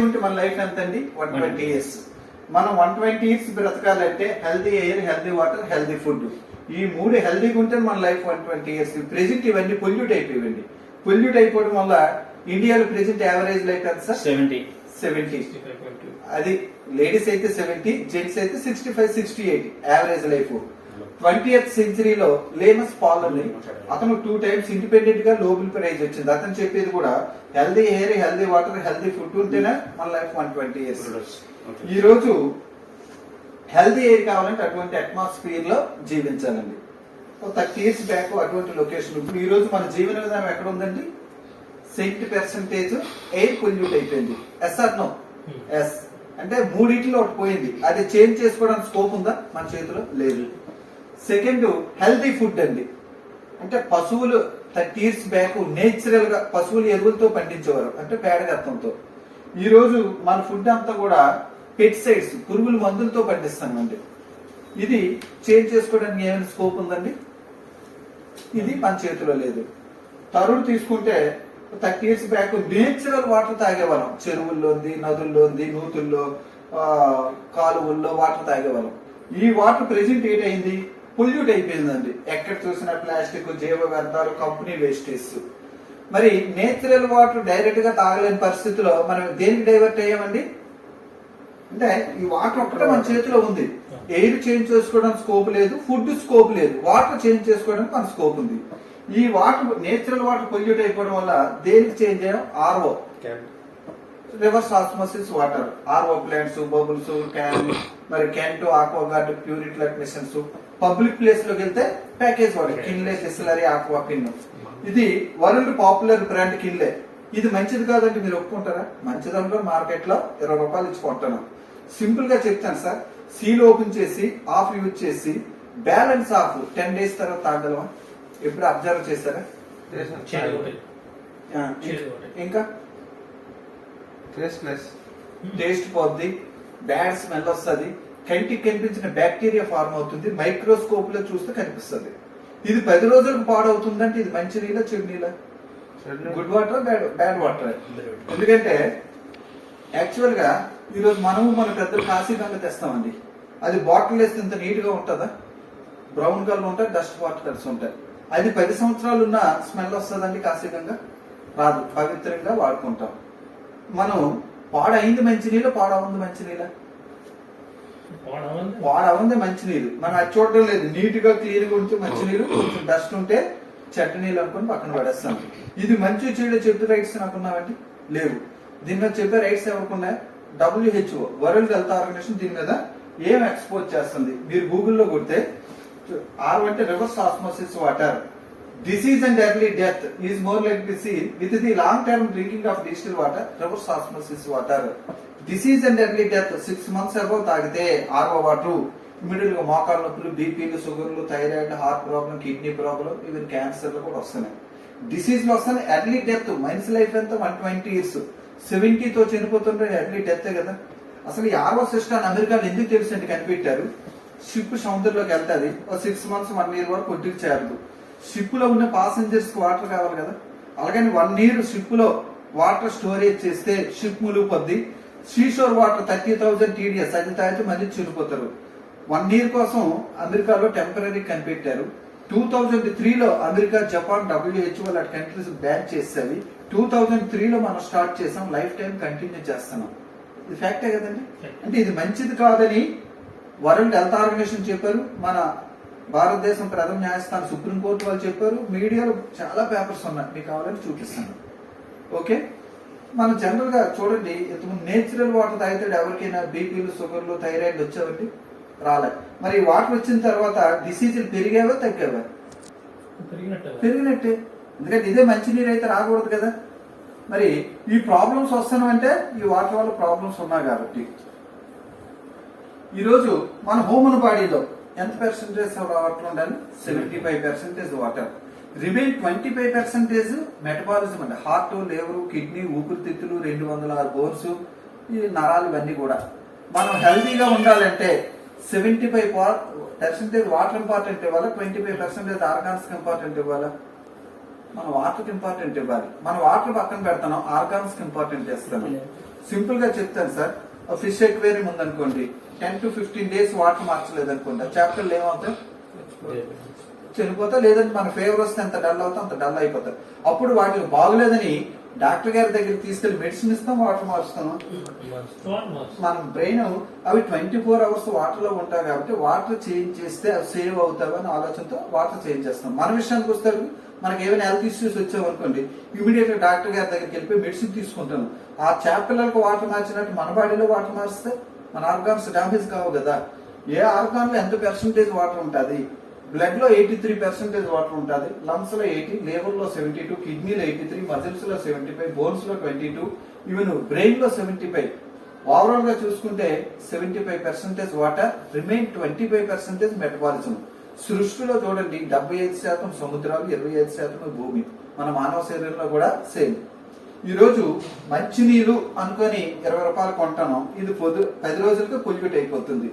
మన లైఫ్ ఎంత అండి? 120 ఇయర్స్. మనం 120 ఇయర్స్ బ్రతకాలంటే healthy air, healthy water, healthy food, ఈ మూడు హెల్దీగా ఉంటే మన లైఫ్ 120 ఇయర్స్. ప్రెజెంట్ ఇవన్నీ పొల్యూట్ అయిపోయింది. పొల్యూట్ అయిపోవడం వల్ల ఇండియాలో ప్రెజెంట్ యావరేజ్ లైఫ్ ఎంత సార్? 70. అది లేడీస్ అయితే 70, జెంట్స్ అయితే 65, 68 యావరేజ్ లైఫ్. 20th సెంచరీలో లేమస్ పాల్ అని అతను 2 times ఇండిపెండెంట్ గా నోబెల్ ప్రైజ్ వచ్చింది. అతను చెప్పేది కూడా healthy air, healthy water, healthy food ఉంటేనే మన లైఫ్ 120 ఇయర్స్. ఈ రోజు హెల్దీ ఎయిర్ కావాలంటే అటువంటి అట్మాస్ఫియర్ లో జీవించాలండి. 30 years బ్యాక్ అటువంటి లొకేషన్. ఇప్పుడు ఈ రోజు మన జీవన విధానం ఎక్కడ ఉందండి? 70% ఎయిర్ పొల్యూట్ అయిపోయింది. Yes or no? ఎస్. అంటే మూడింటిలో ఒకటి పోయింది. అది చేంజ్ చేసుకోవడానికి స్కోప్ ఉందా? మన చేతిలో లేదు. సెకండ్, హెల్తీ ఫుడ్ అండి. అంటే పశువులు 30 years బ్యాక్ నేచురల్ గా పశువులు ఎరువులతో పండించేవారు, అంటే పేడగత్తంతో. ఈ రోజు మన ఫుడ్ అంతా కూడా పెస్టిసైడ్స్, పురుగుల మందులతో పండిస్తామండి. ఇది చేంజ్ చేసుకోవడానికి ఏమైనా స్కోప్ ఉందండి? ఇది మన చేతిలో లేదు. తరుడు తీసుకుంటే 30 years బ్యాక్ నేచురల్ వాటర్ తాగేవాళ్ళం. చెరువుల్లోంది, నదుల్లోంది, నూతుల్లో, కాలువల్లో వాటర్ తాగేవాళ్ళం. ఈ వాటర్ ప్రెజెంట్ ఏంటైంది? పొల్యూట్ అయిపోయిందండి. ఎక్కడ చూసినా ప్లాస్టిక్, జీవ వ్యర్థాలు, కంపెనీ వేస్టేజ్. మరి నేచురల్ వాటర్ డైరెక్ట్ గా తాగలేని పరిస్థితిలో మనం దేనికి డైవర్ట్ అయ్యామండి? అంటే ఈ వాటర్ ఒక్కటే మన చేతిలో ఉంది. ఎయిర్ చేంజ్ చేసుకోవడానికి స్కోప్ లేదు, ఫుడ్ స్కోప్ లేదు, వాటర్ చేంజ్ చేసుకోవడానికి మన స్కోప్ ఉంది. ఈ వాటర్, నేచురల్ వాటర్ పొల్యూట్ అయిపోవడం వల్ల దేనికి చేంజ్ అయ్యాం? RO, reverse osmosis water. RO plants, bubbles, can, మరి క్యాంటో, ఆక్వాగార్డ్, ప్యూరిట్లెట్ మిషన్స్. పబ్లిక్ ప్లేస్ లోకి వెళ్తే package water, Kinley, distillery, Aquafina. ఇది వరల్డ్ పాపులర్ బ్రాండ్ కిన్లే. ఇది మంచిది కాదంటే మీరు ఒప్పుకుంటారా? మంచిదంలో మార్కెట్ లో 20 రూపాయలు ఇచ్చి కొంటున్నాం. సింపుల్ గా చెప్తాను సార్. సీల్ ఓపెన్ చేసి ఆఫ్ యూజ్ చేసి బ్యాలెన్స్ ఆఫ్ 10 days తర్వాత తాగలమా? ఎప్పుడు అబ్జర్వ్ చేశారా? ఇంకా టేస్ట్ పోద్ది, బ్యాడ్ స్మెల్ వస్తుంది, కంటికి కనిపించిన బ్యాక్టీరియా ఫార్మ్ అవుతుంది, మైక్రోస్కోప్ లో చూస్తే కనిపిస్తుంది. ఇది 10 రోజులకు పాడవుతుందంటే ఇది మంచి నీళ్ళ, చెడు నీళ్ళ? Good water, bad water. ఎందుకంటే యాక్చువల్ గా ఈరోజు మనము మన పెద్దలు కాశీగంగా తెస్తామండి. అది బాటిల్ వేస్తే ఇంత నీట్ గా ఉంటుందా? బ్రౌన్ కలర్ ఉంటాయి, డస్ట్ పార్టికల్స్ ఉంటాయి. అది 10 సంవత్సరాలు ఉన్న స్మెల్ వస్తుందండి కాశీగంగా? రాదు. పవిత్రంగా వాడుకుంటాం. మనం పాడైంది మంచినీళ్ళు, పాడవుంది మంచినీళ్ళ? పాడవుంది మంచినీళ్ళు. మనం అది చూడడం లేదు. నీట్ గా క్లీన్ గా ఉంటే మంచినీళ్ళు, కొంచెం డస్ట్ ఉంటే చెట్టు నీళ్ళు అనుకుని పక్కన పడేస్తాం. ఇది మంచి చెడు చెప్పే రైట్స్ అనుకున్నామండి? లేవు. దీని మీద చెప్పే రైట్స్ ఎవరుకున్నాయి? WHO, వరల్డ్ హెల్త్ ఆర్గనైజేషన్ దీని మీద ఏం ఎక్స్పోజ్ చేస్తుంది? మీరు గూగుల్లో కొడితే ఆర్ అంటే reverse osmosis water. Disease and early death is more like to see with the long term drinking of distill water, reverse osmosis water. Disease and early death 6 months above తాగితే RO water immediate గా మోకాళ్ళ నొప్పులు, బీపీలు, షుగర్లు, thyroid, heart problem, kidney problem, even క్యాన్సర్లు కూడా వస్తున్నాయి. Disease లో వస్తున్నాయి. ఎర్లీ డెత్, మనిషి లైఫ్ ఎంత? 120 years. 70తో చనిపోతుంటే ఎర్లీ డెత్ కదా. అసలు ఈ ఆర్ఓ సిస్టమ్ అమెరికాలో ఎందుకు తెలుసు అంటే కనిపెట్టారు. షిప్ సముద్రంలోకి వెళ్తాది, 6 months 1 year వరకు ఒడ్డుకు చేరదు. షిప్ లో ఉన్న పాసెంజర్స్ కి వాటర్ కావాలి కదా. అలాగని 1 year షిప్ లో వాటర్ స్టోరేజ్ చేస్తే షిప్ మునిగిపోద్ది. సీషోర్ వాటర్ 30,000 TDS, అది తాగితే మళ్ళీ చనిపోతారు. 1 year కోసం అమెరికాలో టెంపరీ కనిపెట్టారు. 2003లో అమెరికా, జపాన్, WHO లాంటి కంట్రీస్ బ్యాన్ చేసేవి. 2003లో మనం స్టార్ట్ చేసాం. లైఫ్ టైం కంటిన్యూ చేస్తున్నాం. ఇది ఫ్యాక్టే కదండి. అంటే ఇది మంచిది కాదని వరల్డ్ హెల్త్ ఆర్గనైజేషన్ చెప్పారు. మన భారతదేశం ప్రథమ న్యాయస్థానం సుప్రీంకోర్టు వాళ్ళు చెప్పారు. మీడియాలో చాలా పేపర్స్ ఉన్నాయి, మీకు కావాలని చూపిస్తాను. ఓకే. మనం జనరల్ గా చూడండి, ఇంతకుముందు నేచురల్ వాటర్ తాగితే ఎవరికైనా బీపీలు, షుగర్లు, థైరాయిడ్ వచ్చావండి? రాలే. మరి వాటర్ వచ్చిన తర్వాత డిసీజులు పెరిగావా తగ్గావా? పెరిగినట్టే. ఎందుకంటే ఇదే మంచినీరు అయితే రాకూడదు కదా. మరి ఈ ప్రాబ్లమ్స్ వస్తున్నాయంటే ఈ వాటర్ వల్ల ప్రాబ్లమ్స్ ఉన్నాయి కాబట్టి. ఈరోజు మన హ్యూమన్ బాడీలో ఎంత పర్సెంటేజ్ వాటర్ ఉండాలి? 75% వాటర్. రిమైన్ 25% మెటబాలిజం అండి. హార్ట్, లివర్, కిడ్నీ, ఊపిరితిత్తులు, 206 బోన్స్, ఈ నరాలు, ఇవన్నీ కూడా. మనం హెల్తీగా ఉండాలంటే 75% వాటర్ ఇంపార్టెంట్ ఇవ్వాలా, 25% ఆర్గాన్స్ ఇంపార్టెంట్ ఇవ్వాలా? మన వాటర్ ఇంపార్టెంట్ ఇవ్వాలి. మన వాటర్ పక్కన పెడతాం, ఆర్గాన్స్ ఇంపార్టెంట్ చేస్తాం. సింపుల్ గా చెప్తాను సార్. ఫిష్ ఎక్వేరియం ఉందనుకోండి, 10 to 15 days వాటర్ మార్చలేదు అనుకోండి, చాప్టర్లు ఏమవుతాయి? చనిపోతా. లేదంటే మన ఫేవర్ వస్తే ఎంత డల్ అవుతా అంత డల్ అయిపోతారు. అప్పుడు వాటికి బాగులేదని డాక్టర్ గారి దగ్గరికి తీసుకెళ్లి మెడిసిన్ ఇస్తాం, వాటర్ మారుస్తాం. మన బ్రెయిన్ అవి 24 hours వాటర్ లో ఉంటాయి కాబట్టి వాటర్ చేంజ్ చేస్తే అవి సేవ్ అవుతావు అని ఆలోచనతో వాటర్ చేంజ్ చేస్తాం. మన విషయానికి వస్తే మనకి ఏమైనా హెల్త్ ఇష్యూస్ వచ్చామనుకోండి, ఇమీడియట్ గా డాక్టర్ గారి దగ్గరికి వెళ్ళిపోయి మెడిసిన్ తీసుకుంటాను. ఆ చాపిల్లలకు వాటర్ మార్చినట్టు మన బాడీలో వాటర్ మారిస్తే మన ఆర్గాన్స్ డామేజ్ కావు కదా. ఏ ఆర్గాన్ లో ఎంత పర్సెంటేజ్ వాటర్ ఉంటుంది? బ్లడ్ లో 83% వాటర్ ఉంటుంది, లంగ్స్ లో 80, లివర్ లో 72, కిడ్నీలో 83, మజిల్స్ లో 75, బోన్స్ లో 22, ఈవెన్ బ్రెయిన్ లో 75. ఓవరాల్ గా చూసుకుంటే 75% వాటర్, రిమైన్ 25% మెటబాలిజం. సృష్టిలో చూడండి 75% సముద్రాలు, 25% భూమి. మన మానవ శరీరంలో కూడా సేమ్. ఈ రోజు మంచినీరు అనుకొని 20 రూపాయలు కొంటాను, ఇది 10 రోజులకు పొల్యూట్ అయిపోతుంది.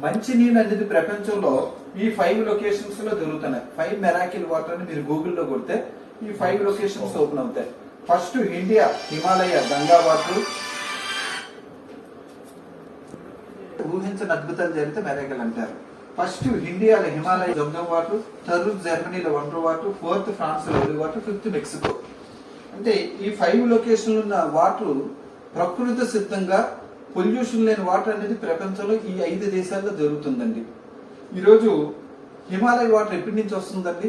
మంచినీళ్ళు అనేది ప్రపంచంలో ఈ 5 లొకేషన్స్ లో దొరుకుతున్నాయి. 5 మెరాకిల్ వాటర్ అని మీరు గూగుల్లో కొడితే ఈ 5 లొకేషన్స్ ఓపెన్ అవుతాయి. First India Himalaya Ganga water, ఊహించని అద్భుతాలు జరిగితే మెరాకిల్ అంటారు. ఫస్ట్ ఇండియాలో హిమాలయ జంజం వాటర్, థర్డ్ జర్మనీలో వండర్ వాటర్, ఫోర్త్ ఫ్రాన్స్ లో లవ్లీ వాటర్, ఫిఫ్త్ మెక్సికో. అంటే ఈ 5 లొకేషన్లు ఉన్న వాటర్ ప్రకృతి సిద్ధంగా పొల్యూషన్ లేని వాటర్ అనేది ప్రపంచంలో ఈ 5 దేశాల్లో దొరుకుతుందండి. ఈరోజు హిమాలయ వాటర్ ఎప్పటి నుంచి వస్తుందండి?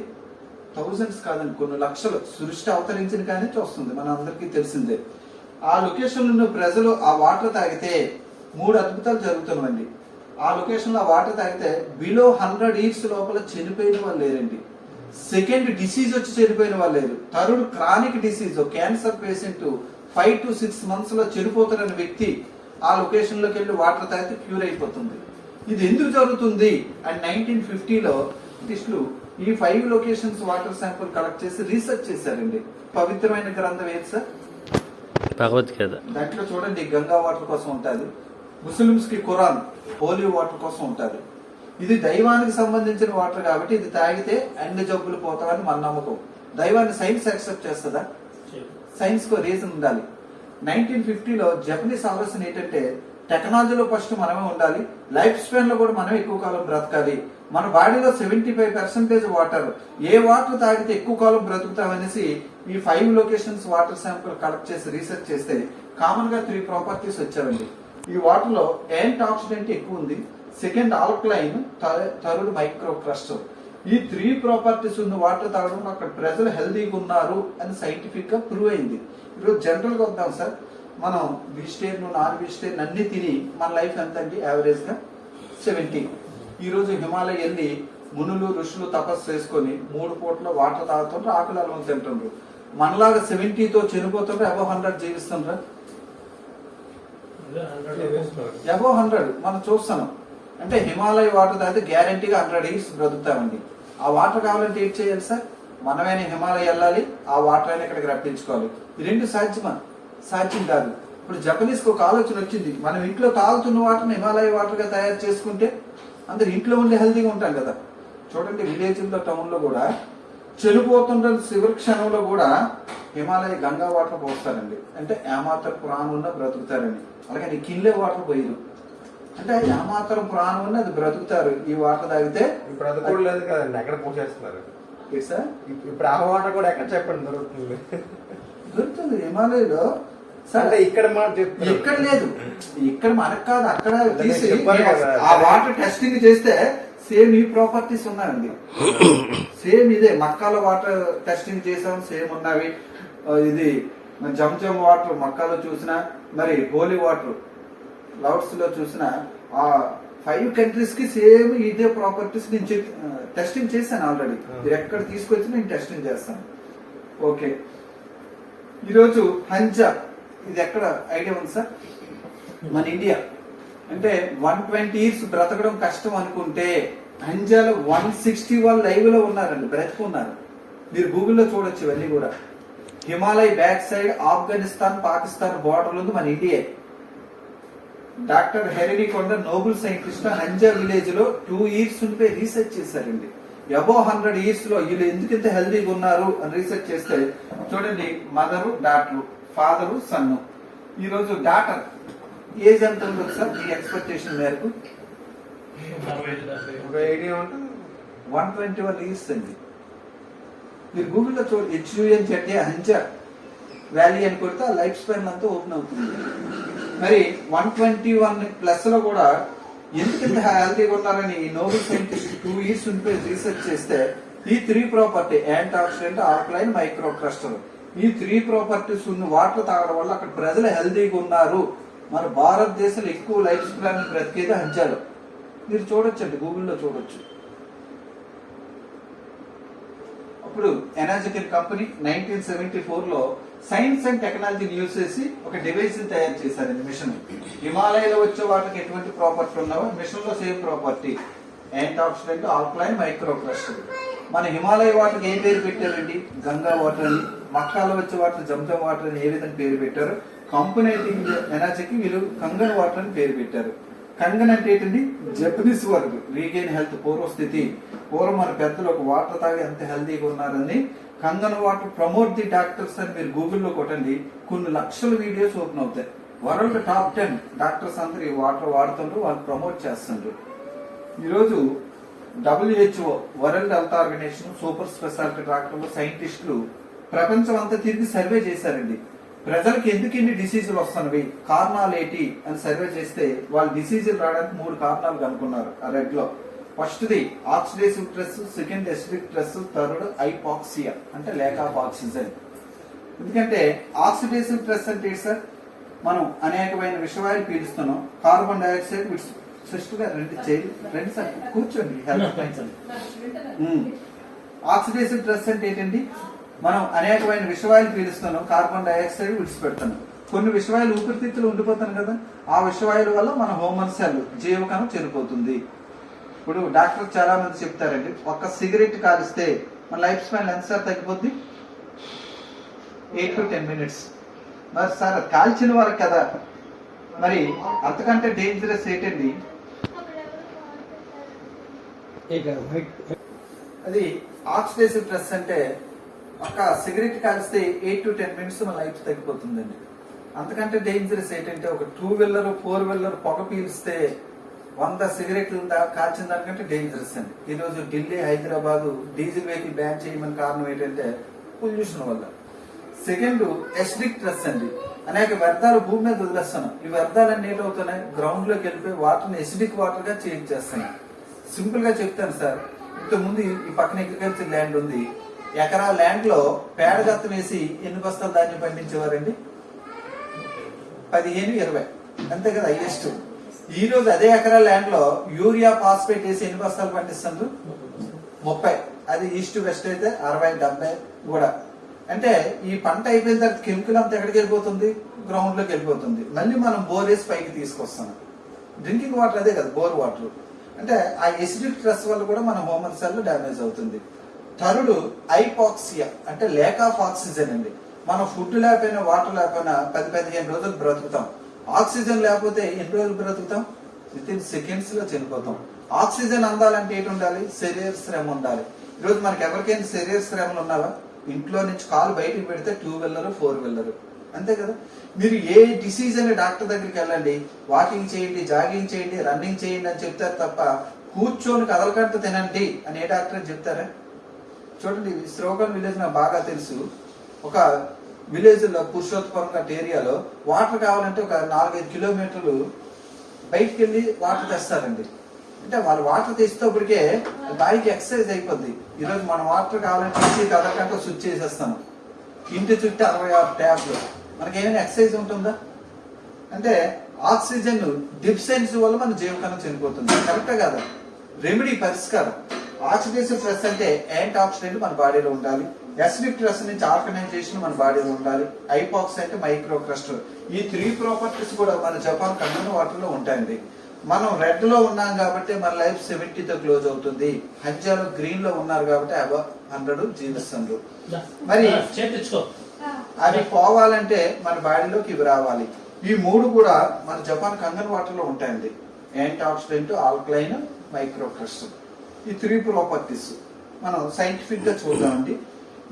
థౌజండ్స్ కాదండి, కొన్ని లక్షలు సృష్టి అవతరించిన కానీ నుంచి వస్తుంది, మన అందరికీ తెలిసిందే. ఆ లొకేషన్ ఉన్న ప్రజలు ఆ వాటర్ తాగితే 3 అద్భుతాలు జరుగుతున్నాయండి. ఆ లొకేషన్ లో ఆ వాటర్ తాగితే బిలో 100 years లోపల చనిపోయిన వాళ్ళు లేరండి. సెకండ్, డిసీజ్ వచ్చి చనిపోయిన వాళ్ళు లేరు. Third, chronic disease cancer patient 5 to 6 months లో చనిపోతున్న వ్యక్తి ఆ లొకేషన్ లోకి వెళ్ళి వాటర్ తాగితే క్యూర్ అయిపోతుంది. ఇది ఎందుకు జరుగుతుంది అని 1950లో బ్రిటిష్లు ఈ 5 లొకేషన్స్ వాటర్ శాంపుల్ కలెక్ట్ చేసి రీసెర్చ్ చేశారండి. పవిత్రమైన గ్రంథం ఏది సార్? భగవద్గీత. దాంట్లో చూడండి గంగా వాటర్ కోసం ఉంటుంది, ముస్లిమ్స్ కి ఖురాన్ హోలీ వాటర్ కోసం ఉంటుంది. ఇది దైవానికి సంబంధించిన వాటర్ కాబట్టి ఇది తాగితే అన్ని జబ్బులు పోతామని మన నమ్మకం. దైవాన్ని సైన్స్ యాక్సెప్ట్ చేస్తుందా? సైన్స్ కు రీజన్ ఉండాలి. 1950లో జపనీస్ ఆలోచన ఏంటంటే టెక్నాలజీలో ఫస్ట్ మనమే ఉండాలి, లైఫ్ స్పాన్ లో కూడా మనం ఎక్కువ కాలం బ్రతకాలి. మన బాడీలో 75% వాటర్, ఏ వాటర్ తాగితే ఎక్కువ కాలం బ్రతుకుతామనేసి ఈ 5 లొకేషన్స్ వాటర్ శాంపుల్ కలెక్ట్ చేసి రీసెర్చ్ చేస్తే కామన్ గా 3 ప్రాపర్టీస్ వచ్చాయండి. ఈ వాటర్ లో యాంటీ ఆక్సిడెంట్ ఎక్కువ ఉంది, సెకండ్ ఆల్కలైన్, థర్డ్ మైక్రో క్రస్టర్. ఈ 3 ప్రాపర్టీస్ ఉన్న వాటర్ తాగడం అక్కడ ప్రజలు హెల్దీగా ఉన్నారు అని సైంటిఫిక్ గా ప్రూవ్ అయింది. ఈరోజు జనరల్ గా వద్దాం సార్, మనం వెజిటేరియన్ నాన్ వెజిటేరియన్ అన్ని తిని మన లైఫ్ ఎంత అంటే యావరేజ్ గా 70. ఈ రోజు హిమాలయ వెళ్ళి మునులు ఋషులు తపస్సు చేసుకొని 3 పూట్ల వాటర్ తాగుతుండ్రు, ఆకులు అల్లం తింటుండ్రు. మనలాగా 70తో చనిపోతుండ్రు, అబౌవ్ 100 జీవిస్తుండ్రా? అబౌవ్ 100 మనం చూస్తున్నాం. అంటే హిమాలయ వాటర్ తాగితే గ్యారంటీగా 100 years బ్రతుకుతామండి. ఆ వాటర్ కావాలంటే ఏం చేయాలి సార్? మనమైనా హిమాలయ వెళ్ళాలి, ఆ వాటర్ అయినా ఇక్కడికి రప్పించుకోవాలి. ఈ 2 సాధ్యం కాదు. ఇప్పుడు జపనీస్ కి ఒక ఆలోచన వచ్చింది, మనం ఇంట్లో తాగుతున్న వాటర్ని హిమాలయ వాటర్ గా తయారు చేసుకుంటే అందరు ఇంట్లో ఉండి హెల్తీగా ఉంటాం కదా. చూడండి విలేజ్ లో టౌన్ లో కూడా చనిపోతున్న చివరి క్షణంలో కూడా హిమాలయ గంగా వాటర్ పోస్తారండి. అంటే ఏమాత్రం ప్రాణం ఉన్న బ్రతుకుతారని. అలాగే కిన్లే వాటర్ పోయిరు అంటే ఏమాత్రం ప్రాణం ఉన్న అది బ్రతుకుతారు. ఈ వాటర్ తాగితే బ్రతకూడలేదు కదండి, ఎక్కడ పోసేస్తున్నారు సార్. ఇప్పుడు ఆ వాటర్ కూడా ఎక్కడ చెప్పండి దొరుకుతుంది హిమాలయలో సార్. ఇక్కడ ఇక్కడ లేదు, ఇక్కడ మనకు కాదు, అక్కడ తీసి ఆ వాటర్ టెస్టింగ్ చేస్తే సేమ్ ఈ ప్రాపర్టీస్ ఉన్నాయండి. సేమ్ ఇదే మక్కాల వాటర్ టెస్టింగ్ చేసాం, సేమ్ ఉన్నవి. ఇది జంజం వాటర్ మక్కాలో చూసిన, మరి హోలీ వాటర్ లౌడ్స్ లో చూసిన, ఆ 5 countries కి సేమ్ ఇదే ప్రాపర్టీస్ నేను టెస్టింగ్ చేశాను ఆల్రెడీ. మీరు ఎక్కడ తీసుకొచ్చి నేను టెస్టింగ్ చేస్తాను. ఓకే, ఈరోజు హంజా ఇది ఎక్కడ ఐడియా ఉంది సార్? మన ఇండియా. అంటే 120 years బ్రతకడం కష్టం అనుకుంటే హంజాలో 160 వాళ్ళు లైవ్ లో ఉన్నారండి, బ్రతుకున్నారు. మీరు గూగుల్లో చూడొచ్చు ఇవన్నీ కూడా. Himalaya back side Afghanistan Pakistan border ఉంది మన ఇండియా. డాక్టర్ హెరిని కొండ నోబెల్ సైంటిస్ట్ హంజా విలేజ్ లో 2 years ఉండిపోయి రీసెర్చ్ చేశారండి. అబౌవ్ 100 years లో వీళ్ళు ఎందుకు ఇంత హెల్దీగా ఉన్నారు అని రీసెర్చ్ చేస్తే చూడండి, మదరు డాక్టర్, ఫాదరు సన్ను, ఈరోజు డాక్టర్ ఏజ్ ఎంత ఉండదు సార్ మీ ఎక్స్పెక్టేషన్ మేరకు? ఒక ఐడియా ఉంటుంది. 121 ఇయర్స్ అండి. మీరు గూగుల్లో HUNZA హంజా వ్యాలీ అని కొడితే ఆ లైఫ్ స్పాన్ అంతా ఓపెన్ అవుతుంది. మరి 121 ప్లస్ లో కూడా ఎందుకంత హెల్తీగా ఉన్నారని ఈ నోబెల్ సైంటిస్ట్ 2 ఇయర్స్ ఉండిపోయి రీసెర్చ్ చేస్తే ఈ 3 property anti oxidant, alkaline, micro cluster, ఈ 3 ప్రాపర్టీస్ ఉన్న వాటర్ తాగడం వల్ల అక్కడ ప్రజలు హెల్తీగా ఉన్నారు. మన భారతదేశంలో ఎక్కువ లైఫ్ స్పాన్ బ్రతికేది హంజాలు. మీరు చూడొచ్చండి, గూగుల్లో చూడొచ్చు. అప్పుడు ఎనర్జికల్ కంపెనీ 1974 లో సైన్స్ అండ్ టెక్నాలజీని యూజ్ చేసి ఒక డివైస్ తయారు చేశారండి. మిషన్ హిమాలయాలో వచ్చే వాటికి ఎటువంటి ప్రాపర్టీ ఉన్నావో మిషన్ లో same property anti oxidant, alkaline, micro cluster. మన హిమాలయ వాటర్కి ఏ పేరు పెట్టారండి? గంగా వాటర్ అని. మక్కాలో వచ్చే వాటర్ జంజం వాటర్ అని ఏ విధంగా పేరు పెట్టారు? కంపెనీ ఎనర్జీకి వీళ్ళు కంగన్ వాటర్ అని పేరు పెట్టారు. కంగన్ అంటే ఏంటండి? జపనీస్ వర్డ్ రీగెయిన్ హెల్త్, పూర్వస్థితి. పూర్వం మన పెద్దలు ఒక వాటర్ తాగి ఎంత హెల్తీగా ఉన్నారని Kangen water promote the doctors అని మీరు గూగుల్లో కొట్టండి, కొన్ని లక్షల వీడియోస్ ఓపెన్ అవుతాయి. వరల్డ్ టాప్ 10 డాక్టర్స్ అందరూ ఈ వాటర్ వాడుతుండ్రు, వాళ్ళు ప్రమోట్ చేస్తుండ్రు. ఈరోజు WHO world health organisation super speciality డాక్టర్లు, సైంటిస్టులు ప్రపంచం అంతా తిరిగి సర్వే చేశారండి. ప్రజలకు ఎందుకు ఇన్ని డిసీజులు వస్తున్నవి, కారణాలు ఏంటి అని సర్వే చేస్తే వాళ్ళు డిసీజులు రావడానికి 3 కారణాలు కనుక్కున్నారు ఆ రెడ్ లో. First the oxidative stress, second acidic stress, third hypoxia అంటే లేక్ ఆఫ్ ఆక్సిజన్. ఎందుకంటే ఆక్సిడేటివ్ స్ట్రెస్ అంటే సార్ మనం అనేకమైన విషవాయులు పీలుస్తున్నాం. కార్బన్ డైఆక్సైడ్ సిస్టర్ గా రెండు సార్ కూర్చోండి. ఆక్సిడేటివ్ స్ట్రెస్ అంటే ఏంటండి? మనం అనేకమైన విషవాయులు పీలుస్తున్నాం, కార్బన్ డైఆక్సైడ్ విడిచిపెడుతున్నాం. కొన్ని విషవాయులు ఊపిరితిత్తులు ఉండిపోతాం కదా, ఆ విషవాయుల వల్ల మన హ్యూమన్ సెల్ జీవకణం చనిపోతుంది. ఇప్పుడు డాక్టర్ చాలా మంది చెప్తారండి, ఒక్క సిగరెట్ కాలిస్తే మన లైఫ్ స్పాన్ ఎంత సార్ తగ్గిపోద్ది? 8 to 10 minutes. మరి సార్ కాల్చిన వారు కదా, మరి అంతకంటే డేంజరస్ ఏంటండి? అది ఆక్సిడేటివ్ స్ట్రెస్ అంటే ఒక సిగరెట్ కాలిస్తే 8 to 10 minutes మన లైఫ్ తగ్గిపోతుందండి. అంతకంటే డేంజరస్ ఏంటంటే ఒక 2 వీలర్ 4 వీలర్ పొగ పీలిస్తే 100 సిగరెట్లు కాల్చిన దానికంటే డేంజరస్ అండి. ఈరోజు Delhi, Hyderabad diesel vehicle ban చేయమని కారణం ఏంటంటే పొల్యూషన్ వల్ల. సెకండ్ ఎసిడిక్ స్ట్రెస్ అండి. అనేక వ్యర్థాలు భూమి మీద వదిలేస్తున్నాం. ఈ వ్యర్థాలన్నీ ఏంటవుతున్నాయి? గ్రౌండ్ లోకి వెళ్ళిపోయి వాటర్ని ఎసిడిక్ వాటర్ గా చేంజ్ చేస్తున్నాయి. సింపుల్ గా చెప్తాను సార్, ఇంతకుముందు ఈ పక్కన అగ్రికల్చర్ ల్యాండ్ ఉంది. ఎకరా ల్యాండ్ లో పేడ గత్తం వేసి ఎన్ని బస్తాలు ధాన్యం పండించేవారండి? 15-20 అంతే కదా హైయెస్ట్. ఈ రోజు అదే ఎకరా ల్యాండ్ లో యూరియా, ఫాస్ఫేట్ వేసి ఎన్ని బస్తాలు పండిస్తారు? 30. అది ఈస్ట్ వెస్ట్ అయితే 60-70 కూడా. అంటే ఈ పంట అయిపోయిన తర్వాత కెమికల్ అంతా ఎక్కడికి వెళ్ళిపోతుంది? గ్రౌండ్ లోకి వెళ్ళిపోతుంది. మళ్ళీ మనం బోర్ వేసి పైకి తీసుకొస్తాం. డ్రింకింగ్ వాటర్ అదే కదా బోర్ వాటర్. అంటే ఆ ఎసిడిక్ స్ట్రెస్ వల్ల కూడా మన హ్యూమన్ సెల్ డ్యామేజ్ అవుతుంది. థర్డ్ హైపాక్సియా అంటే లేక్ ఆఫ్ ఆక్సిజన్ అండి. మనం ఫుడ్ లేకపోయినా వాటర్ లేకపోయినా 10-15 రోజులు బ్రతుకుతాం. ఆక్సిజన్ లేకపోతే ఎన్ని రోజులు బ్రతుకుతాం? వితిన్ సెకండ్స్ లో చనిపోతాం. ఆక్సిజన్ అందాలంటే ఏంటి ఉండాలి? శరీర శ్రమ ఉండాలి. ఈరోజు మనకి ఎవరికైనా శరీర శ్రమలు ఉన్నావా? ఇంట్లో నుంచి కాలు బయటకు పెడితే 2 వీలర్ 4 వీలర్ అంతే కదా. మీరు ఏ డిసీజ్ అనే డాక్టర్ దగ్గరికి వెళ్ళండి, వాకింగ్ చేయండి, జాగింగ్ చేయండి, రన్నింగ్ చేయండి అని చెప్తారు తప్ప కూర్చొని కదలకంట తినండి అని ఏ డాక్టర్ అని చెప్తారా? చూడండి, శ్రీకాకుళం విలేజ్ నాకు బాగా తెలుసు. ఒక విలేజ్ లో పురుషోత్తపురం గట్ ఏరియాలో వాటర్ కావాలంటే ఒక 4-5 కిలోమీటర్లు బయటికి వెళ్ళి వాటర్ తెస్తారండి. అంటే వాళ్ళు వాటర్ తెచ్చేటప్పటికే బాడీకి ఎక్సర్సైజ్ అయిపోద్ది. ఈరోజు మనం వాటర్ కావాలంటే కదలకంటే స్విచ్ చేసేస్తాము. ఇంటి చుట్టూ 66 ట్యాప్లు. మనకి ఏమైనా ఎక్సర్సైజ్ ఉంటుందా? అంటే ఆక్సిజన్ డిఫిషియన్సీ వల్ల మన జీవకణం చనిపోతుంది. కరెక్టే కదా? రెమెడీ పరిష్కారం. ఆక్సిడేటివ్ స్ట్రెస్ అంటే యాంటీ ఆక్సిడెంట్ మన బాడీలో ఉండాలి. ఎసిడిక్ స్ట్రెస్ నుంచి ఆర్గనైజేషన్ మన బాడీలో ఉండాలి. హైపాక్స్ అంటే మైక్రో క్లస్టర్. ఈ 3 ప్రాపర్టీస్ కూడా మన జపాన్ కంగన్ వాటర్ లో ఉంటాయండి. మనం రెడ్ లో ఉన్నాం కాబట్టి మన లైఫ్ 70తో క్లోజ్ అవుతుంది. హంజాలు గ్రీన్ లో ఉన్నారు కాబట్టి 100 జీవిస్తున్నారు. మరి అవి పోవాలంటే మన బాడీలోకి ఇవి రావాలి. ఈ 3 కూడా మన జపాన్ కంగన్ వాటర్ లో ఉంటాయండి. Anti oxidant, alkaline, micro cluster. ఈ 3 ప్రాపర్టీస్ మనం సైంటిఫిక్ గా చూద్దామండి.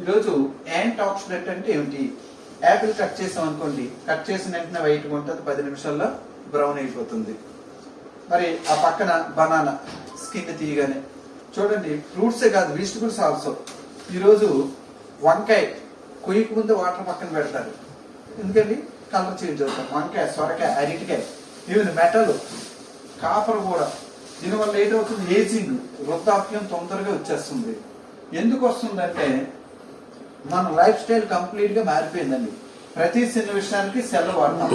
ఈరోజు యాంటీ ఆక్సిడెంట్ అంటే ఏమిటి? యాపిల్ కట్ చేసాం అనుకోండి, కట్ చేసిన వెంటనే వైట్గా ఉంటుంది, 10 నిమిషాల్లో బ్రౌన్ అయిపోతుంది. మరి ఆ పక్కన బనానా స్కిన్ తీయగానే చూడండి. ఫ్రూట్సే కాదు, వెజిటబుల్స్ ఆల్సో. ఈరోజు వంకాయ కొయ్యక ముందు వాటర్ పక్కన పెడతారు, ఎందుకండి కలర్ చేంజ్ అవుతాం. వంకాయ, సొరకాయ, అరటికాయ, ఈవెన్ మెటల్, కాపర్ కూడా. దీనివల్ల ఏంటవుతుంది, ఏజింగ్, వృద్ధాప్యం తొందరగా వచ్చేస్తుంది. ఎందుకు వస్తుందంటే మన లైఫ్ స్టైల్ కంప్లీట్ గా మారిపోయిందండి. ప్రతి చిన్న విషయానికి సెల్ వాడతాం.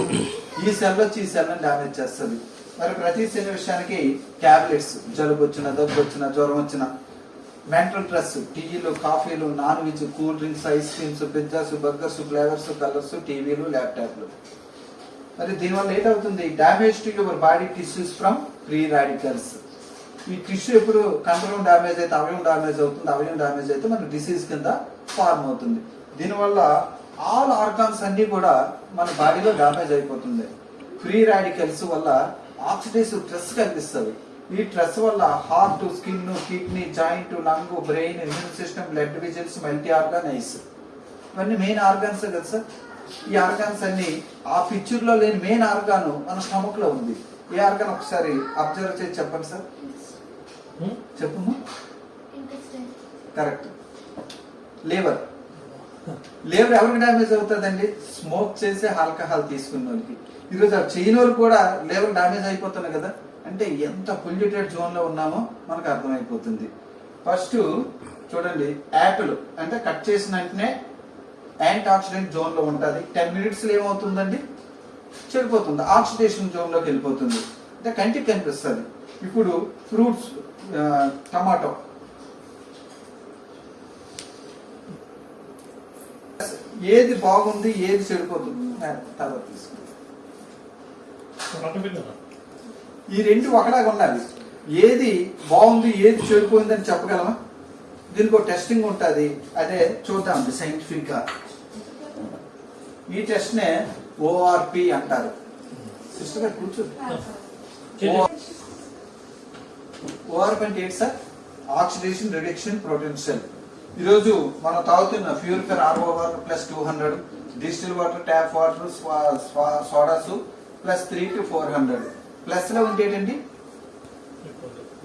ఈ సెల్ వచ్చి ఈ సెల్ డామేజ్ చేస్తుంది. మరి ప్రతి చిన్న విషయానికి టాబ్లెట్స్, జలుబు వచ్చిన, దగ్గు వచ్చిన, జ్వరం వచ్చిన, మెంటల్ స్ట్రెస్, టీలు, కాఫీలు, non veg, cool drinks, ice creams, pizzas, burgers, flavours, colours, టీవీలు, ల్యాప్టాప్లు. మరి దీనివల్ల ఏంటవుతుంది, damage to your body tissues from free radicals. ఈ టిష్యూ ఎప్పుడు కండరం డామేజ్ అయితే అవయవం డామేజ్ అవుతుంది, అవయవం డామేజ్ అయితే మనకు డిసీజ్ కింద ఫార్మ్ అవుతుంది. దీనివల్ల ఆల్ ఆర్గాన్స్ అన్ని కూడా మన బాడీలో డామేజ్ అయిపోతుంది. ఫ్రీ రాడికల్స్ వల్ల ఆక్సిడేటివ్ స్ట్రెస్ కనిపిస్తుంది. ఈ స్ట్రెస్ వల్ల heart, skin, kidney, joint, lung, brain, immune system, blood vessels, multi organ, ice, ఇవన్నీ మెయిన్ ఆర్గాన్స్ కదా సార్. ఈ ఆర్గాన్స్ అన్ని ఆ పిక్చర్ లో లేని మెయిన్ ఆర్గాన్ మన స్టమక్ లో ఉంది. ఏ ఆర్గాన్ ఒకసారి అబ్జర్వ్ చేసి చెప్పండి సార్. చెప్పమ్మా. కరెక్ట్. లివర్. లివర్ ఎవరికి డ్యామేజ్ అవుతుందండి, స్మోక్ చేసి ఆల్కహాల్ తీసుకున్న వాళ్ళకి. ఈరోజు ఆ చేయని వాళ్ళు కూడా లివర్ డ్యామేజ్ అయిపోతున్నాయి కదా. అంటే ఎంత పొల్యూటెడ్ జోన్ లో ఉన్నామో మనకు అర్థమైపోతుంది. ఫస్ట్ చూడండి, యాపిల్ అంటే కట్ చేసిన వెంటనే యాంటీ ఆక్సిడెంట్ జోన్ లో ఉంటుంది. 10 minutes లో ఏమవుతుందండి, చెడిపోతుంది, ఆక్సిడేషన్ జోన్ లోకి వెళ్ళిపోతుంది. అంటే కంటికి కనిపిస్తుంది. ఇప్పుడు ఫ్రూట్స్, టమాటో, ఏది బాగుంది ఏది చెడిపోతుంది తర్వాత తీసుకుంటాం. ఈ రెండు ఒకలాగా ఉండాలి. ఏది బాగుంది ఏది చెడిపోయింది అని చెప్పగలమా? దీనికి ఒక టెస్టింగ్ ఉంటుంది, అదే చూద్దాం సైంటిఫిక్ గా. ఈ టెస్ట్ నే ORP అంటారు. సిస్టర్ గారు కూర్చోండి. ORP అంటే ఏంటి సార్? Oxidation reduction potential. ఈరోజు మనం తాగుతున్న purifier RO water +200, distill water, tap water, sodas +300 to 400. Plus లో ఉండేటండి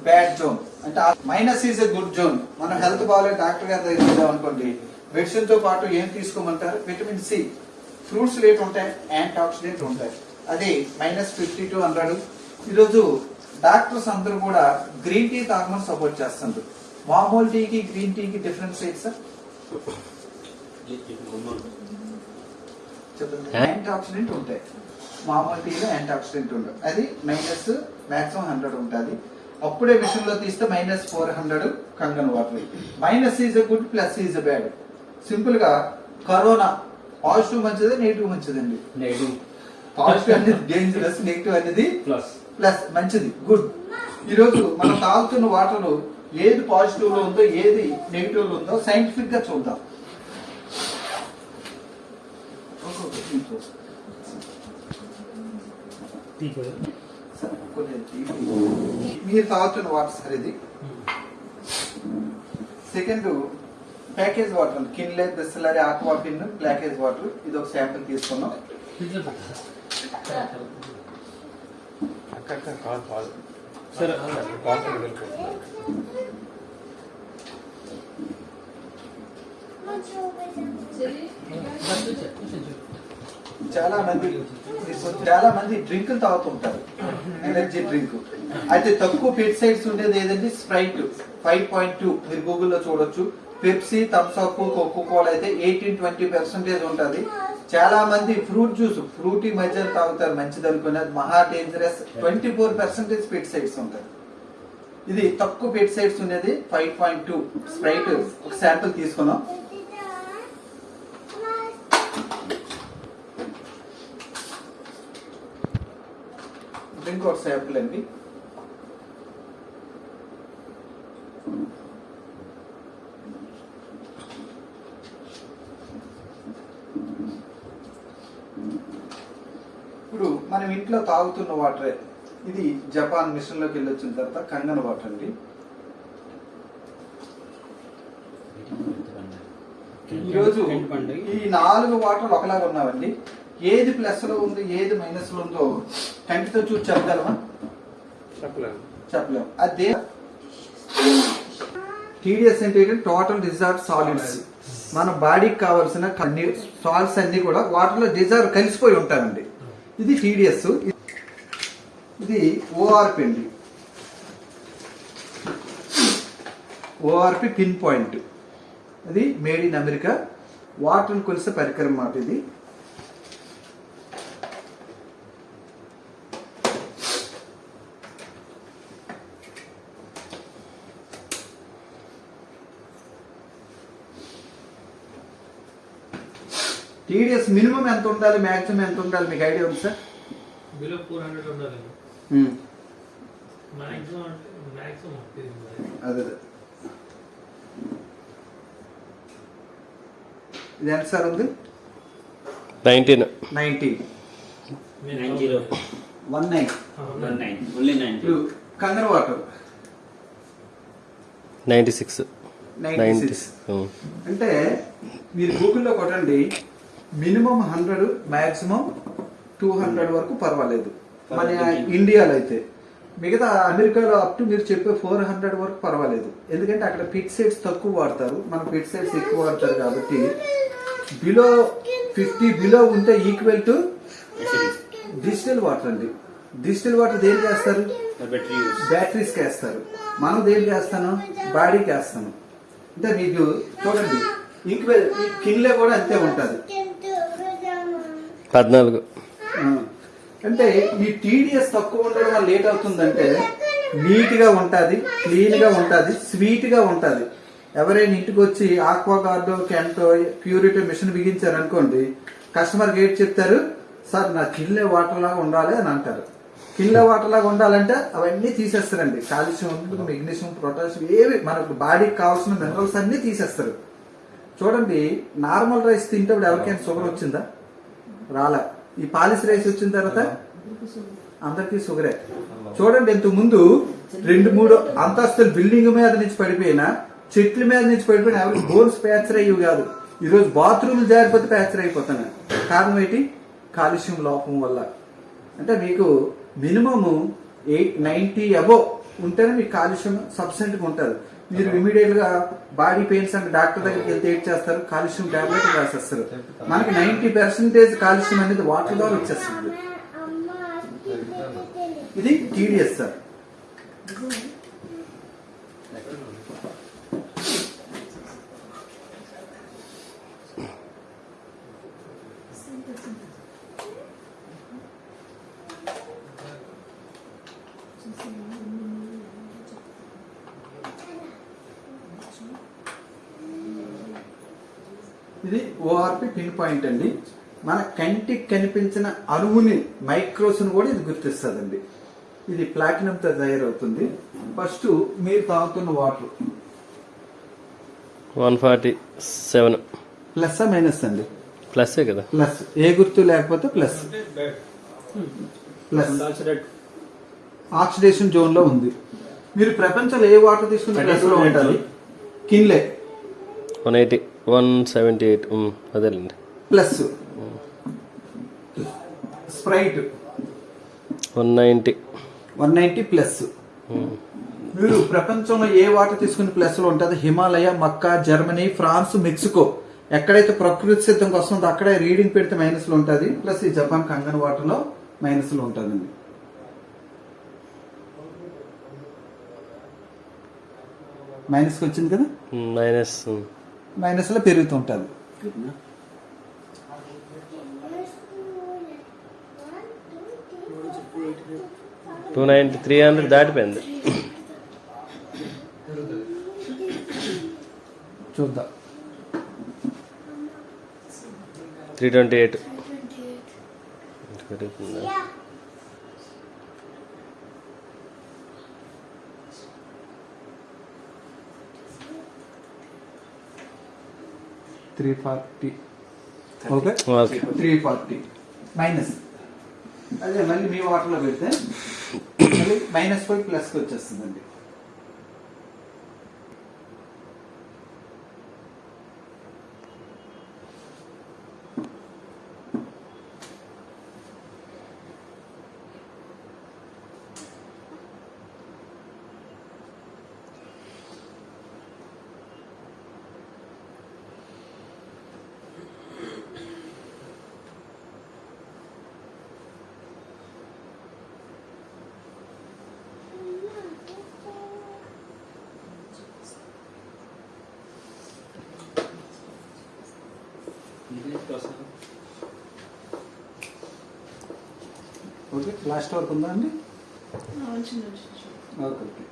బ్యాడ్ జోన్. అంటే minus is a good zone. మనం హెల్త్ బాగాలేదు, డాక్టర్ గారి దగ్గర వెళ్దాం అనుకోండి, మెడిసిన్ తో పాటు ఏం తీసుకోమంటారు, విటమిన్ సి. ఫ్రూట్స్ రేట్ ఉంటాయి, యాంటీ ఆక్సిడెంట్ ఉంటాయి. అది -50 to 100. ఈరోజు డాక్టర్స్ అందరూ కూడా గ్రీన్ టీ తాగమని సపోర్ట్ చేస్తున్నారు. మామూలు టీకి గ్రీన్ టీకి డిఫరెన్స్ ఏంటి సార్ చెప్పండి. యాంటీ ఆక్సిడెంట్ ఉంటాయి, మామూలు టీలో యాంటీ ఆక్సిడెంట్ ఉండదు. అది మాక్సిమం 100 ఉంటుంది. అప్పుడే మిషన్ లో తీస్తే -400 Kangen water. Minus is a good, plus is a bad. Simple గా కరోనా పాజిటివ్ మంచిది, నెగిటివ్ మంచిదండి. పాజిటివ్ అనేది డేంజరస్, నెగిటివ్ అనేది ప్లస్ మంచిది, గుడ్. ఈరోజు మనం తాగుతున్న వాటర్ ఏది పాజిటివ్ లో ఉందో ఏది నెగిటివ్ లో ఉందో సైంటిఫిక్ గా చూద్దాం. మీరు తాగుతున్న వాటర్ సార్ ఇది. Second package water, Kinley, Bisleri, Aquafina, package water. ఇది ఒక శాంపిల్ తీసుకున్నాం. చాలా మంది డ్రింక్ తాగుతుంటారు, ఎనర్జీ డ్రింక్. అయితే తక్కువ పెస్టిసైడ్స్ ఉండేది ఏదండి, స్ప్రైట్ 5.2. మీరు గూగుల్లో చూడొచ్చు. Pepsi, Thums Up, Coca Cola అయితే 18-20% ఉంటుంది. చాలా మంది ఫ్రూట్ జ్యూస్, ఫ్రూటీ మధ్య తాగుతారు మంచిది అనుకుని, అది మహా డేంజరస్. 24% పెస్టిసైడ్స్ ఉంటాయి. ఇది తక్కువ పెస్టిసైడ్స్ ఉండేది 5.2 స్ప్రైట్. ఒక శాంపిల్ తీసుకున్నాం. ఇంకోటి శాంపుల్ అండి. ఇప్పుడు మనం ఇంట్లో తాగుతున్న వాటరే. ఇది జపాన్ మిషన్ లోకి వెళ్ళి వచ్చిన తర్వాత కంగన్ వాటర్ అండి. ఈరోజు ఈ 4 వాటర్ ఒకలాగా ఉన్నావండి. ఏది ప్లస్ లో ఉంది ఏది మైనస్ లో ఉందో కంటితో చూసి చెప్పగలమా? చెప్పలేము. అదే టీడీఎస్ అంటే టోటల్ డిజాల్వ్డ్ సాలిడ్స్. మన బాడీకి కావాల్సిన అన్ని సాల్ట్స్ అన్ని కూడా వాటర్ లో డిజాల్వ్ కలిసిపోయి ఉంటాయండి. ఇది టీడీఎస్. ఇది ఓఆర్పి అండి. ORP pin point. అది మేడ్ ఇన్ అమెరికా. వాటర్ కొలిసే పరికరం మాట ఇది. టీడీఎస్ మినిమం ఎంత ఉండాలి, మాక్సిమం ఎంత ఉండాలి, మీకు ఐడియా ఉంది సార్? బిలో 400 ఉండాలి. మాక్సిమం అదే ఇది ఎంత సార్ ఉంది? 19. 19 కంగర్ వాటర్ 96. అంటే మీరు గూగుల్లో కొట్టండి, మినిమం 100, మాక్సిమం 200 వరకు పర్వాలేదు మన ఇండియాలో అయితే. మిగతా అమెరికాలో అప్ టు మీరు చెప్పే 400 వరకు పర్వాలేదు. ఎందుకంటే అక్కడ పిట్సైడ్స్ తక్కువ వాడతారు, మన పిట్సైడ్స్ ఎక్కువ వాడతారు. కాబట్టి బిలో 50 బిలో ఉంటే ఈక్వల్ టు డిజిటల్ వాటర్ అండి. డిజిటల్ వాటర్ దేనికి వేస్తారు? బ్యాటరీస్కి వేస్తారు. మనం దేనికి వేస్తాను? బాడీకి వేస్తాను. అంటే మీకు చూడండి ఈక్వల్ కిన్లే కూడా అంతే ఉంటుంది. 14. అంటే ఈ టీడీఎస్ తక్కువ ఉండడం వల్ల లేట్ అవుతుందంటే నీట్ గా ఉంటుంది, క్లీన్ గా ఉంటుంది, స్వీట్ గా ఉంటుంది. ఎవరైనా ఇంటికి వచ్చి ఆక్వాగార్డో కెంటో ప్యూరిటీ మిషన్ బిగించారు అనుకోండి, కస్టమర్ గేట్ చెప్తారు, సార్ నా కిన్లే వాటర్ లాగా ఉండాలి అని అంటారు. కిన్లే వాటర్ లాగా ఉండాలంటే అవన్నీ తీసేస్తారండి. కాల్షియం, మెగ్నీషియం, పొటాషియం, ఏవి మనకు బాడీకి కావాల్సిన మినరల్స్ అన్ని తీసేస్తారు. చూడండి, నార్మల్ రైస్ తింటప్పుడు ఎవరికైనా షుగర్ వచ్చిందా? రాలా. ఈ పాలిష్ రైస్ వచ్చిన తర్వాత అందరికీ షుగరే. చూడండి, ఇంతకు ముందు 2-3 అంతస్తుల బిల్డింగ్ మీద నుంచి పడిపోయినా, చెట్ల మీద నుంచి పడిపోయినా ఎవరికి బోన్స్ ప్యాచర్ అయ్యి కాదు. ఈరోజు బాత్రూమ్లు జారిపోతే ప్యాచర్ అయిపోతున్నాయి. కారణం ఏంటి? కాలుష్యం లోపం వల్ల. అంటే మీకు మినిమము 90 అబోవ్ ఉంటేనే మీకు కాలుష్యం సబ్సెంట్ గా ఉంటుంది. మీరు ఇమీడియట్ గా బాడీ పెయిన్స్ అంటే డాక్టర్ దగ్గరికి వెళ్తే ఏం చేస్తారు? కాల్షియం టాబ్లెట్ రాసేస్తారు. మనకి 90% కాల్షియం అనేది వాటర్ ద్వారా వచ్చేస్తుంది. ఇది టీడీఎస్ సార్. ఇది ఓఆర్పి పిన్ పాయింట్ అండి. మన కంటికి కనిపించిన అణువుని, మైక్రోస్ కూడా ఇది గుర్తిస్తుందండి. ఇది ప్లాటినం తో తయారవుతుంది. ఫస్ట్ మీరు తాగుతున్న వాటర్ 147. ప్లస్ మైనస్ అండి? ప్లస్సే కదా. ప్లస్. ఏ గుర్తు లేకపోతే ప్లస్. ప్లస్ ఆక్సిడేషన్ జోన్ లో ఉంది. మీరు ప్రపంచంలో ఏ వాటర్ తీసుకున్న ప్లస్ లో ఉండాలి? కిన్లే 180, 178. అదేలేండి. ప్లస్. Sprite 190 plus. మీరు ప్రపంచంలో ఏ వాటర్ తీసుకుని ప్లస్ లో ఉంటుంది? హిమాలయ, మక్కా, జర్మనీ, ఫ్రాన్స్, మెక్సికో. ఎక్కడైతే ప్రకృతి సిద్ధంగా వస్తుందో అక్కడే రీడింగ్ పెడితే మైనస్ లో ఉంటుంది. ప్లస్ ఈ జపాన్ కంగన్ వాటర్ లో మైనస్ లో ఉంటుందండి. మైనస్ వచ్చింది కదా, మైనస్ లో పెరుగుతూ ఉంటుంది. 290, 300 దాటిపోయింది. చూద్దాం. 328. $340. Okay, 340 minus. అదే మళ్ళీ మీ వాటర్లో పెడితే మళ్ళీ మైనస్ పోయి ప్లస్కి వచ్చేస్తుందండి. లాస్ట్ వరకు ఉందా అండి? వచ్చింది ఓకే ఓకే.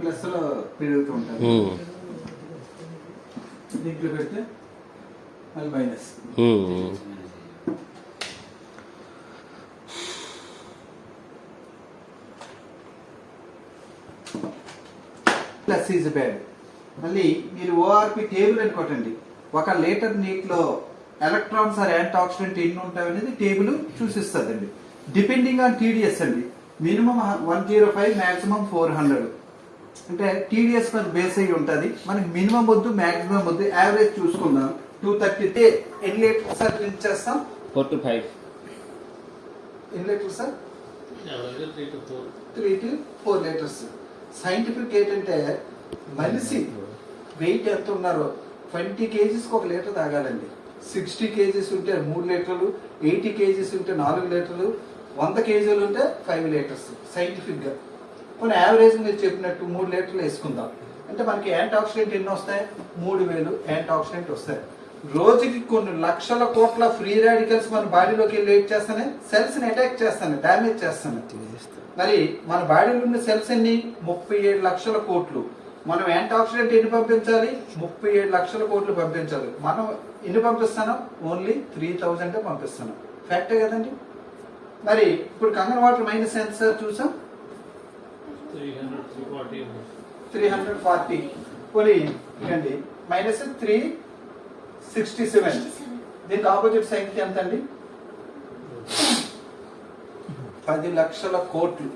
ప్లస్ లో పెరుగుతూ ఉంటారు. దీంట్లో పెడితే మళ్ళీ మైనస్. Plus is bad. మళ్ళీ మీరు ఓఆర్పి టేబుల్ అని కొట్టండి. 1 లీటర్ నీటిలో ఎలక్ట్రాన్స్ ఆర్ యాంటీ ఆక్సిడెంట్ ఎన్ని ఉంటాయి అనేది టేబుల్ చూసిస్తుందండి. డిపెండింగ్ ఆన్ టీడీఎస్ అండి. Minimum 105, maximum 400. అంటే టీడీఎస్ మన బేస్ అయ్యి ఉంటుంది. మనకి మినిమం వద్దు, మాక్సిమం వద్దు, యావరేజ్ చూసుకుందాం. 230 ఎన్ని లీటర్స్ సార్ డ్రింక్ చేస్తాం? 4 to 5. ఎన్ని litres sir? 3 3 to 4. to 4 litres. Scientific ఏంటంటే మనిషి వెయిట్ ఎంత ఉన్నారో 20 కేజీస్కి 1 లీటర్ తాగాలండి. 60 కేజీస్ ఉంటే 3 లీటర్లు, 80 కేజీస్ ఉంటే 4 లీటర్లు, 100 కేజీలు ఉంటే 5 లీటర్స్ సైంటిఫిక్ గా. కొన్ని యావరేజ్ మీరు చెప్పినట్టు 3 లీటర్లు వేసుకుందాం. అంటే మనకి యాంటీ ఆక్సిడెంట్ ఎన్ని వస్తాయి? 3000 యాంటీ ఆక్సిడెంట్ వస్తాయి. రోజుకి కొన్ని లక్షల కోట్ల ఫ్రీ రాడికల్స్ మన బాడీలోకి వెళ్ళి వెయిట్ చేస్తానే, సెల్స్ ని అటాక్ చేస్తాను, డామేజ్ చేస్తాను. మరి మన బాడీలో ఉన్న సెల్స్ ఎన్ని? 37 లక్షల కోట్లు. మనం యాంటీ ఆక్సిడెంట్ ఎన్ని పంపించాలి? 37 లక్షల కోట్లు పంపించాలి. మనం ఎన్ని పంపిస్తాను? ఓన్లీ 3000 పంపిస్తాను. ఫ్యాక్టే కదండి. మరి ఇప్పుడు కంగన్ వాటర్ మైనస్ ఎంత సార్ చూసాం? 340. పోనీ ఇవ్వండి మైనస్ 367. దీనికి ఆపోజిట్ సైన్ ఎంత అండి? 10 లక్షల కోట్లు.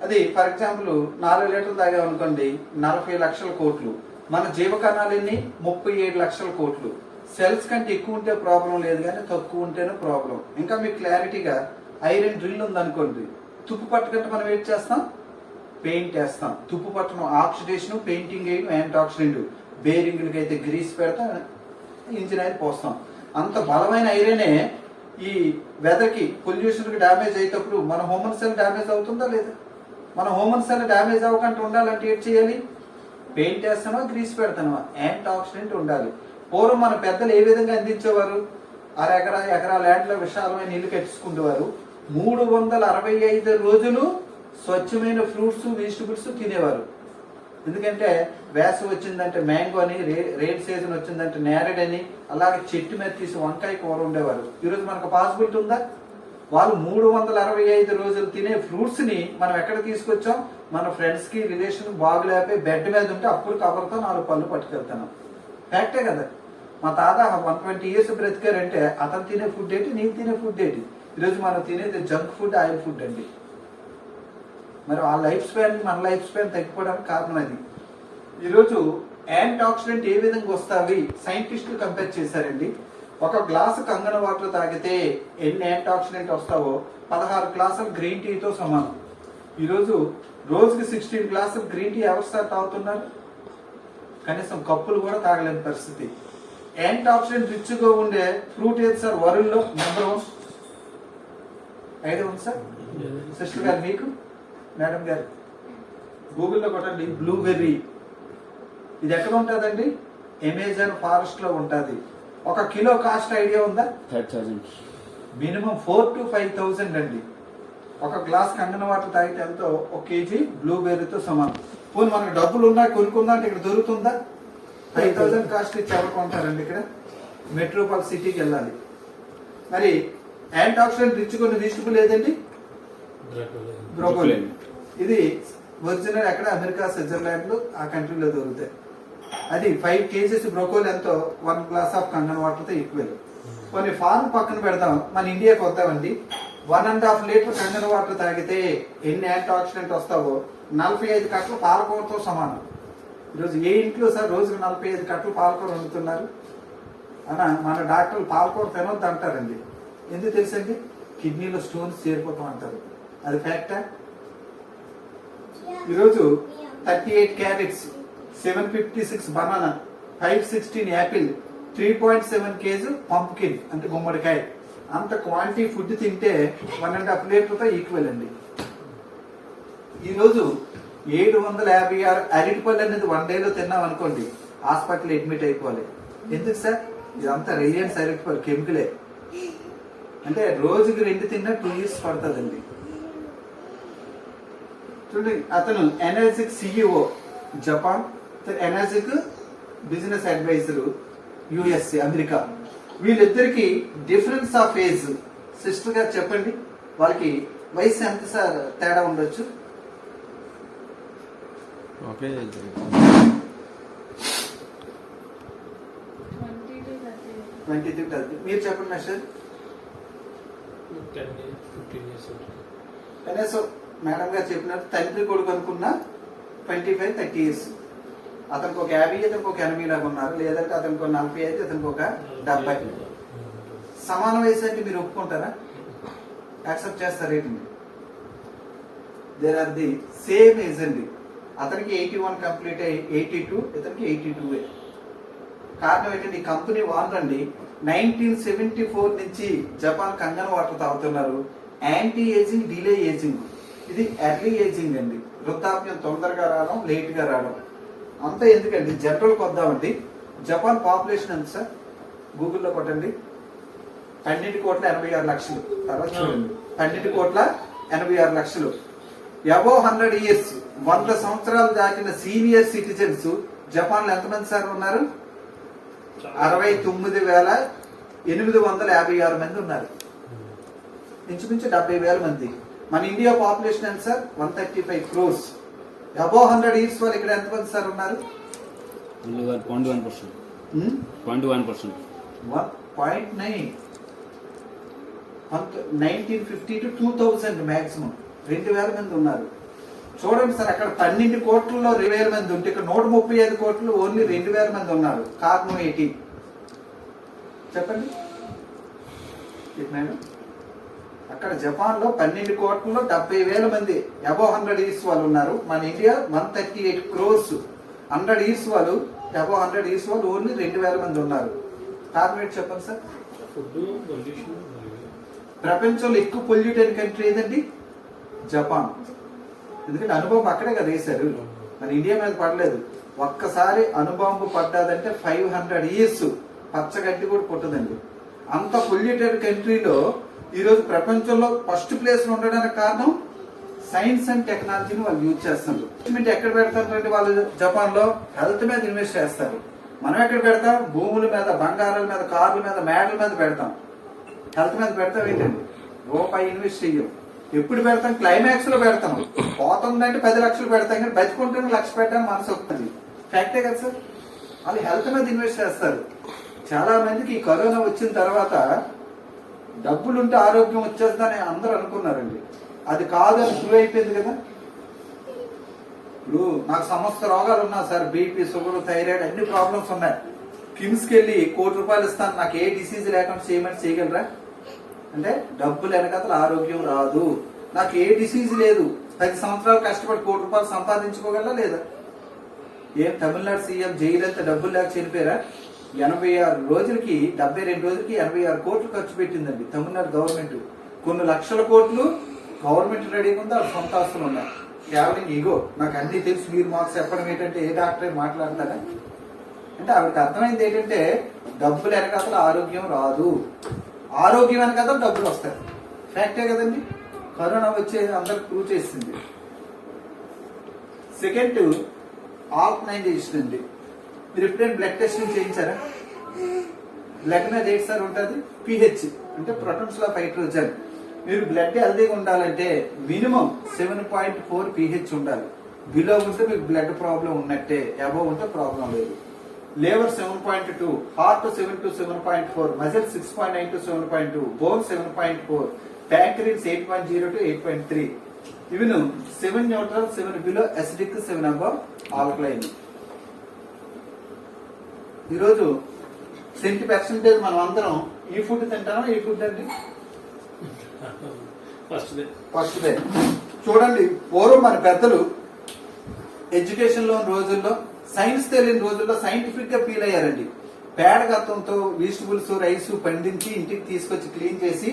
అది ఫర్ ఎగ్జాంపుల్ 4 లీటర్లు తాగామనుకోండి, 40 లక్షల కోట్లు. మన జీవకణాలు ఎన్ని? 37 లక్షల కోట్లు. సెల్స్ కంటే ఎక్కువ ఉంటే ప్రాబ్లం లేదు, కానీ తక్కువ ఉంటేనే ప్రాబ్లం. ఇంకా మీకు క్లారిటీగా ఐరన్ డ్రిల్ ఉందనుకోండి, తుప్పు పట్టకంటే మనం ఏం చేస్తాం? పెయింట్ వేస్తాం. తుప్పు పట్టడం ఆక్సిడేషన్, పెయింటింగ్ వేయడం యాంటీ ఆక్సిడెంట్. బేరింగ్లకి అయితే గ్రీస్ పెడతాం, ఇంజిన్ ఆయిల్ పోస్తాం. అంత బలమైన ఐరనే ఈ వెదర్కి, పొల్యూషన్కి డ్యామేజ్ అయ్యేటప్పుడు మన హ్యూమన్ సెల్ డ్యామేజ్ అవుతుందా లేదా? మన హ్యూమన్ సెల్ డ్యామేజ్ అవ్వకుండా ఉండాలంటే ఏం చేయాలి? పెయింట్ వేస్తానో, గ్రీస్ పెడతానో, యాంటీ ఆక్సిడెంట్ ఉండాలి. పూర్వం మన పెద్దలు ఏ విధంగా అందించేవారు? ఎకరా ల్యాండ్లో విశాలమైన ఇల్లు కట్టించుకుంటేవారు. 365 రోజులు స్వచ్ఛమైన ఫ్రూట్స్, వెజిటబుల్స్ తినేవారు. ఎందుకంటే వేసవి వచ్చిందంటే మ్యాంగో అని, రేట్ సీజన్ వచ్చిందంటే నేరేడ్ అని, అలాగే చెట్టు మీద తీసి వంకాయ కూర ఉండేవారు. ఈరోజు మనకు పాసిబిలిటీ ఉందా? వాళ్ళు 365 రోజులు తినే ఫ్రూట్స్ ని మనం ఎక్కడ తీసుకొచ్చాం? మన ఫ్రెండ్స్ కి, రిలేషన్ బాగులేకపోయి బెడ్ మీద ఉంటే అప్పుడు కవర్తో 4 పళ్ళు పట్టుకెళ్తున్నాం. ఫ్యాక్టే కదా. మా తాత 120 ఇయర్స్ బ్రతికారంటే అతను తినే ఫుడ్ ఏంటి, నేను తినే ఫుడ్ ఏంటి? ఈరోజు మనం తినేది జంక్ ఫుడ్, ఆయిల్ ఫుడ్ అండి. మరి ఆ లైఫ్ స్పాన్, మన లైఫ్ స్పాన్ తగ్గిపోవడానికి కారణం అది. ఈరోజు యాంటీ ఆక్సిడెంట్ ఏ విధంగా వస్తావి సైంటిస్టులు కంపేర్ చేశారండి. 1 గ్లాసు కంగన వాటర్ తాగితే ఎన్ని యాంటీ ఆక్సిడెంట్ వస్తావో 16 గ్లాసులు గ్రీన్ టీతో సమానం. ఈరోజు రోజుకి 16 గ్లాసులు గ్రీన్ టీ ఎవరు సార్ తాగుతున్నారు? కనీసం కప్పులు కూడా తాగలేని పరిస్థితి. యాంటీ ఆక్సిడెంట్ రిచ్ గా ఉండే ఫ్రూట్ ఏది సార్ వరల్డ్ లో నెంబర్ 1? ఐడియా ఉంది సార్? సిస్టర్ గారు మీకు, మేడం గారు గూగుల్లో కొట్టండి బ్లూబెర్రీ. ఇది ఎక్కడ ఉంటుందండి? అమెజాన్ ఫారెస్ట్ లో ఉంటుంది. 1 కిలో కాస్ట్ ఐడియా ఉందా? 5,000. మినిమం 4,000 to 5,000 అండి. 1 గ్లాస్ కంగన వాటర్ తాగితే ఎంతో 1 కేజీ బ్లూబెర్రీతో సమానం. పోనీ మనకు డబ్బులు ఉన్నాయి కొనుక్కుందా అంటే ఇక్కడ దొరుకుతుందా? 5,000 కాస్ట్ ఇచ్చి ఎవరు కొంటారండి ఇక్కడ? మెట్రోపాల్ సిటీకి వెళ్ళాలి. మరి యాంటీ ఆక్సిడెంట్ రిచ్ కొన్ని వెజిటబుల్ ఏదండి? బ్రోకోలీ. ఇది ఒరిజినల్ ఎక్కడ? అమెరికా, స్విట్జర్లాండ్ ఆ కంట్రీలో దొరుకుతాయి. అది 5 kgs బ్రోకోలీ ఎంతో 1 glass ఆఫ్ కంగన్ వాటర్తో ఈక్వల్. కొన్ని ఫార్మ్ పక్కన పెడదాం, మన ఇండియాకి వద్దామండి. 1.5 లీటర్ కంగన్ వాటర్ తాగితే ఎన్ని యాంటీ ఆక్సిడెంట్ వస్తావో 45 కట్టలు పాలకూరతో సమానం. ఈరోజు ఏ ఇంట్లో సార్ రోజుకు 45 కట్టలు పాలకూర వండుతున్నారు అన్న? మన డాక్టర్లు పాలకూర తినొద్దు అంటారండి. ఎందుకు తెలుసండి? కిడ్నీలో స్టోన్స్ చేరిపోతాం అంటారు. అది ఫ్యాక్టా? ఈరోజు 38 carrots, 756 banana, 516 apple, 3.7 kg pumpkin అంటే గుమ్మడికాయ, అంత క్వాంటిటీ ఫుడ్ తింటే 1.5 లీటర్తో ఈక్వల్ అండి. ఈరోజు 756 అరటిపళ్ళు అనేది 1 డేలో తిన్నాం అనుకోండి, హాస్పిటల్ అడ్మిట్ అయిపోవాలి. ఎందుకు సార్? ఇదంతా రిలయన్స్ అరటిపళ్ళు కెమికలే. అంటే రోజుకి 2 తిన్నా 2 years పడుతుందండి. చూడండి, అతను energetic CEO Japan, energetic business advisor USA America. వీళ్ళిద్దరికి డిఫరెన్స్ ఆఫ్ ఏజ్. సిస్టర్ గారు చెప్పండి, వాళ్ళకి వయసు ఎంత సార్ తేడా ఉండొచ్చు? ఓకే, 22-30. మీరు చెప్పండి మాస్టర్. 10-15 years ఉంటుంది. కనీసం మేడం గారు చెప్పినట్టు తండ్రి కొడుకు అనుకున్న 25-30 years. అతనికి ఒక 50, అతనికి ఒక 80 లాగా ఉన్నారు. లేదంటే అతనికి ఒక 45, అతనికి ఒక 70. సమాన వయసు అంటే మీరు ఒప్పుకుంటారా? యాక్సెప్ట్ చేస్తారా? ఏంటండి, there are the same age అండి. అతనికి 81 కంప్లీట్ అయ్యి 82, ఇతనికి 82. కారణం ఏంటంటే ఈ కంపెనీ వాళ్ళండి 1974 నుంచి జపాన్ కంగన్ వాటర్ తాగుతున్నారు. Anti ageing, delay ageing. ఇది ఎర్లీ ఏజింగ్ అండి. వృద్ధాప్యం తొందరగా రావడం, లేట్ గా రావడం. అంతా ఎందుకండి, జనరల్కి వద్దామండి. జపాన్ పాపులేషన్ ఎంత సార్? గూగుల్లో కొట్టండి. 12,86,00,000. తర్వాత చూడండి, 12,86,00,000. అబోవ్ 100 years, 100 సంవత్సరాలు దాటిన సీనియర్ సిటిజన్స్ జపాన్ లో ఎంతమంది సార్ ఉన్నారు? 69,856 మంది ఉన్నారు. ఇంచుమించు 70,000 మంది. మన ఇండియా పాపులేషన్ ఎంత సార్? 135 crores. అబోవ్ 100 years వాళ్ళు ఇక్కడ ఎంతమంది సార్ ఉన్నారు? 0.1%. 0.1%. 1.9. 1950 to 2000 మాక్సిమం 2,000 మంది ఉన్నారు. చూడండి సార్, అక్కడ 12 కోట్లలో 2,000 మంది ఉంటే ఇక్కడ 135 కోట్లు ఓన్లీ 2,000 మంది ఉన్నారు. కారణం ఏంటి చెప్పండి మేడం? అక్కడ జపాన్ లో 12 కోట్లలో 70,000 మంది అబోవ్ 100 years వాళ్ళు ఉన్నారు. మన ఇండియా 138 crores. 100 years వాళ్ళు, అబోవ్ 100 years వాళ్ళు ఓన్లీ 2,000 మంది ఉన్నారు. కారణం ఏంటి చెప్పండి సార్? Food pollution. ప్రపంచంలో ఎక్కువ పొల్యూటెడ్ కంట్రీ ఏదండి? జపాన్. ఎందుకంటే అనుభవం అక్కడే కదా వేశారు, మన ఇండియా మీద పడలేదు. ఒక్కసారి అనుబాంబు పడ్డాదంటే 500 years పచ్చగడ్డి కూడా పుట్టదండి. అంత పొల్యూటెడ్ కంట్రీలో ఈరోజు ప్రపంచంలో ఫస్ట్ ప్లేస్ లో ఉండడానికి కారణం సైన్స్ అండ్ టెక్నాలజీని వాళ్ళు యూజ్ చేస్తున్నారు. ఇన్వెస్ట్మెంట్ ఎక్కడ పెడతారంటే వాళ్ళు జపాన్ లో హెల్త్ మీద ఇన్వెస్ట్ చేస్తారు. మనం ఎక్కడ పెడతాం? భూముల మీద, బంగారాల మీద, కార్ల మీద, మేడల మీద పెడతాం. హెల్త్ మీద పెడతాం ఏంటండి? రూపాయి ఇన్వెస్ట్ చెయ్యం. ఎప్పుడు పెడతాం? క్లైమాక్స్ లో పెడతాం. పోతుందంటే 10 లక్షలు పెడతాం, కానీ బతికుంటేనే 1,00,000 పెట్టడానికి మనసు వస్తుంది. ఫ్యాక్టే కదా సార్? వాళ్ళు హెల్త్ మీద ఇన్వెస్ట్ చేస్తారు. చాలా మందికి ఈ కరోనా వచ్చిన తర్వాత డబ్బులుంటే ఆరోగ్యం వచ్చేస్తుందని అందరూ అనుకున్నారండి. అది కాదు అని ప్రూవ్ అయిపోయింది కదా. ఇప్పుడు నాకు సమస్త రోగాలు ఉన్నా సార్, బీపీ, షుగర్, థైరాయిడ్, అన్ని ప్రాబ్లమ్స్ ఉన్నాయి. కిమ్స్కి వెళ్ళి ₹1,00,00,000 ఇస్తాను, నాకు ఏ డిసీజ్ లేకుండా చేయమని చేయగలరా? అంటే డబ్బులు వెనకతల ఆరోగ్యం రాదు. నాకు ఏ డిసీజ్ లేదు, 10 సంవత్సరాలు కష్టపడి ₹1,00,00,000 సంపాదించుకోగలరా లేదా? ఏం తమిళనాడు సీఎం జయలలిత డబ్బులు లేక చనిపోయారా? 86 రోజులకి 72 రోజులకి 86 కోట్లు ఖర్చు పెట్టిందండి తమిళనాడు గవర్నమెంట్. కొన్ని లక్షల కోట్లు గవర్నమెంట్ రెడీగా ఉంది, ఆవిడ సొంత ఆస్తులు ఉన్నాయి. కేవలం ఈగో, నాకు అన్ని తెలుసు, మీరు మాకు చెప్పడం ఏంటంటే ఏ డాక్టర్ మాట్లాడతారా అంటే ఆవిడకి అర్థమైంది ఏంటంటే డబ్బులు వెనకాల ఆరోగ్యం రాదు, ఆరోగ్యం వెనకాల డబ్బులు వస్తాయి. ఫ్యాక్టే కదండి. కరోనా వచ్చే అందరికి ప్రూవ్ చేసింది. సెకండ్ ఆర్గనైజేషన్ అండి. మీరు ఎప్పుడైనా బ్లడ్ టెస్టింగ్ చేయించారా? బ్లడ్ మీద ఏంటి సార్ ఉంటుంది పిహెచ్ అంటే ప్రొటెన్షియల్ ఆఫ్ హైడ్రోజన్. మీరు బ్లడ్ హెల్దీగా ఉండాలంటే మినిమం 7.4 పిహెచ్ ఉండాలి. బిలో ఉంటే మీకు బ్లడ్ ప్రాబ్లం ఉన్నట్టే, అబోవ్ ఉంటే ప్రాబ్లం లేదు. Liver 7.2, heart 7 to 7.4, muscle 6.9 to 7.2, bone 7.4, pancreas 8.0 to 8.3. ఇవిను 7 neutral, 7 below acidic, 7 above alkaline. ఈరోజు 70% మనం అందరం ఈ ఫుడ్ తింటామా, ఈ ఫుడ్ అండి ఫస్ట్ డే. చూడండి, పూర్వం మన పెద్దలు ఎడ్యుకేషన్ లో రోజుల్లో, సైన్స్ తెలియని రోజుల్లో సైంటిఫిక్ గా ఫీల్ అయ్యారండి. పేడ గత్తంతో వెజిటబుల్స్, రైస్ పండించి ఇంటికి తీసుకొచ్చి క్లీన్ చేసి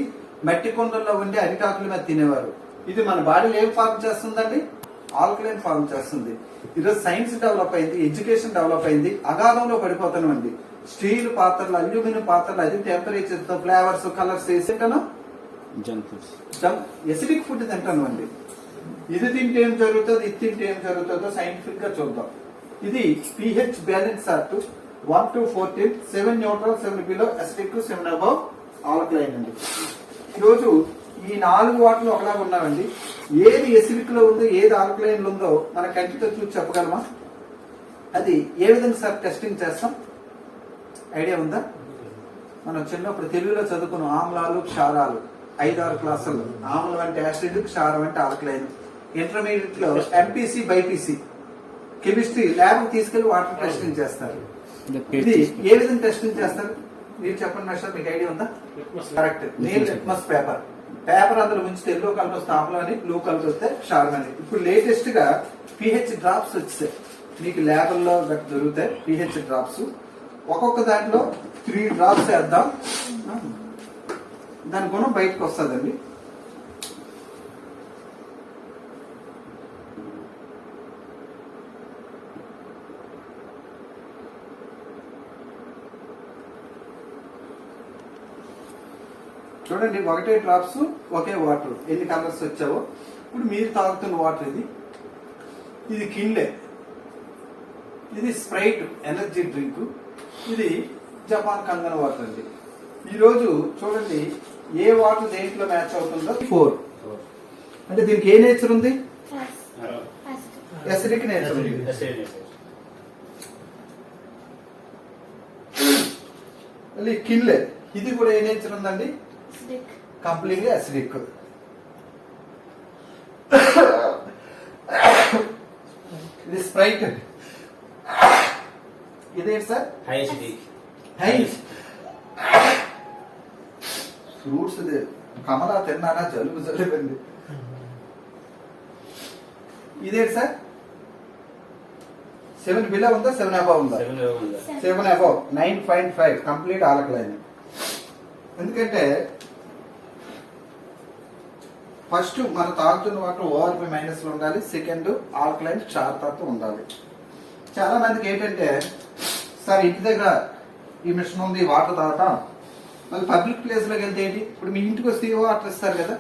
మట్టి కుండల్లో ఉండి అరిటాకుల మీద తినేవారు. ఇది మన బాడీలో ఏం ఫార్మ్ చేస్తుందండి, ఆల్కలైన్ ఫార్మ్ చేస్తుంది. ఈరోజు సైన్స్ డెవలప్ అయింది, ఎడ్యుకేషన్ డెవలప్ అయింది, అగాధంలో పడిపోతామండి. స్టీల్ పాత్రలు, అల్యూమినియం పాత్రలు, అది టెంపరేచర్ తో ఫ్లేవర్స్, కలర్స్ వేసి తింటాను, జంక్ ఫుడ్స్, ఎసిడిక్ ఫుడ్ తింటాను అండి. ఇది తింటే ఏం జరుగుతుంది, ఇది తింటే ఏం జరుగుతుందో సైంటిఫిక్ గా చూద్దాం. ఇది pH balance chart 1 to 14, 7 neutral, 7 below acidic, 7 above alkaline అండి. ఈరోజు ఈ 4 వాటిలో ఒకలాగా ఉన్నామండి. ఏది ఎసిడిక్ లో ఉందో, ఏది ఆల్కలైన్ లో ఉందో మన కంటితో చూసి చెప్పగలమా? అది ఏ విధంగా సార్ టెస్టింగ్ చేస్తాం, ఐడియా ఉందా? మనం చిన్నప్పుడు తెలుగులో చదువుకున్నాం ఆమ్లాలు, క్షారాలు, 5-6 క్లాసుల్లో. ఆమ్లం అంటే యాసిడ్, క్షారం అంటే ఆల్కలైన్. ఇంటర్మీడియట్ లో ఎంపీసీ, బైపీసీ, కెమిస్ట్రీ ల్యాబ్ తీసుకెళ్లి వాటర్ టెస్టింగ్ చేస్తారు. ఇది ఏ విధంగా టెస్టింగ్ చేస్తారు మీరు చెప్పండి మాస్టర్, మీకు ఐడియా ఉందా? కరెక్ట్, నీల్ లిట్మస్ పేపర్. పేపర్ అందులో ముంచితే ఎల్లో కలర్ వస్తే ఆమ్లం అని, బ్లూ కలర్ వస్తే క్షారం అని. ఇప్పుడు లేటెస్ట్ గా పిహెచ్ డ్రాప్స్ వచ్చాయి, మీకు ల్యాబ్ల్లో దొరుకుతాయి పిహెచ్ డ్రాప్స్. ఒక్కొక్క దాంట్లో 3 డ్రాప్స్ వేద్దాం, దాని గుణం బయటకు వస్తుందండి. చూడండి, 1 డ్రాప్స్, ఒకే వాటర్, ఎన్ని కలర్స్ వచ్చావో. ఇప్పుడు మీరు తాగుతున్న వాటర్ ఇది, ఇది కిన్లే, ఇది స్ప్రైట్ ఎనర్జీ డ్రింక్, ఇది జపాన్ కంగన వాటర్ అండి. ఈరోజు చూడండి ఏ వాటర్ దేంట్లో మ్యాచ్ అవుతుందో 4. అంటే దీనికి ఏ నేచర్ ఉంది, ఎసిడిక్ నేచర్ ఉంది. మళ్ళీ కిన్లే, ఇది కూడా ఏ నేచర్ ఉందండి, కంప్లీట్లీ అసిడిక్. ఇది స్ప్రైట్, ఇదేంటి sir, high acidic. High fruits. కమలా తిన్నానా, జలుబు జలుబండి. ఇదేంటి సార్, 7 బిలో ఉందా, 7 అబవ్ ఉందా? 7 అబవ్, 9.5 కంప్లీట్ ఆల్కలైన్. ఎందుకంటే ఫస్ట్ మనం తాగుతున్న వాటర్ ఓఆర్పి మైనస్ లో ఉండాలి, సెకండ్ ఆల్కలైన్ క్షారతత్వం ఉండాలి. చాలా మందికి ఏంటంటే సార్ ఇంటి దగ్గర ఈ మిషన్ ఉంది, వాటర్ తాగుతాం, మళ్ళీ పబ్లిక్ ప్లేస్ లోకి వెళ్తే ఏంటి, ఇప్పుడు మీ ఇంటికి వస్తే వాటర్ ఇస్తారు కదా,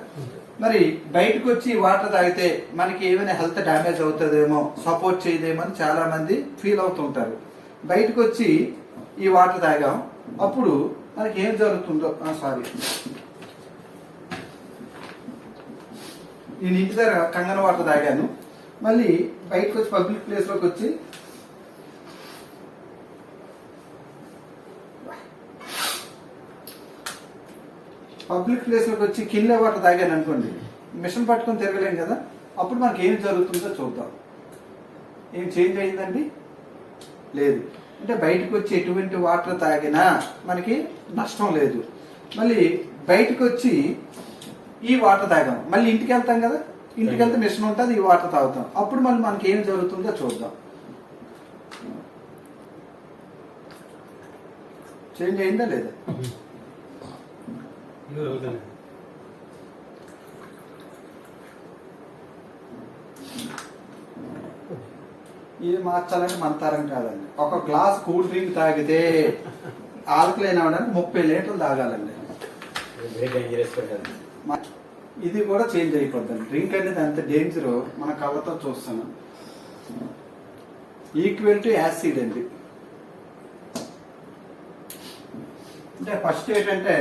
మరి బయటకు వచ్చి వాటర్ తాగితే మనకి ఏమైనా హెల్త్ డ్యామేజ్ అవుతుందేమో, సపోర్ట్ చేయదేమో అని చాలా మంది ఫీల్ అవుతుంటారు. బయటకు వచ్చి ఈ వాటర్ తాగాం, అప్పుడు మనకి ఏం జరుగుతుందో, సారీ నేను ఇంటి దగ్గర కంగన వాటర్ తాగాను, మళ్ళీ బయటకు వచ్చి పబ్లిక్ ప్లేస్ లోకి వచ్చి కిన్లే వాటర్ తాగాను అనుకోండి, మిషన్ పట్టుకొని తిరగలేం కదా, అప్పుడు మనకి ఏం జరుగుతుందో చూద్దాం. ఏం చేంజ్ అయిందండి, లేదు. అంటే బయటకు వచ్చి ఎటువంటి వాటర్ తాగినా మనకి నష్టం లేదు. మళ్ళీ బయటకు వచ్చి ఈ వాటర్ తాగాం, మళ్ళీ ఇంటికి వెళ్తాం కదా, ఇంటికి వెళ్తే మిషన్ ఉంటుంది, ఈ వాటర్ తాగుతాం, అప్పుడు మళ్ళీ మనకి ఏం జరుగుతుందో చూద్దాం. చేంజ్ అయిందా లేదా? ఇది మార్చాలంటే మన తరం కాదండి. ఒక గ్లాస్ కూల్ డ్రింక్ తాగితే ఆల్కలైన్ అవడానికి 30 లీటర్లు తాగాలండి. ఇది కూడా చేంజ్ అయిపోద్దండి. డ్రింక్ అనేది అంత డేంజర్ మన కళ్ళతో చూస్తున్నాం. ఈక్వల్ టు యాసిడ్ అండి. అంటే ఫస్ట్ ఏంటంటే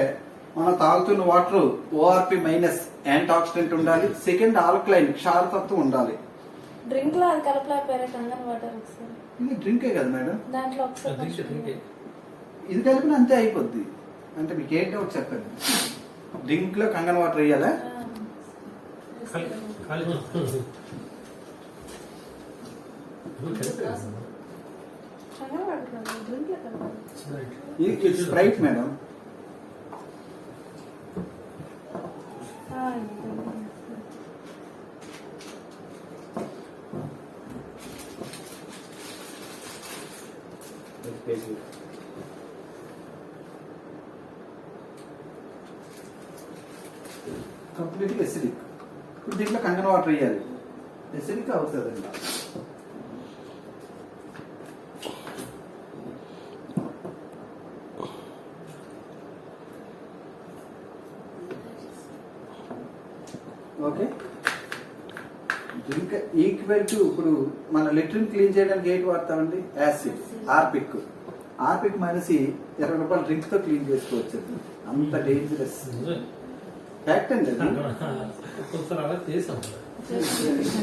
మనం తాగుతున్న water ORP minus antioxidant ఉండాలి. సెకండ్ ఆల్కలైన్ క్షారతత్వం ఉండాలి. డ్రింక్ లో అది కలపలేకపోయారా కంగన్ వాటర్ ఒకసారి? ఇది డ్రింకే కదా మేడం, దాంట్లో ఒకసారి ఇది కలిపిన అంతే అయిపోద్ది. అంటే మీకు ఏంటి ఒకటి చెప్పండి. డ్రింక్ లో కంగన్ వాటర్ వేయాలా? కంగన్ వాటర్ డ్రింక్ లో కలపాలి. ఇది స్ప్రైట్ మేడం. కంప్లీట్ గా ఎసిడిక్. ఇప్పుడు దీంట్లో కంగన్ వాటర్ వేయాలి. ఎసిడిక్ అవుతుందండి. ఓకే, డ్రింక్ ఈక్వల్ టు ఇప్పుడు మన లెట్రిన్ క్లీన్ చేయడానికి ఏంటి వాడతామండి? యాసిడ్. ఆర్పిక్. ఆర్పిక్ మనిషి 20 రూపాయలు డ్రింక్ తో క్లీన్ చేసుకోవచ్చు. అంత డేంజరస్ ఫ్యాక్ట్ అండి అది. ఒకసారి అలా చేసాం.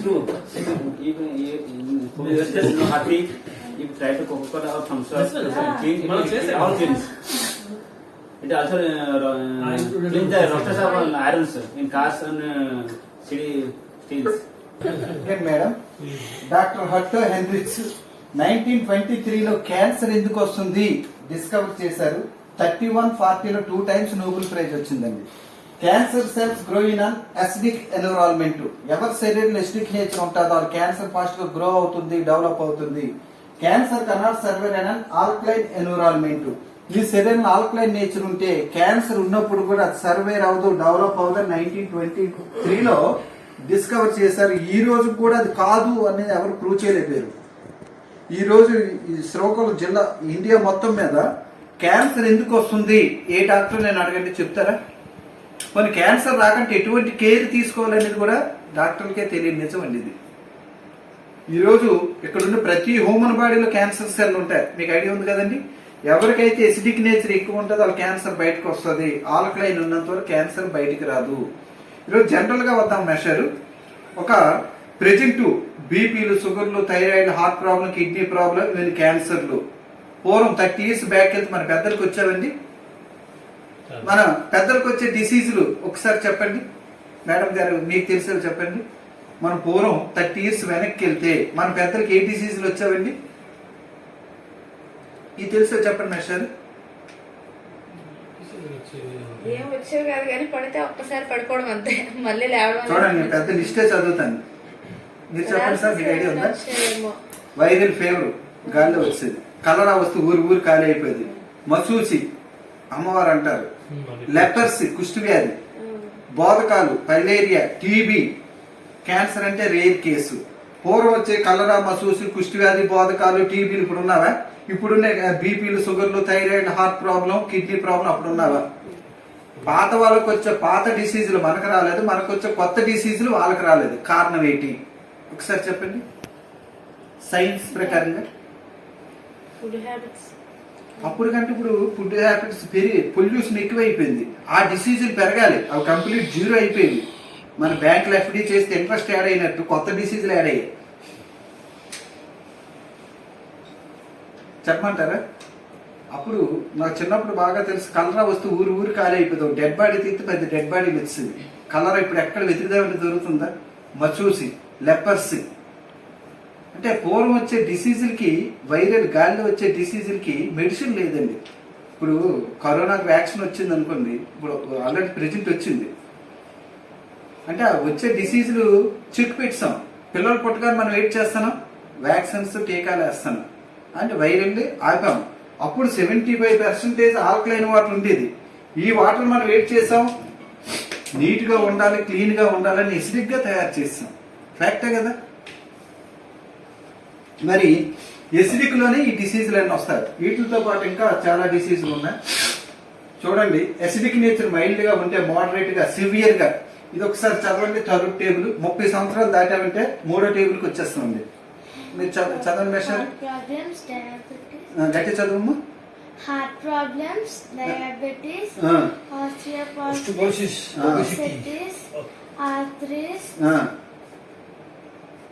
True. Even in happy, if try to Coca-Cola or thumbs up, clean all things. It also clean the rosters of irons in cars and city steels. Madam, doctor Otto Heinrichs 1923లో cancer ఎందుకు వస్తుంది discover చేశారు. 31-40లో 2 times Nobel prize వచ్చిందండి. Cancer cells grow in an acidic environment. ఎవరి శరీరంలో acidic nature ఉంటుందో అది క్యాన్సర్ ఫాస్ట్ గా గ్రో అవుతుంది, డెవలప్ అవుతుంది. Cancer cannot survive in an alkaline environment. ఈ శరీరంలో ఆల్కలైన్ నేచర్ ఉంటే క్యాన్సర్ ఉన్నప్పుడు కూడా అది సర్వైవ్ అవ్వదు, డెవలప్ అవ్వదు. 1923లో డిస్కవర్ చేశారు. ఈ రోజు కూడా అది కాదు అనేది ఎవరు ప్రూవ్ చేయలేకపోయారు. ఈ రోజు ఈ శ్రీకాకుళం జిల్లా ఇండియా మొత్తం మీద క్యాన్సర్ ఎందుకు వస్తుంది ఏ డాక్టర్ నేను అడగండి చెప్తారా? కొన్ని క్యాన్సర్ రాకంటే ఎటువంటి కేర్ తీసుకోవాలనేది కూడా డాక్టర్లకే తెలియని నిజం అండి ఇది. ఈరోజు ఇక్కడున్న ప్రతి హ్యూమన్ బాడీలో క్యాన్సర్ సెల్ ఉంటాయి. మీకు ఐడియా ఉంది కదండి. ఎవరికైతే ఎసిడిక్ నేచర్ ఎక్కువ ఉంటుందో వాళ్ళ క్యాన్సర్ బయటకు వస్తుంది. ఆల్కలైన్ ఉన్నంత వరకు క్యాన్సర్ బయటికి రాదు. ఈరోజు జనరల్ గా వద్దాం మెషర్. ఒక ప్రెజెంట్ బీపీలు, షుగర్లు, thyroid, heart problem, kidney problem, ఇవన్నీ క్యాన్సర్లు. పూర్వం 30 years బ్యాక్ వెళ్తే మన పెద్దలకు వచ్చావండి. మన పెద్దలకు వచ్చే డిసీజులు ఒకసారి చెప్పండి మేడం గారు, మీకు తెలిసేవి చెప్పండి. మన పూర్వం 30 years వెనక్కి వెళ్తే మన పెద్దలకి ఏ డిసీజులు వచ్చావండి? ఇది తెలుసో చెప్పండి మెషర్. ఏం వచ్చేవి కాదు కానీ పడితే ఒక్కసారి పడిపోవడం అంతే, మళ్ళీ లేవడం. చూడండి నేను పెద్ద లిస్టే చదువుతాను. మీరు చెప్పండి సార్, మీకు ఐడియా ఉందా? వైరల్ ఫీవర్ గాలిలో వచ్చేది. కలరా వస్తూ ఊరు ఖాళీ అయిపోయింది. మసూచి అమ్మవారు అంటారు. లెపర్సీ కుష్టి వ్యాధి, బోధకాలు, పైలేరియా, టీబీ. క్యాన్సర్ అంటే రేర్ కేసు. పూర్వం వచ్చే కలరా, మసూచి, కుష్టి వ్యాధి, బోధకాలు, టీబీలు ఇప్పుడు ఉన్నావా? ఇప్పుడున్న బీపీలు, షుగర్లు, thyroid, heart problem, kidney problem అప్పుడు ఉన్నావా? పాత వాళ్ళకి వచ్చే పాత డిసీజులు మనకు రాలేదు, మనకు వచ్చే కొత్త డిసీజులు వాళ్ళకి రాలేదు. కారణం ఏంటి ఒకసారి చెప్పండి సైన్స్ ప్రకారంగా. Food habits. అప్పుడు కంటే ఇప్పుడు ఫుడ్ హ్యాబిట్స్ పెరిగి పొల్యూషన్ ఎక్కువైపోయింది. ఆ డిసీజులు పెరగాలి, అవి కంప్లీట్ జీరో అయిపోయింది. మన బ్యాంకులు ఎఫ్డీ చేస్తే ఇంట్రెస్ట్ యాడ్ అయినట్టు కొత్త డిసీజులు యాడ్ అయ్యాయి. చెప్పమంటారా? అప్పుడు నాకు చిన్నప్పుడు బాగా తెలుసు, కలరా వస్తూ ఊరు ఖాళీ అయిపోతుంది. డెడ్ బాడీ తీస్తే పెద్ద డెడ్ బాడీ వచ్చింది. కలరా ఇప్పుడు ఎక్కడ వెతికిదామంటే దొరుకుతుందా? మచూసి, లెపర్సీ. అంటే పూర్వం వచ్చే డిసీజులకి, వైరల్ గాలిలో వచ్చే డిసీజులకి మెడిసిన్ లేదండి. ఇప్పుడు కరోనాకి వ్యాక్సిన్ వచ్చింది అనుకోండి, ఇప్పుడు ఆల్రెడీ ప్రెజెంట్ వచ్చింది. అంటే వచ్చే డిసీజులు చెక్ పెట్టాం. పిల్లలు పుట్టగానే మనం వెయిట్ చేస్తున్నాం, వ్యాక్సిన్స్, టీకాలు వేస్తాం. అంటే వైరల్ ఆపాం. అప్పుడు 75% ఆల్కలైన్ వాటర్ ఉండేది. ఈ వాటర్ మనం వెయిట్ చేసాం, నీట్ గా ఉండాలి, క్లీన్ గా ఉండాలని ఎసిడిక్ గా తయారు చేస్తాం. ఫ్యాక్టే కదా. మరి ఎసిడిక్ లోనే ఈ డిసీజులు అన్నీ వస్తాయి. వీటితో పాటు ఇంకా చాలా డిసీజులు ఉన్నాయి. చూడండి, ఎసిడిక్ నేచర్ మైల్డ్ గా ఉంటే, మోడరేట్ గా, సివియర్ గా. ఇది ఒకసారి చదవండి. థర్డ్ టేబుల్ 30 సంవత్సరాలు దాటామంటే 3వ టేబుల్కి వచ్చేస్తుంది. మీరు చదవండి మెషర్. గట్టి చదువు. heart problems, diabetes, ఆ, osteoporosis, ఆ, diabetes, arthritis, ఆ,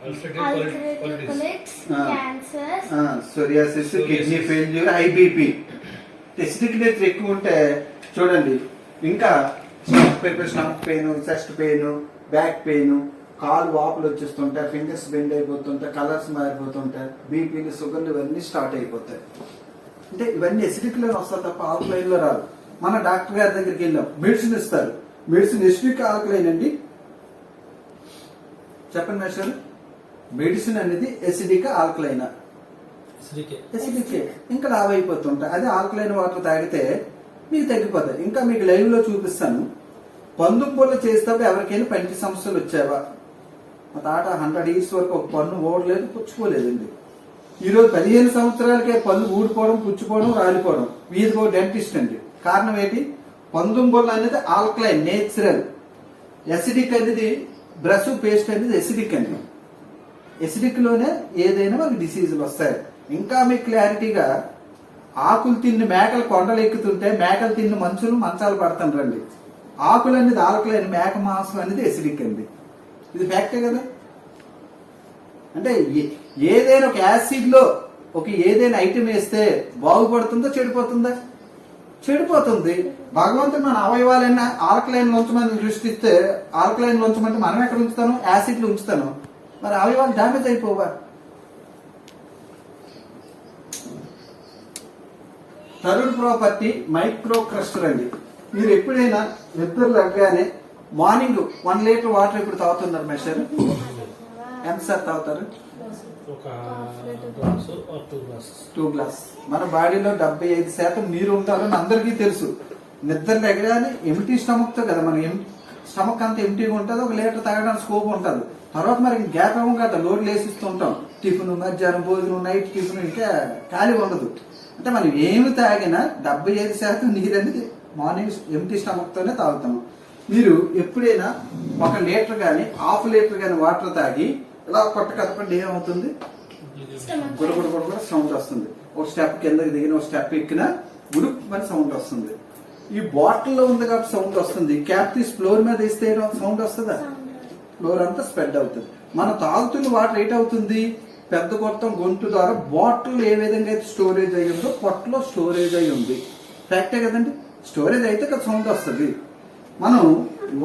ulcerative colitis, Ah. cancers, psoriasis, kidney failure, high BP. Acidic nature ఎక్కువ ఉంటే చూడండి, ఇంకా stomach pain, chest pain, back pain, కాలు వాపులు వచ్చేస్తుంటాయి, ఫింగర్స్ బెండ్ అయిపోతుంటాయి, కలర్స్ మారిపోతుంటాయి, బీపీలు, షుగర్లు ఇవన్నీ స్టార్ట్ అయిపోతాయి. అంటే ఇవన్నీ ఎసిడిక్ లో వస్తాయి తప్ప ఆల్కలైన్ లో రాదు. మన డాక్టర్ గారి దగ్గరికి వెళ్ళాం, మెడిసిన్ ఇస్తారు. మెడిసిన్ ఎసిడిక్ ఆల్కలైన్ అండి, చెప్పండి మేస్టర్. మెడిసిన్ అనేది ఎసిడిక్ ఆల్కలైన్, ఎసిడిక్ ఇంకా లావ్ అయిపోతుంటాయి. అదే ఆల్కలైన్ వాటర్ తాగితే మీకు తగ్గిపోతాయి. ఇంకా మీకు లైవ్ లో చూపిస్తాను. పందుంపుల్లో చేసేటప్పుడు ఎవరికైనా పంటి సమస్యలు వచ్చావా? మా తాత 100 years వరకు ఒక పన్ను ఓడలేదు, పుచ్చుకోలేదండి. ఈరోజు 15 సంవత్సరాలకే పన్ను ఊడిపోవడం, పుచ్చిపోవడం, రాలిపోవడం. వీధికో డెంటిస్ట్ అండి. కారణం ఏంటి? పందుంపుల్లో అనేది ఆల్కలైన్, నేచురల్. ఎసిడిక్ అనేది బ్రష్ పేస్ట్ అనేది ఎసిడిక్ అండి. ఎసిడిక్ లోనే ఏదైనా మనకి డిసీజులు వస్తాయి. ఇంకా మీకు క్లారిటీగా, ఆకులు తిన్న మేకలు కొండలు ఎక్కుతుంటే మేకలు తిన్న మనుషులు మంచాలు పడుతుండ్రండి. ఆకులు అనేది ఆల్కలైన్, మేక మాంసం అనేది ఎసిడిక్ అండి. ఇది ఫ్యాక్టే కదా. అంటే ఏదైనా ఒక యాసిడ్ లో ఒక ఏదైనా ఐటమ్ వేస్తే బాగుపడుతుందో చెడిపోతుందా? చెడిపోతుంది. భగవంతుడు మన అవయవాలైనా ఆల్కలైన్ ఉంచమని సృష్టిస్తే, ఆల్కలైన్ ఉంచమంటే మనం ఎక్కడ ఉంచుతాను? యాసిడ్లు ఉంచుతాను. మరి అవయవాలు డ్యామేజ్ అయిపోవా? థర్డ్ ప్రాపర్టీ మైక్రో క్రస్టర్ అండి. మీరు ఎప్పుడైనా నిద్ర లగ్గానే మార్నింగ్ 1 liter వాటర్ ఇప్పుడు తాగుతున్నారు మేస్టర్? ఎంత సార్ తాగుతారు? 2 glasses. మన బాడీలో 75% నీరు ఉంటారని అందరికీ తెలుసు. నిద్ర లెగగానే ఎంటీ స్టమక్ తో కదా, మన స్టమక్ అంతా ఎంటీగా ఉంటుంది, 1 liter తాగడానికి స్కోప్ ఉంటుంది. తర్వాత మరి గ్యాప్ అవ్వం కదా, లోడ్ లేసిస్తూ ఉంటాం. టిఫిన్, మధ్యాహ్నం భోజనం, నైట్ టిఫిన్, ఇంకా ఖాళీ ఉండదు. అంటే మనం ఏమి తాగినా 75% నీరు అనేది మార్నింగ్ ఎంటీ స్టమక్ తోనే తాగుతాము. మీరు ఎప్పుడైనా 1 liter కానీ 1/2 liter కానీ వాటర్ తాగి ఇలా కొట్ట కదపండి, ఏమవుతుంది? గుడగుడ గుడగుడ సౌండ్ వస్తుంది. ఒక స్టెప్ కిందకి దిగిన, ఒక స్టెప్ ఎక్కిన గుడుక్ అని సౌండ్ వస్తుంది. ఈ బాటిల్లో ఉంది కాబట్టి సౌండ్ వస్తుంది. క్యాప్ తీసి ఫ్లోర్ మీద వేస్తే సౌండ్ వస్తుందా? ఫ్లోర్ అంతా స్ప్రెడ్ అవుతుంది. మన తాగుతున్న వాటర్ ఏట్ అవుతుంది? పెద్ద గొట్టం గొంతు ద్వారా బాటిల్ ఏ విధంగా అయితే స్టోరేజ్ అయ్యి ఉందో పొట్టలో స్టోరేజ్ అయి ఉంది. ఫ్యాక్టే కదండి. స్టోరేజ్ అయితే కదా సౌండ్ వస్తుంది. మనం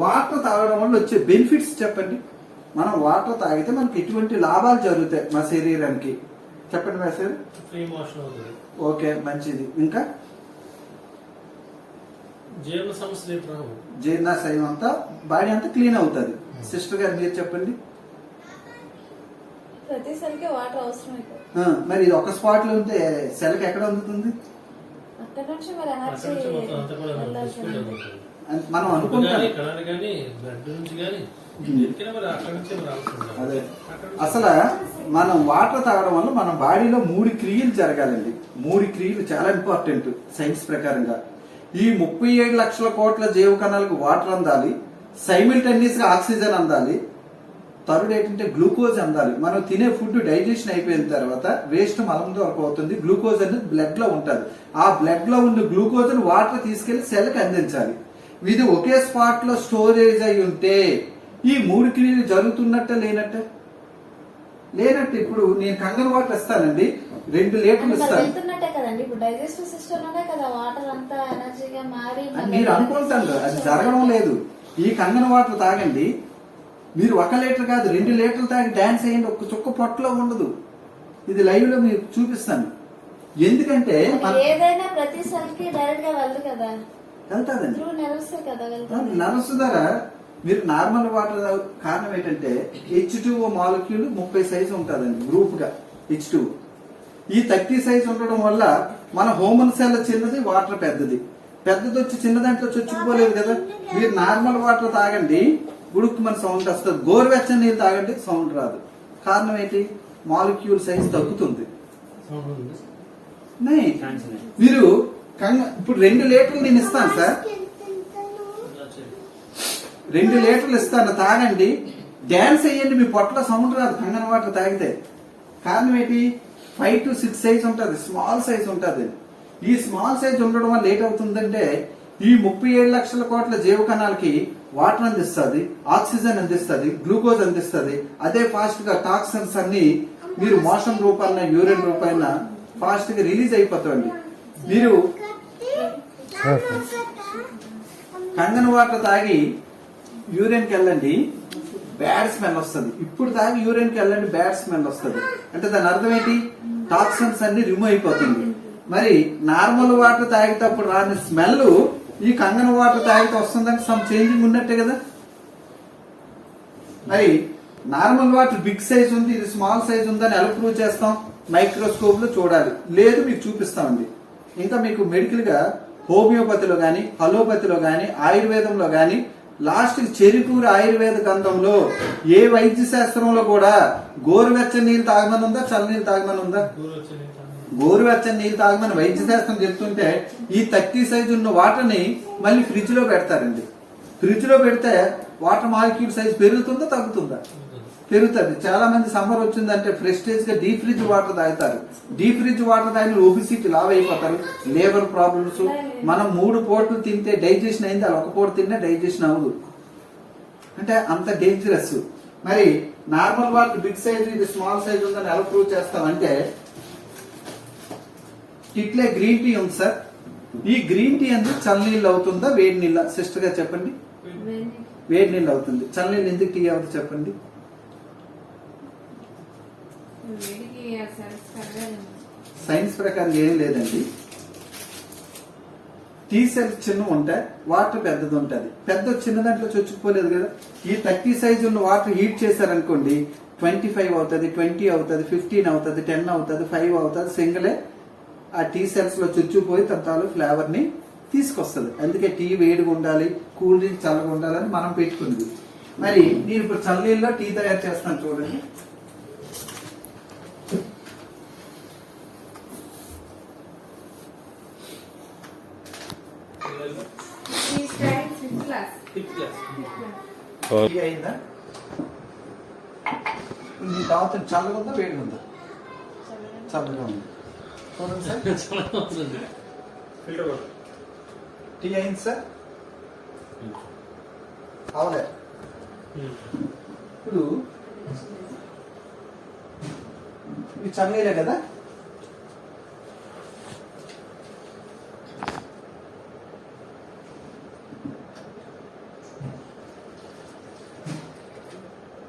వాటర్ తాగడం వల్ల వచ్చే బెనిఫిట్స్ చెప్పండి. మనం వాటర్ తాగితే మనకి ఎటువంటి లాభాలు జరుగుతాయి మన శరీరానికి? చెప్పండి మేస్టర్. ఫ్రీ మోషన్ అవుతుంది. ఓకే, మంచిది. ఇంకా జీర్ణ సమస్యలు రావు. జీర్ణాశయం అంతా, బాడీ అంతా క్లీన్ అవుతుంది. సిస్టర్ గారు మీరు చెప్పండి. ప్రతిసారికి వాటర్ అవసరం. మరి ఇది ఒక స్పాట్ లో ఉంటే సెల్కి ఎక్కడ అందుతుంది? అక్కడ నుంచి మరి అక్కడ నుంచి మొత్తం అంతా కూడా డిస్ప్లే అవుతుంది. మనం అనుకుంటాం. కణాలు కానీ బ్లడ్ నుంచి కానీ ఎక్కిన మరి అక్కడ నుంచి రావాల్సింది. అదే అసలు మనం వాటర్ తాగడం వల్ల మన బాడీలో 3 క్రియలు జరగాలండి. 3 క్రియలు చాలా ఇంపార్టెంట్ సైన్స్ ప్రకారంగా. ఈ 37 లక్షల కోట్ల జీవ కణాలకు వాటర్ అందాలి, సైమిల్టేనియస్ గా ఆక్సిజన్ అందాలి, థర్డ్ ఏంటంటే గ్లూకోజ్ అందాలి. మనం తినే ఫుడ్ డైజెషన్ అయిపోయిన తర్వాత వేస్ట్ మలం ద్వారా అవుతుంది. గ్లూకోజ్ అనేది బ్లడ్ లో ఉంటుంది. ఆ బ్లడ్ లో ఉన్న గ్లూకోజ్ ని వాటర్ తీసుకెళ్లి సెల్ కి అందించాలి. ఇది ఒకే స్పాట్ లో స్టోరేజ్ అయి ఉంటే ఈ 3 క్రియలు జరుగుతున్నట్టే లేనట్టే? లేనట్టు. ఇప్పుడు నేను కంగన్ వాటర్ ఇస్తానండి, 2 లీటర్లు ఇస్తాను. వెళ్తున్నట్టే కదండి. ఇప్పుడు డైజెస్టివ్ సిస్టమ్ లోనే కదా వాటర్ అంతా ఎనర్జీగా మారి అని మీరు అనుకుంటారు, అది జరగడం లేదు. ఈ కంగన్ వాటర్ తాగండి, మీరు 1 లీటర్ కాదు 2 లీటర్లు తాగి డాన్స్ వేయండి, ఒక్క చుక్క పొట్టలో ఉండదు. ఇది లైవ్ లో మీకు చూపిస్తాను. ఎందుకంటే ఏదైనా ప్రతిసారికి డైరెక్ట్ గా వెళ్ళదు కదా, వెళ్తాదండి. నర్వ్స్ కదా వెళ్తాను. నర్వ్స్ ద్వారా మీరు నార్మల్ వాటర్ కారణం ఏంటంటే H2O మాలిక్యూల్ 30 సైజు ఉంటుందండి గ్రూప్ గా. H2 ఈ 30 సైజు ఉండడం వల్ల మన హోమన్ సెల్ చిన్నది, వాటర్ పెద్దది. పెద్దది వచ్చి చిన్న దాంట్లో చొచ్చుకుపోలేదు కదా. మీరు నార్మల్ వాటర్ తాగండి, గుడుక్కు మన సౌండ్ వస్తుంది. గోరువెచ్చని నీళ్ళు తాగండి, సౌండ్ రాదు. కారణం ఏంటి? మాలిక్యూల్ సైజ్ తగ్గుతుంది. మీరు ఇప్పుడు 2 లీటర్లు నేను ఇస్తాను సార్, 2 లీటర్లు ఇస్తాను, తాగండి, డాన్స్ వేయండి, మీ పొట్టలో సౌండ్ రాదు కంగన్ వాటర్ తాగితే. కారణం ఏంటి? 5 to 6 సైజ్ ఉంటుంది, స్మాల్ సైజ్ ఉంటుంది. ఈ స్మాల్ సైజ్ ఉండడం వల్ల ఏటవుతుందంటే ఈ 37 లక్షల కోట్ల జీవ కణాలకి వాటర్ అందిస్తుంది, ఆక్సిజన్ అందిస్తుంది, గ్లూకోజ్ అందిస్తుంది. అదే ఫాస్ట్ గా టాక్సిన్స్ అన్ని మీరు మోషన్ రూపాయన యూరిన్ రూపాయన ఫాస్ట్ గా రిలీజ్ అయిపోతాయండి. మీరు కంగన వాటర్ తాగి యూరిన్ కి వెళ్ళండి, బ్యాడ్ స్మెల్ వస్తుంది. ఇప్పుడు తాగి యూరిన్ కి వెళ్ళండి, బ్యాడ్ స్మెల్ వస్తుంది. అంటే దాని అర్థం ఏంటి? టాక్సిన్స్ అన్ని రిమూవ్ అయిపోతుంది. మరి నార్మల్ వాటర్ తాగేటప్పుడు రాని స్మెల్ ఈ కంగన వాటర్ తాగితే వస్తుందంటే సమ్ చేంజింగ్ ఉన్నట్టే కదా. మరి నార్మల్ వాటర్ బిగ్ సైజ్ ఉంది, ఇది స్మాల్ సైజ్ ఉందని ఎలా ప్రూవ్ చేస్తాం? మైక్రోస్కోప్ లో చూడాలి, లేదు మీకు చూపిస్తామండి. ఇంకా మీకు మెడికల్ గా హోమియోపతిలో గాని, అలోపతిలో గాని, ఆయుర్వేదంలో గాని, లాస్ట్ చెరుకూరు ఆయుర్వేద గ్రంథంలో ఏ వైద్య శాస్త్రంలో కూడా గోరువెచ్చని నీళ్ళు తాగమని ఉందా, చల్ల నీళ్ళు తాగమని ఉందా? గోరువెచ్చని నీళ్ళు తాగమని వైద్య శాస్త్రం చెప్తుంటే ఈ 30 సైజు ఉన్న వాటర్ ని మళ్ళీ ఫ్రిడ్జ్ లో పెడతారండి. ఫ్రిడ్జ్ లో పెడితే వాటర్ మాలిక్యూల్ సైజ్ పెరుగుతుందా తగ్గుతుందా? పెరుగుతుంది. చాలా మంది సమ్మర్ వచ్చిందంటే ప్రెస్టేజ్ గా డీప్ ఫ్రిడ్జ్ వాటర్ తాగుతారు. డీప్ ఫ్రిడ్జ్ వాటర్ తాగిన ఒబిసిటీ లావ్ అయిపోతారు, లేబర్ ప్రాబ్లమ్స్. మనం 3 పూటలు తింటే డైజెషన్ అయింది, అలా 1 పూట తిన్నా డైజెషన్ అవ్వదు. అంటే అంత డేంజరస్. మరి నార్మల్ వాటర్ బిగ్ సైజ్, ఇది స్మాల్ సైజ్ ఉందని ఎలా ప్రూవ్ చేస్తామంటే ఇట్లే గ్రీన్ టీ ఉంది సార్. ఈ గ్రీన్ టీ అనేది చల్లనీళ్ళు అవుతుందా వేడి నీళ్ళ? సిస్టర్ గా చెప్పండి. వేడి నీళ్ళు అవుతుంది. చల్లనీళ్ళు ఎందుకు టీ అవుతుంది చెప్పండి? సైన్స్ ప్రకారం ఏం లేదండి. టీ సెల్స్ చిన్న ఉంటాయి, వాటర్ పెద్దది ఉంటుంది. పెద్ద చిన్న దాంట్లో చొచ్చుకుపోలేదు కదా. ఈ 30 సైజు ఉన్న వాటర్ హీట్ చేశారనుకోండి 25 అవుతుంది, 20 అవుతుంది, 15 అవుతుంది, 10 అవుతుంది, 5 అవుతుంది. సింగిలే ఆ టీ సెల్స్ లో చొచ్చుకుపోయి తన ఫ్లేవర్ ని తీసుకొస్తుంది. అందుకే టీ వేడిగా ఉండాలి, కూల్ డ్రింక్ చల్లగా ఉండాలని మనం పెట్టుకుంది. మరి నేను ఇప్పుడు చల్లనీళ్ళలో టీ తయారు చేస్తాను చూడండి. టీ అయిందా? నీ తాగుతుంది చల్లగా ఉందా వేడిగా ఉందా? చల్లగా ఉంది. చూడండి సార్, టీ అయింది సార్. అవలే. ఇప్పుడు ఇది చల్లనీళ్ళే కదా.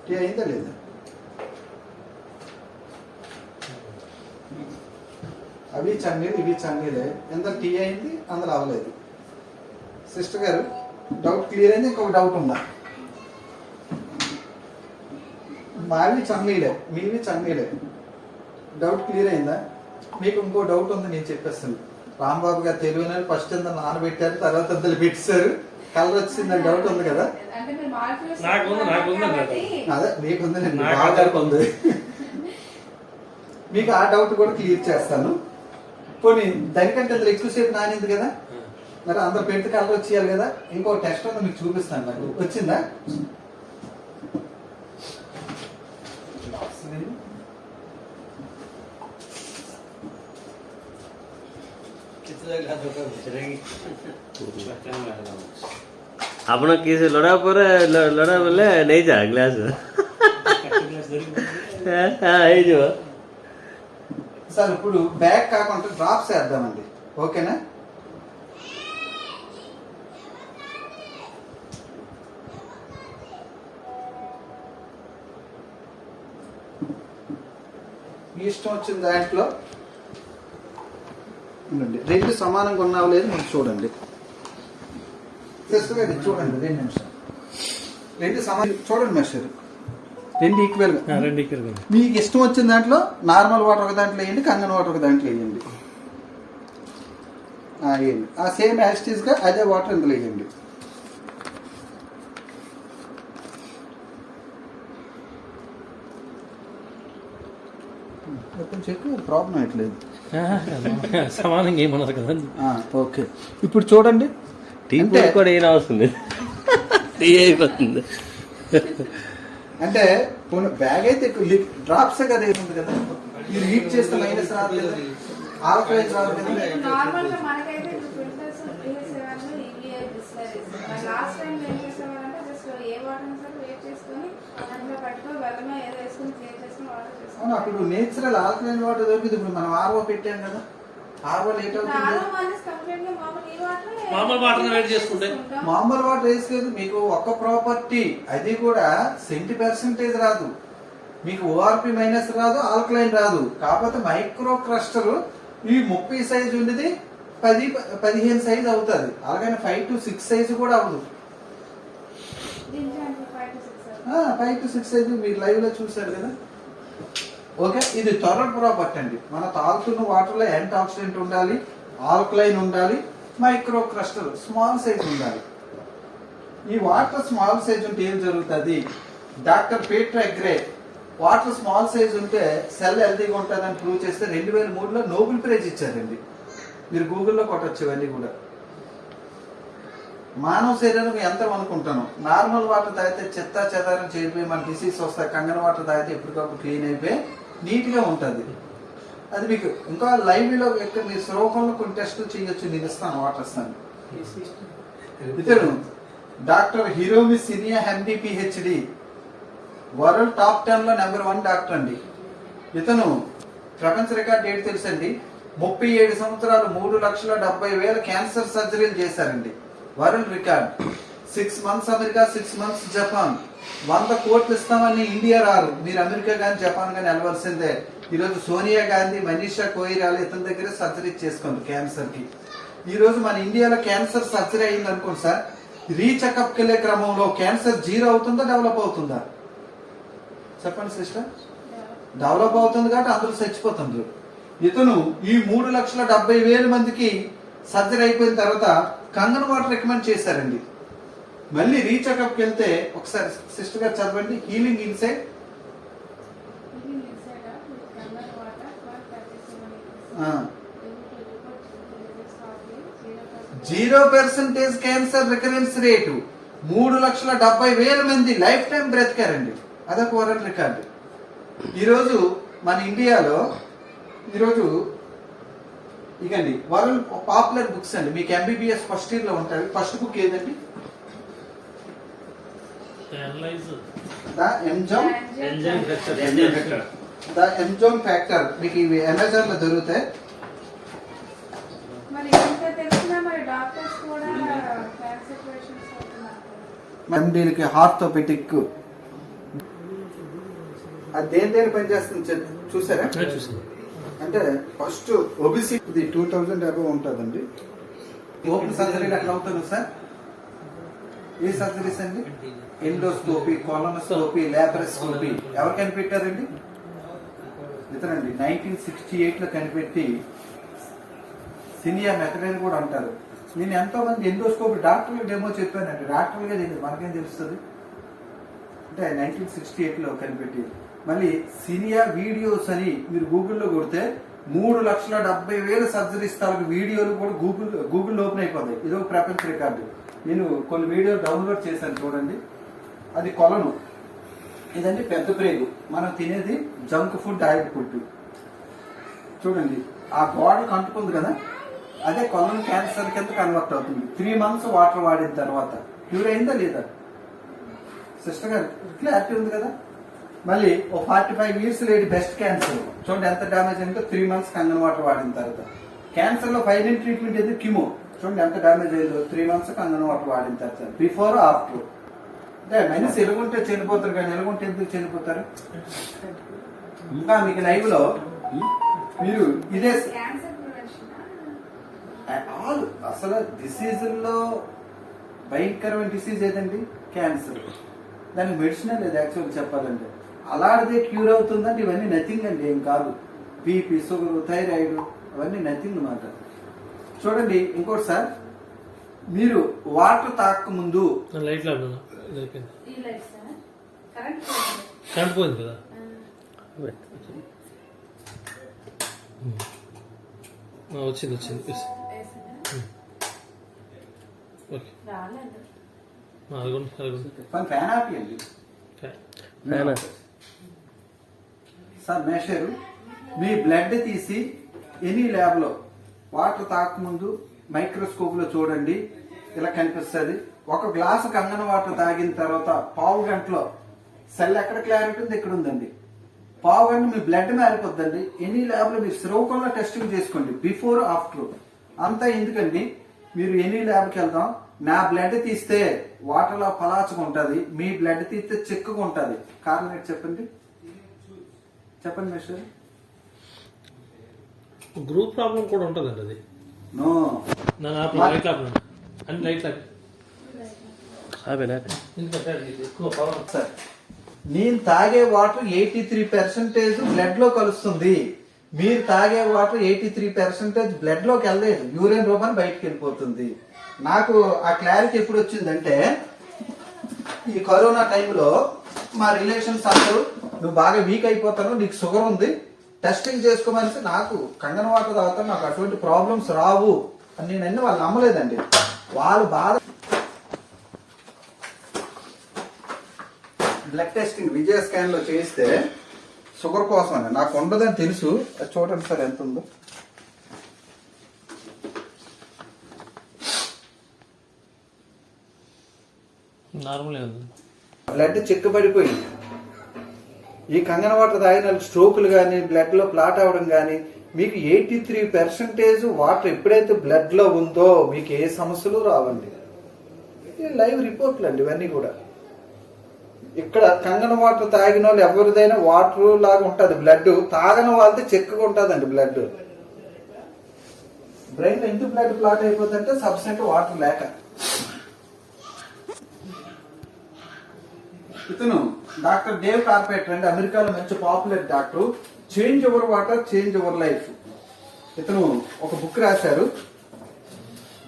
టీ అయిందా లేదా? అవి చన్నీళ్ళు, ఇవి చన్నీళ్ళే. ఎంత టీ అయింది, అందులో అవ్వలేదు. సిస్టర్ గారు డౌట్ క్లియర్ అయింది? ఇంకొక డౌట్ ఉందా? మావి చన్నీళ్ళే, మీవి చన్నీళ్ళే. డౌట్ క్లియర్ అయిందా? మీకు ఇంకో డౌట్ ఉంది, నేను చెప్పేస్తాను. రాంబాబు గారు తెలియని ఫస్ట్ ఎంత నానబెట్టారు, తర్వాత అంతలు పెట్టేశారు, కలర్ వచ్చిందని డౌట్ ఉంది కదా. అదే మీకుంది, బాగా ఉంది. మీకు ఆ డౌట్ కూడా క్లియర్ చేస్తాను. పోనీ దానికంటే అందులో ఎక్కువసేపు నానింది కదా, మరి అందరు పెడితే కలర్ వచ్చేయాలి కదా. ఇంకో టెస్ట్ ఉంది, మీకు చూపిస్తాను. నాకు వచ్చిందా? ଆପଣ କିସ ଲड़ा ପରେ ଲड़ा ବୋଲେ ନେଇଯା ଗ୍ଲାସ ହେଇଯିବ సార్. ఇప్పుడు బ్యాగ్ కాకుండా డ్రాప్స్ వేద్దామండి, ఓకేనా? మీ ఇష్టం వచ్చిన దాంట్లో ఉండండి. 2 సమానంగా ఉన్నావు లేదు మీరు చూడండి. సిస్టర్ గారు చూడండి, 2 నిమిషాలు. 2 సమానం చూడండి మాస్టర్, 2 ఈక్వల్ గా. మీకు ఇష్టం వచ్చిన దాంట్లో నార్మల్ వాటర్ ఒక దాంట్లో వేయండి, కంగన వాటర్ ఒక దాంట్లో వేయండి. వేయండి. ఆ సేమ్ యాస్టీస్ గా అదే వాటర్ ఇందులో వేయండి. కొంచెం ఎక్కువ ప్రాబ్లం ఎట్లేదు. సమానంగా ఏమన్నారు కదా. ఓకే, ఇప్పుడు చూడండి. టీ కూడా ఏం అవసరం లేదు, టీ అయిపోతుంది. అంటే బ్యాగ్ అయితే డ్రాప్స్ కదా ఏముంది కదా, మీరు హీట్ చేస్తే మైనస్ రాదు కదా. ఆల్కలైన్ రాదు కదా. నార్మల్ గా మనకైతే ఇప్పుడు ఫిల్టర్స్ వేసేవాళ్ళు ఈవీఐ బిస్లరీస్. లాస్ట్ టైం ఏం చేసేవాళ్ళంటే జస్ట్ ఏ వాటర్ సార్ వేట్ చేసుకొని అందులో పట్టుకొని బెల్లమే ఏదో వేసుకొని క్లియర్ చేసుకొని వాటర్ అవును, చేసుకొని అప్పుడు నేచురల్ ఆల్కలైన్ వాటర్ దొరికింది. ఇప్పుడు మనం ఆర్ఓ పెట్టాం కదా, ఆర్ఓ లేట్ అవుతుంది. మామూలు వాటర్ వెయిట్ చేసుకుంటే మామూలు వాటర్ వేసుకోదు. మీకు ఒక్క ప్రాపర్టీ అది కూడా 70% రాదు, మీకు ఓఆర్పి మైనస్ రాదు, ఆల్కలైన్ రాదు. కాకపోతే మైక్రో క్రస్టర్ ఈ 30 సైజు ఉండేది 10-15 సైజు అవుతుంది. అలాగని 5 to 6 సైజు కూడా అవ్వదు. 5 to 6 సైజు మీరు లైవ్ లో చూసారు కదా. ఓకే, ఇది థర్డ్ ప్రాపర్టీ అండి. మన తాగుతున్న వాటర్ లో యాంటీ ఆక్సిడెంట్ ఉండాలి, ఆల్కలైన్ ఉండాలి, మైక్రో క్రస్టర్ స్మాల్ సైజ్ ఉండాలి. ఈ వాటర్ స్మాల్ సైజ్ ఉంటే ఏం జరుగుతుంది? Doctor Peter Agre water small size ఉంటే సెల్ హెల్తీగా ఉంటుందని ప్రూవ్ చేస్తే 2003లో నోబెల్ ప్రైజ్ ఇచ్చారండి. మీరు గూగుల్లో కొట్టచ్చు ఇవన్నీ కూడా. మానవ శరీరం ఎంత అనుకుంటాను, నార్మల్ వాటర్ తాగితే చెత్త చెదారం చేరిపోయి మన డిసీజ్ వస్తాయి. కంగన వాటర్ తాగితే ఎప్పటికప్పుడు క్లీన్ అయిపోయి నీట్గా ఉంటుంది. అది మీకు ఇంకా లైవ్లో ఎక్కడ మీ శ్లోకంలో కొన్ని టెస్టులు చేయొచ్చు. నేను ఇస్తాను వాటర్ ఇస్తాను. ఇతను డాక్టర్ హిరోమి సినియా ఎండి పిహెచ్డి, వరల్డ్ టాప్ 10 లో నెంబర్ 1 డాక్టర్ అండి. ఇతను ప్రపంచ రికార్డ్ ఏంటి తెలుసండి? 37 సంవత్సరాలు 3,70,000 క్యాన్సర్ సర్జరీలు చేశారండి. World record. 6 months America, 6 months Japan. 100 కోట్లు ఇస్తామని ఇండియా రారు, మీరు అమెరికా కానీ జపాన్ కానీ వెళ్ళవలసిందే. ఈరోజు సోనియా గాంధీ, మనీషా కోయిరాలు ఇతని దగ్గరే సర్జరీ చేసుకోండి క్యాన్సర్ కి. ఈ రోజు మన ఇండియాలో క్యాన్సర్ సర్జరీ అయింది అనుకోండి సార్, రీచెకప్ కి వెళ్ళే క్రమంలో క్యాన్సర్ 0 అవుతుందా డెవలప్ అవుతుందా? చెప్పండి సిస్టర్. డెవలప్ అవుతుంది కాబట్టి అందరూ చచ్చిపోతుండ్రు. ఇతను ఈ 3,70,000 మందికి సర్జరీ అయిపోయిన తర్వాత కంగన వాటర్ రికమెండ్ చేశారండి. మళ్ళీ రీచెకప్కి వెళ్తే ఒకసారి సిస్టర్ గారు చదవండి. Healing inside 0% cancer recurrence rate. 3,70,000 మంది లైఫ్ టైం బ్రతికారండి. అదొక వరల్డ్ రికార్డు. ఈరోజు మన ఇండియాలో ఈరోజు ఇకండి వరల్డ్ పాపులర్ బుక్స్ అండి. మీకు ఎంబీబీఎస్ ఫస్ట్ ఇయర్ లో ఉంటాయి. ఫస్ట్ బుక్ ఏదండి? The enzyme factor. మీకు ఇవి అమెజాన్ లో దొరుకుతాయి. మరి ఇంత తెలిసినా మరి డాక్టర్స్ కూడా క్యాన్సర్ పేషెంట్స్ అవుతున్నారు. ఎండీలకి హార్టోపెటిక్ అది దేని పనిచేస్తుంది చూసారా? అంటే ఫస్ట్ ఒబిసిటీ 2,000 అబవ్ ఉంటుందండి. ఓపెన్ సర్జరీ ఎట్లా అవుతుంది సార్? ఏ సర్జరీస్ అండి? Endoscopy, colonoscopy, laparoscopy. ఎవరు కనిపెట్టారండి? ఇతరండి 1968 లో కనిపెట్టి సినియా మెథడ్ కూడా అంటారు. నేను ఎంతో మంది ఎండోస్కోపీ డాక్టర్లు డెమో చెప్పానండి. డాక్టర్లుగా తెలియదు, మనకేం తెలుస్తుంది? అంటే 1968 లో కనిపెట్టి. మళ్ళీ సినియా వీడియోస్ అని మీరు గూగుల్లో కొడితే 3,70,000 సర్జరీ స్థాయికి వీడియోలు కూడా గూగుల్ ఓపెన్ అయిపోతాయి. ఇది ఒక ప్రపంచ రికార్డు. నేను కొన్ని వీడియోలు డౌన్లోడ్ చేశాను చూడండి. అది కొలను, ఇదండి పెద్ద ప్రేగు. మనం తినేది జంక్ ఫుడ్, ఆయిల్ ఫుడ్. చూడండి ఆ గోడకు అంటుకుంది కదా, అదే కొలను క్యాన్సర్ కింద కన్వర్ట్ అవుతుంది. 3 months వాటర్ వాడిన తర్వాత క్యూర్ అయిందా లేదా? సిస్టర్ గారు క్లారిటీ ఉంది కదా. మళ్ళీ ఓ 45 years లేడీ బ్రెస్ట్ క్యాన్సర్. చూడండి ఎంత డ్యామేజ్ అంటే 3 months కంగన వాటర్ వాడిన తర్వాత. క్యాన్సర్ లో ఫైనల్ ట్రీట్మెంట్ ఏది? కిమో. చూడండి ఎంత డ్యామేజ్ అయ్యిందో 3 months కంగన వాటర్ వాడిన తర్వాత. Before after. అంటే మైనస్ ఎలుగుంటే చనిపోతారు, కానీ ఎలుగుంటే ఎందుకు చనిపోతారు? ఇంకా మీకు లైవ్ లో మీరు ఇదే క్యాన్సర్ ప్రివెన్షన్ ఆల్ అసలు డిసీజుల్లో భయంకరమైన డిసీజ్ ఏదండి? క్యాన్సర్. దానికి మెడిసిన్ లేదు యాక్చువల్ చెప్పాలంటే. అలాంటిదే క్యూర్ అవుతుందంటే ఇవన్నీ నథింగ్ అండి, ఏం కాదు. బీపీ, షుగర్, థైరాయిడ్ అవన్నీ నథింగ్ అన్నమాట. చూడండి ఇంకోటి సార్, మీరు వాటర్ తాక ముందు లైట్ ఈ లైఫ్ సార్ కరెంట్ కరెంట్ పోయింది కదా. వచ్చింది ఓకే. రాలేదు. ఫ్యాన్ ఆపియండి సార్. మేషారు మీ బ్లడ్ తీసి ఎనీ ల్యాబ్లో వాటర్ తాగకముందు మైక్రోస్కోప్లో చూడండి, ఇలా కనిపిస్తుంది. ఒక గ్లాసు కంగన వాటర్ తాగిన తర్వాత పావు గంటలో సెల్ ఎక్కడ క్లారిటీ ఉంది, ఇక్కడ ఉందండి. పావు గంట మీ బ్లడ్ మారిపోద్దండి. ఎనీ ల్యాబ్లో మీరు శ్రోకంలో టెస్టింగ్ చేసుకోండి, బిఫోర్ ఆఫ్టర్. అంతా ఎందుకండి, మీరు ఎనీ ల్యాబ్కి వెళ్దాం, నా బ్లడ్ తీస్తే వాటర్లో పలాచగా ఉంటుంది, మీ బ్లడ్ తీస్తే చిక్కగా ఉంటుంది. కారణం ఏంటి చెప్పండి, చెప్పండి మిస్టర్. గ్రూప్ ప్రాబ్లం కూడా ఉంటుందండి అది. నో, లైట్ ఆపండి అని లైట్ ఆపి. ఎందుకంటే అది ఎక్కువ పవర్. సార్ నేను తాగే వాటర్ 83% బ్లడ్ లో కలుస్తుంది. మీరు తాగే వాటర్ 83% బ్లడ్ లోకి వెళ్ళలేదు, యూరిన్ రూపాన్ని బయటకు వెళ్ళిపోతుంది. నాకు ఆ క్లారిటీ ఎప్పుడు వచ్చిందంటే, ఈ కరోనా టైంలో మా రిలేషన్స్ అందరూ నువ్వు బాగా వీక్ అయిపోతాను, నీకు షుగర్ ఉంది, టెస్టింగ్ చేసుకోమని. నాకు కంగన వాటర్ తాగుతాను, నాకు అటువంటి ప్రాబ్లమ్స్ రావు అని నేను వాళ్ళు నమ్మలేదండి. వాళ్ళు బాధ బ్లడ్ టెస్టింగ్ విజయ స్కాన్ లో చేస్తే షుగర్ కోసం అండి, నాకు ఉండదని తెలుసు. అది చూడండి సార్ ఎంత ఉందో. నార్మల్ బ్లడ్ చిక్కబడిపోయింది. ఈ కంగన వాటర్ తాగిన స్ట్రోకులు కానీ బ్లడ్ లో ప్లాట్ అవ్వడం కానీ, మీకు 83% వాటర్ ఎప్పుడైతే బ్లడ్ లో ఉందో మీకు ఏ సమస్యలు రావండి. లైవ్ రిపోర్ట్లు అండి ఇవన్నీ కూడా. ఇక్కడ కంగన వాటర్ తాగిన వాళ్ళు ఎవరిదైనా వాటర్ లాగా ఉంటుంది బ్లడ్, తాగని వాళ్ళతో చిక్కగా ఉంటుందండి బ్లడ్. బ్రెయిన్ లో ఎందుకు బ్లడ్ ప్లాట్ అయిపోతుందంటే సబ్స్టెంట్ వాటర్ లేక. ఇతను డాక్టర్ డేవ్ కార్పెటర్ అండి, అమెరికాలో మంచి popular doctor. Change your water change your life. ఇతను ఒక బుక్ రాశారు,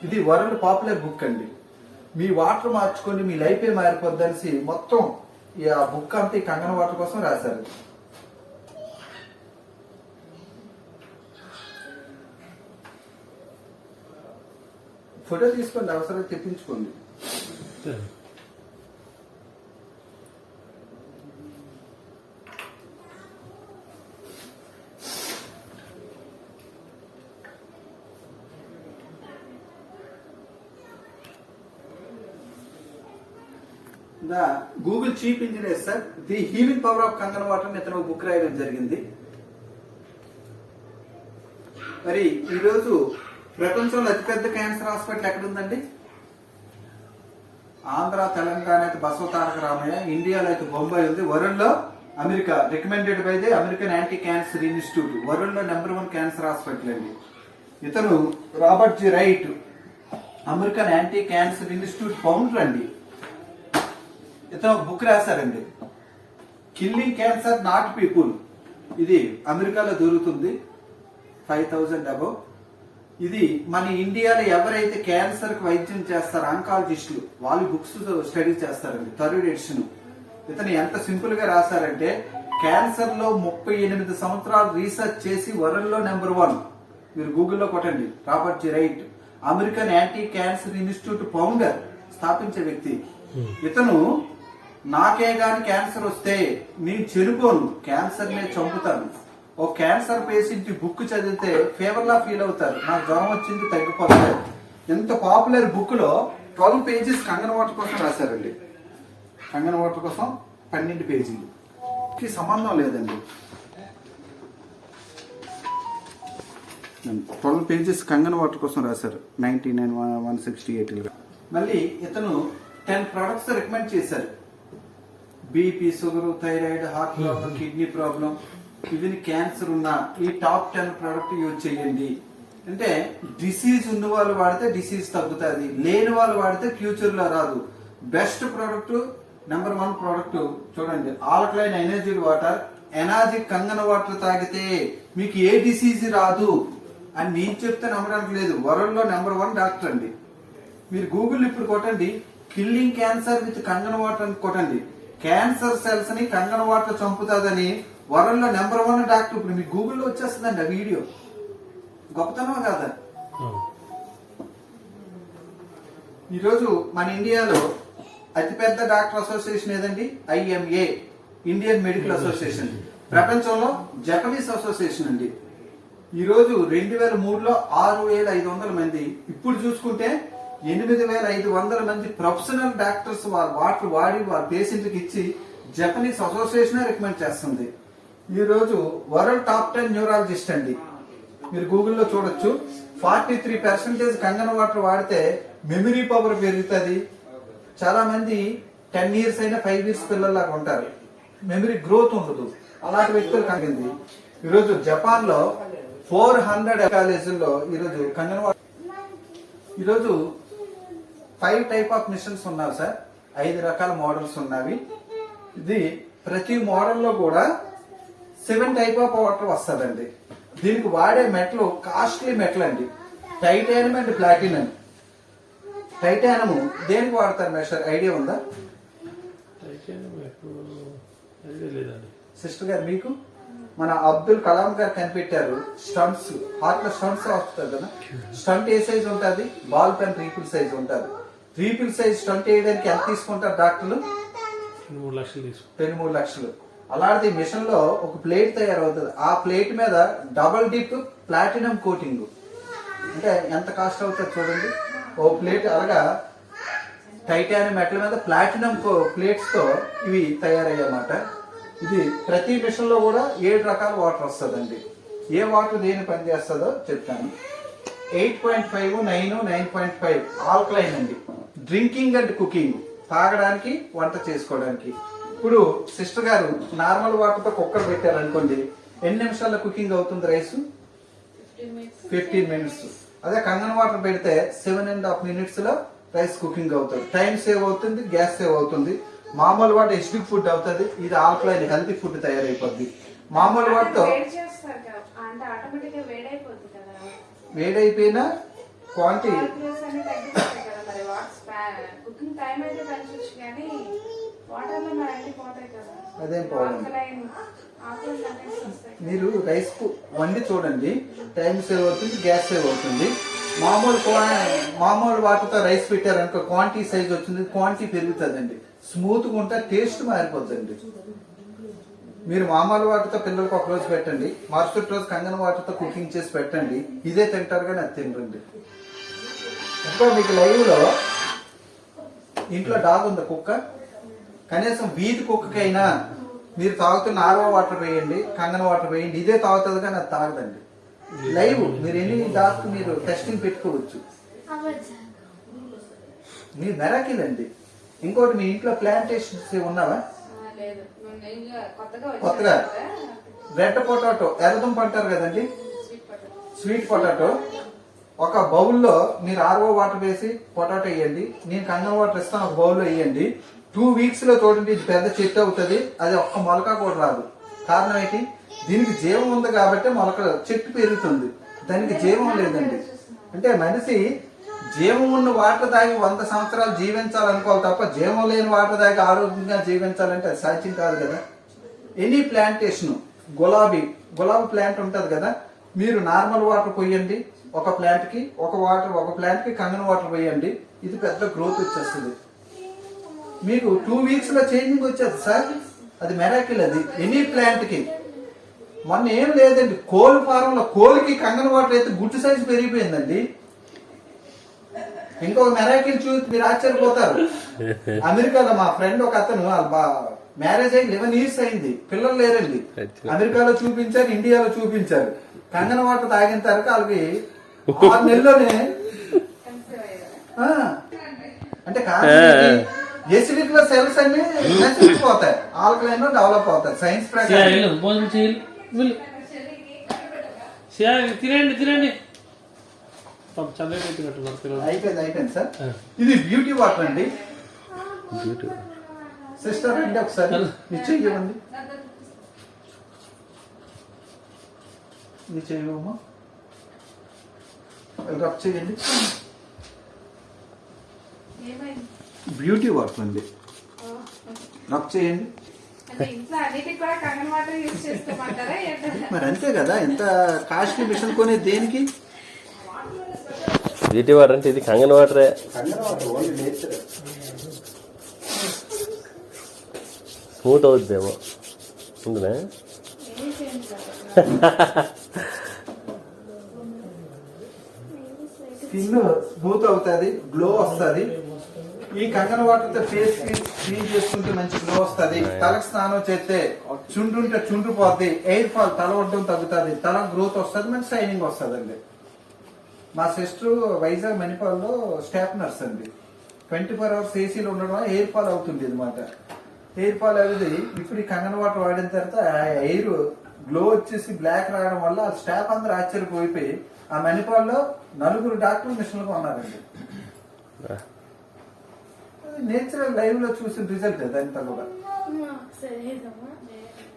ఇది వరల్డ్ పాపులర్ బుక్ అండి. మీ వాటర్ మార్చుకొని మీ లైఫ్ ఏ మారిపోద్దనేసి మొత్తం ఈ ఆ బుక్ అంతా ఈ కంగన వాటర్ కోసం రాశారు. ఫోటో తీసుకోండి, అవసరం తెప్పించుకోండి. Google chief engineer sir, the healing power of Kangen water ఇతను బుక్ రాయడం జరిగింది. మరి ఈరోజు ప్రపంచంలో అతిపెద్ద క్యాన్సర్ హాస్పిటల్ ఎక్కడ ఉందండి? ఆంధ్ర, తెలంగాణ అయితే బసవ తారక రామయ్య, ఇండియాలో అయితే బొంబాయి ఉంది, వరల్డ్ లో America, recommended by the American anti cancer institute, world లో #1 క్యాన్సర్ హాస్పిటల్ అండి. ఇతను Robert G Wright, American anti cancer institute founder అండి. ఇతను బుక్ రాశారండి, కిల్లింగ్ క్యాన్సర్ నాట్ పీపుల్. ఇది అమెరికాలో దొరుకుతుంది, 5000 అబౌవ్. ఇది మన ఇండియాలో ఎవరైతే క్యాన్సర్ కి వైద్యం చేస్తారో ఆంకాలజిస్టులు, వాళ్ళు బుక్స్ స్టడీ చేస్తారండి, థర్డ్ ఎడిషన్. ఇతను ఎంత సింపుల్ గా రాశారంటే, క్యాన్సర్ లో 38 సంవత్సరాలు రీసెర్చ్ చేసి వరల్డ్ లో #1. మీరు గూగుల్లో కొట్టండి, Robert G Wright, American anti cancer institute founder, స్థాపించే వ్యక్తి. ఇతను నాకే గాని క్యాన్సర్ వస్తే నేను చనిపోను, క్యాన్సర్ నే చంపుతాను. ఓ క్యాన్సర్ పేషెంట్ బుక్ చదివితే ఫీవర్ లా ఫీల్ అవుతారు, నాకు జ్వరం వచ్చింది తగ్గిపోతారు. ఎంత పాపులర్ బుక్ లో 12 పేజెస్ కంగన వాటర్ కోసం రాశారండి. కంగన వాటర్ కోసం 12 పేజీలు కి సంబంధం లేదండి. 12 పేజెస్ కంగన వాటర్ కోసం రాశారు, 99,168. మళ్ళీ ఇతను 10 ప్రొడక్ట్స్ రికమెండ్ చేశారు. BP, sugar, thyroid, heart problem, kidney problem, even cancer ఉన్న ఈ టాప్ 10 ప్రోడక్ట్ యూజ్ చేయండి. అంటే డిసీజ్ ఉన్న వాళ్ళు వాడితే డిసీజ్ తగ్గుతుంది, లేని వాళ్ళు వాడితే ఫ్యూచర్ లో రాదు. బెస్ట్ ప్రోడక్ట్ #1 ప్రోడక్ట్ చూడండి, alkaline energy water. Energy Kangana water తాగితే మీకు ఏ డిసీజ్ రాదు అని నేను చెప్తే నమ్మడానికి లేదు. వరల్డ్ లో #1 డాక్టర్ అండి. మీరు గూగుల్ ఇప్పుడు కొట్టండి, killing cancer with Kangana water అని కొట్టండి. క్యాన్సర్ సెల్స్ ని కంగన వాటర్ చంపుతుందని వరల్డ్ లో #1 డాక్టర్. ఇప్పుడు మీకు గూగుల్లో వచ్చేస్తుందండి ఆ వీడియో. గొప్పతనం కాదా? ఈరోజు మన ఇండియాలో అతిపెద్ద డాక్టర్ అసోసియేషన్ ఏదండి? IMA, Indian medical association. ప్రపంచంలో జపనీస్ అసోసియేషన్ అండి. ఈరోజు 2003లో 6,500 మంది, ఇప్పుడు చూసుకుంటే 8,500 మంది ప్రొఫెషనల్ డాక్టర్స్ వారి వాటర్ వాడి వారి పేషెంట్కి ఇచ్చి జపనీస్ అసోసియేషన్ రికమెండ్ చేస్తుంది. ఈ రోజు వరల్డ్ టాప్ 10 న్యూరాలజిస్ట్ అండి, మీరు గూగుల్లో చూడొచ్చు. 43% కంగన వాటర్ వాడితే మెమరీ పవర్ పెరుగుతుంది. చాలా మంది 10 ఇయర్స్ అయినా 5 ఇయర్స్ పిల్లల్లాగా ఉంటారు, మెమరీ గ్రోత్ ఉండదు. అలాంటి వ్యక్తులు కలిగింది. ఈరోజు జపాన్ లో 400 కాలేజీల్లో ఈరోజు కంగన వాటర్. ఈరోజు 5 టైప్ ఆఫ్ మిషన్స్ ఉన్నాయి సార్, 5 రకాల మోడల్స్ ఉన్నవి. ఇది ప్రతి మోడల్ లో కూడా 7 టైప్ ఆఫ్ వాటర్ వస్తుందండి. దీనికి వాడే మెటల్ కాస్ట్లీ మెటల్ అండి, టైటానియం అండ్ ప్లాటినం. టైటానియం దేనికి వాడతారు మేస్టర్, ఐడియా ఉందా లేదండి. సిస్టర్ గారు మీకు? మన అబ్దుల్ కలాం గారు కనిపెట్టారు స్టంట్స్, హార్ట్ లో స్టంట్స్ వస్తుంది కదా. స్టంట్ ఏ సైజ్ ఉంటుంది, బాల్ పెన్ రీఫిల్ సైజ్ ఉంటుంది. రీఫిల్ సైజ్ స్టంట్ వేయడానికి ఎంత తీసుకుంటారు డాక్టర్లు? 3 లక్షలు తీసుకు 3 లక్షలు. అలాంటి మిషన్ లో ఒక ప్లేట్ తయారవుతుంది. ఆ ప్లేట్ మీద డబుల్ డిప్ ప్లాటినం కోటింగ్, అంటే ఎంత కాస్ట్ అవుతుంది చూడండి. ఓ ప్లేట్ అలాగా టైటానియం మెటల్ మీద ప్లాటినం ప్లేట్స్ తో ఇవి తయారయ్యామాట. ఇది ప్రతి మిషన్ లో కూడా 7 రకాల వాటర్ వస్తుందండి. ఏ వాటర్ దేని పని చేస్తుందో చెప్తాను. 8.5, 9, 9.5 ఆల్కలైన్ అండి. డ్రింకింగ్ అండ్ కుకింగ్, తాగడానికి వంట చేసుకోవడానికి. ఇప్పుడు సిస్టర్ గారు నార్మల్ వాటర్ తో కుక్కర్ పెట్టారనుకోండి, ఎన్ని నిమిషాల్లో కుకింగ్ అవుతుంది రైస్? 15 మినిట్స్. అదే కంగన వాటర్ పెడితే 7.5 మినిట్స్ లో రైస్ కుకింగ్ అవుతుంది. టైం సేవ్ అవుతుంది, గ్యాస్ సేవ్ అవుతుంది. మామూలు వాటర్ ఎసిడిక్ ఫుడ్ అవుతుంది, ఇది ఆల్కలైన్ హెల్తీ ఫుడ్ తయారైపోద్ది. మామూలు వాటితో వేడి చేస్తారు కదా, అంటే ఆటోమేటిక్ గా వేడైపోతుంది కదా. వేడైపోయిన క్వాంటిటీ మాలిక్యూల్స్ అన్ని తగ్గిపోతాయి కదా. మరి కుకింగ్ టైం అయితే పెంచొచ్చు, కానీ వాటర్ లో మరి అన్ని పోతాయి కదా. అదేం ప్రాబ్లం. ఆల్కలైన్ ఆల్కలైన్ కంటెంట్స్ వస్తాయి. మీరు రైస్ వండి చూడండి, టైం సేవ్ అవుతుంది, గ్యాస్ సేవ్ అవుతుంది. మామూలు వాటర్తో రైస్ పెట్టారనుకో క్వాంటిటీ సైజ్ వచ్చింది, క్వాంటిటీ పెరుగుతుందండి, స్మూత్ గా ఉంటే టేస్ట్ మారిపోద్దండి. మీరు మామూలు వాటర్తో పిల్లలకు ఒక రోజు పెట్టండి, మరుసటి రోజు కంగన వాటర్తో కుకింగ్ చేసి పెట్టండి, ఇదే తింటారు కానీ అది తినరండి. ఇంకా మీకు లైవ్ లో ఇంట్లో డాగ్ ఉంది కుక్క, కనీసం వీధి కుక్కకైనా మీరు తాగుతున్న ఆర్ఓ వాటర్ వేయండి, కంగన వాటర్ వేయండి, ఇదే తాగుతుంది కానీ అది తాగదండి. లైవ్ మీరు ఎన్ని డాగ్ మీరు టెస్టింగ్ పెట్టుకోవచ్చు, మీ మెరాకిల్ అండి. ఇంకోటి మీ ఇంట్లో ప్లాంటేషన్స్ ఉన్నావా? లేదు, కొత్తగా కొత్తగా రెడ్ పొటాటో, ఎర్రదుంప అంటారు కదండి, స్వీట్ పొటాటో. ఒక బౌల్లో మీరు ఆర్ఓ వాటర్ వేసి పొటాటో వేయండి, నేను కంగన వాటర్ ఇస్తాను, ఒక బౌల్లో వేయండి. 2 వీక్స్ లో చూడండి ఇది పెద్ద చెట్టు అవుతుంది. అది ఒక్క మొలక కూడా రాదు. కారణం ఏంటి? దీనికి జీవం ఉంది కాబట్టి మొలక చెట్టు పెరుగుతుంది, దానికి జీవం లేదండి. అంటే మనిషి జీవం ఉన్న వాటర్ తాగి 100 సంవత్సరాలు జీవించాలనుకోవాలి తప్ప జీవం లేని వాటర్ తాగి ఆరోగ్యంగా జీవించాలంటే అది సాధ్యం కాదు కదా. ఎనీ ప్లాంటేషన్, గులాబీ ప్లాంట్ ఉంటది కదా, మీరు నార్మల్ వాటర్ పోయండి ఒక ప్లాంట్ కి, ఒక ప్లాంట్ కి కంగన వాటర్ పోయండి, ఇది పెద్ద గ్రోత్ వచ్చేస్తుంది. మీకు 2 వీక్స్ లో చేంజింగ్ వచ్చేది సార్, అది మెరాకిల్. అది ఎనీ ప్లాంట్ కి. మొన్న ఏం లేదండి, కోల్ ఫారం లో కోల్కి కంగన వాటర్ అయితే గుడ్డు సైజు పెరిగిపోయిందండి. ఇంకొక మెరాకిల్ చూసి మీరు ఆశ్చర్యపోతారు. అమెరికాలో మా ఫ్రెండ్ ఒక అతను మ్యారేజ్ అయ్యి 11 ఇయర్స్ అయింది, పిల్లలు లేరండి. అమెరికాలో చూపించారు, ఇండియాలో చూపించారు. కంగన వాటర్ తాగిన తర్వాత వాళ్ళకి 6 నెలల్లోనే అంటే కారణం ఎసిడిక్ లో సెల్స్ అన్ని నశించిపోతాయి, ఆల్కలైన్ డెవలప్ అవుతాయి. సైన్స్ ప్రకారం భోజనం చేయాలి, తినండి. అయిపోయింది సార్. ఇది బ్యూటీ వాటర్ అండి. సిస్టర్ అండి ఒకసారి నిశ్చయం ఇవ్వండి, నిశ్చయం ఇవ్వమ్మా, రబ్ చేయండి. ఏమైంది? బ్యూటీ వాటర్ అండి, రబ్ చేయండి. అంటే ఇంట్లో అన్నిటికి కూడా కంగన వాటర్ యూజ్ చేసుకోమంటారా? మరి అంతే కదా, ఎంత కాస్ట్లీ మిషన్ కొనేది దేనికి? బ్యూటీ వాటర్ అంటే ఇది కంగన వాటరే. స్మూత్ అవుద్దేమో ఉందిలే. స్కిన్ స్మూత్ అవుతుంది, గ్లో వస్తుంది. ఈ కంగన వాటర్ తో ఫేస్ క్లీన్ చేసుకుంటే మంచి గ్లో వస్తుంది. తలకు స్నానం చేస్తే చుండ్రుంటే చుండ్రు పోద్ది, ఎయిర్ ఫాల్ తల ఒడ్డం తగ్గుతుంది, తల గ్రోత్ వస్తుంది, మంచి షైనింగ్ వస్తుంది అండి. మా సిస్టర్ వైజాగ్ మణిపాల్లో స్టాఫ్ నర్స్ అండి. 24 hours ఏసీలో ఉండడం వల్ల ఎయిర్ ఫాల్ అవుతుంది అనమాట. ఎయిర్ ఫాల్ అనేది ఇప్పుడు ఈ కంగన వాటర్ వాడిన తర్వాత ఎయిర్ గ్లో వచ్చేసి బ్లాక్ రావడం వల్ల స్టాఫ్ అందరూ ఆశ్చర్యపోయిపోయి ఆ మణిపాల్లో 4 డాక్టర్ మిషన్లు ఉన్నారండి. నేచురల్ లైవ్ లో చూసిన రిజల్ట్ అదంతా కూడా.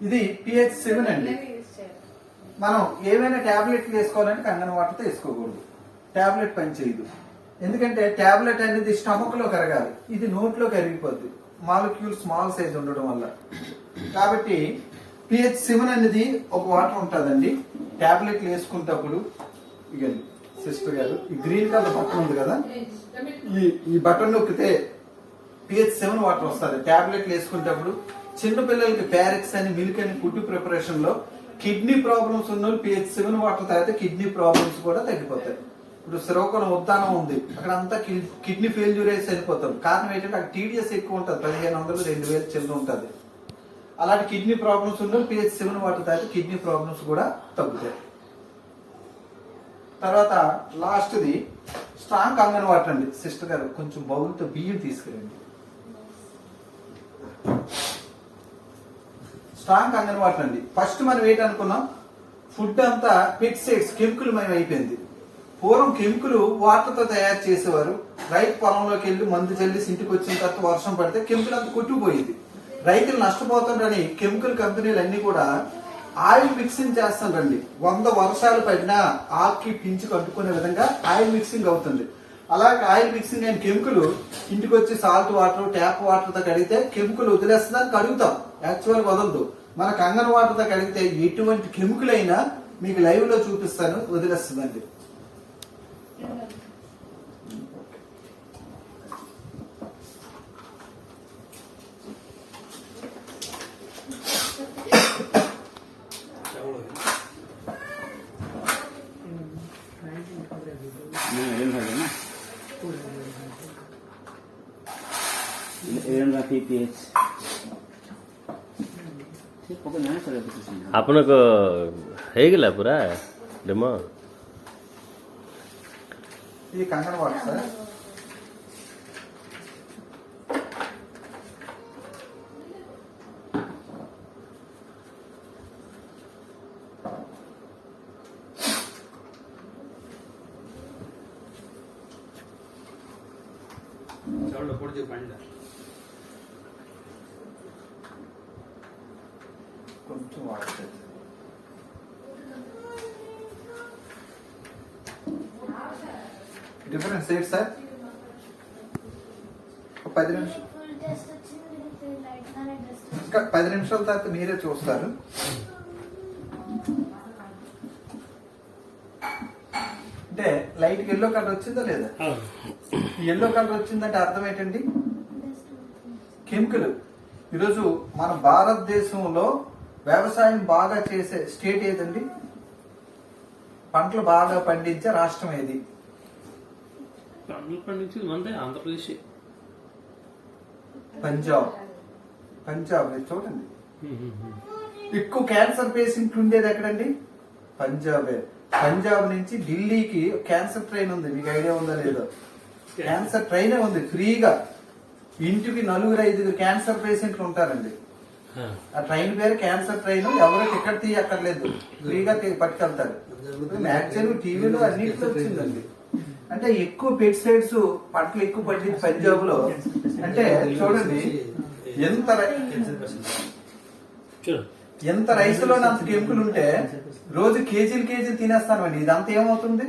ఇది pH 7 అండి. మనం ఏమైనా టాబ్లెట్లు వేసుకోవాలంటే కంగన వాటర్ తో వేసుకోకూడదు. టాబ్లెట్ పని చేయదు. ఎందుకంటే టాబ్లెట్ అనేది స్టమక్ లో కరగాలి, ఇది నోట్లో కరిగిపోద్ది, మాలిక్యూల్ స్మాల్ సైజ్ ఉండడం వల్ల. కాబట్టి pH 7 అనేది ఒక వాటర్ ఉంటుందండి. టాబ్లెట్లు వేసుకున్నప్పుడు ఇక సిస్టర్ గారు ఈ గ్రీన్ కలర్ బటన్ ఉంది కదా, ఈ బటన్ నొక్కితే pH 7 వాటర్ వస్తుంది. టాబ్లెట్లు వేసుకునేటప్పుడు చిన్న పిల్లలకి ప్యారెక్స్ అని, మిల్క్ అని ఫుడ్ ప్రిపరేషన్ లో కిడ్నీ ప్రాబ్లమ్స్ ఉన్న వాళ్ళు pH 7 వాటర్ తాగితే కిడ్నీ ప్రాబ్లమ్స్ కూడా తగ్గిపోతాయి. ఇప్పుడు శ్రీకాకుళం ఉద్దానం ఉంది, అక్కడ అంతా కిడ్నీ ఫెయిల్యూర్ అయి చనిపోతారు. కారణం ఏంటంటే అక్కడ TDS ఎక్కువ ఉంటుంది, 1500 2000 చిల్లర ఉంటుంది. అలాంటి కిడ్నీ ప్రాబ్లమ్స్ ఉన్న వాళ్ళు pH 7 వాటర్ తాగితే కిడ్నీ ప్రాబ్లమ్స్ కూడా తగ్గుతాయి. తర్వాత లాస్ట్ది స్ట్రాంగ్ కంగన వాటర్ అండి. సిస్టర్ గారు కొంచెం బౌల్తో బియ్యం తీసుకురండి. స్ట్రాంగ్ కంగన వాటర్ అండి. ఫస్ట్ మనం ఏంటనుకున్నాం, ఫుడ్ అంతా పెస్టిసైడ్స్ కెమికల్ మయం అయిపోయింది. పూర్వం కెమికల్ వాటర్ తో తయారు చేసేవారు. రైతు పొలంలోకి వెళ్ళి మందు చల్లి ఇంటికి వచ్చిన తర్వాత వర్షం పడితే కెమికల్ అంతా కొట్టుకుపోయింది. రైతులు నష్టపోతుండని కెమికల్ కంపెనీలు అన్ని కూడా ఆయిల్ మిక్సింగ్ చేస్తారండి. 100 వర్షాలు పడినా ఆకి పించి కట్టుకునే విధంగా ఆయిల్ మిక్సింగ్ అవుతుంది. అలాగే ఆయిల్ మిక్సింగ్ అయిన కెమికల్ ఇంటికి వచ్చి సాల్ట్ వాటర్, ట్యాప్ వాటర్ తో కడిగితే కెమికల్ వదిలేస్తుందని కడుగుతాం, యాక్చువల్ వదలదు. మన కంగన వాటర్ తో కడిగితే ఎటువంటి కెమికల్ అయినా మీకు లైవ్ లో చూపిస్తాను, వదిలేస్తుందండి. pH ଆପଣଙ୍କ ହେଇଗଲା ପୁରା ଡେମୋ? ఇది కంగన వాటర్ సార్. కొంచెం వాటర్ డిఫరెన్స్ ఏంటి సార్? 10 నిమిషాలు, ఇంకా 10 నిమిషాల తర్వాత మీరే చూస్తారు. అంటే లైట్ ఎల్లో కలర్ వచ్చిందా లేదా? ఎల్లో కలర్ వచ్చిందంటే అర్థం ఏంటండి? కెమికల్. ఈరోజు మన భారతదేశంలో వ్యవసాయం బాగా చేసే స్టేట్ ఏదండి? పంటలు బాగా పండించే రాష్ట్రం ఏది? పంటలు పండించేది మనదే ఆంధ్రప్రదేశ్. పంజాబ్. పంజాబ్ చూడండి, ఎక్కువ క్యాన్సర్ పేషెంట్లు ఉండేది ఎక్కడండి? పంజాబే. పంజాబ్ నుంచి ఢిల్లీకి క్యాన్సర్ ట్రైన్ ఉంది, మీకు ఐడియా ఉందా లేదో? క్యాన్సర్ ట్రైనే ఉంది ఫ్రీగా. ఇంటికి 4-5 క్యాన్సర్ పేషెంట్లు ఉంటారండి. ఆ ట్రైన్ పేరు క్యాన్సర్ ట్రైన్. ఎవరో టికెట్ తీయక్కర్లేదు, ఫ్రీగా పట్టుకెళ్తారు. మ్యాక్సిమం టీవీలో అన్నింటిలో వచ్చిందండి. అంటే ఎక్కువ పెస్టిసైడ్స్ పంటలు ఎక్కువ పడింది పంజాబ్ లో. అంటే చూడండి ఎంత రైస్లో అంత కెమికల్ ఉంటే రోజు కేజీలు తినేస్తామండి. ఇదంతా ఏమవుతుంది?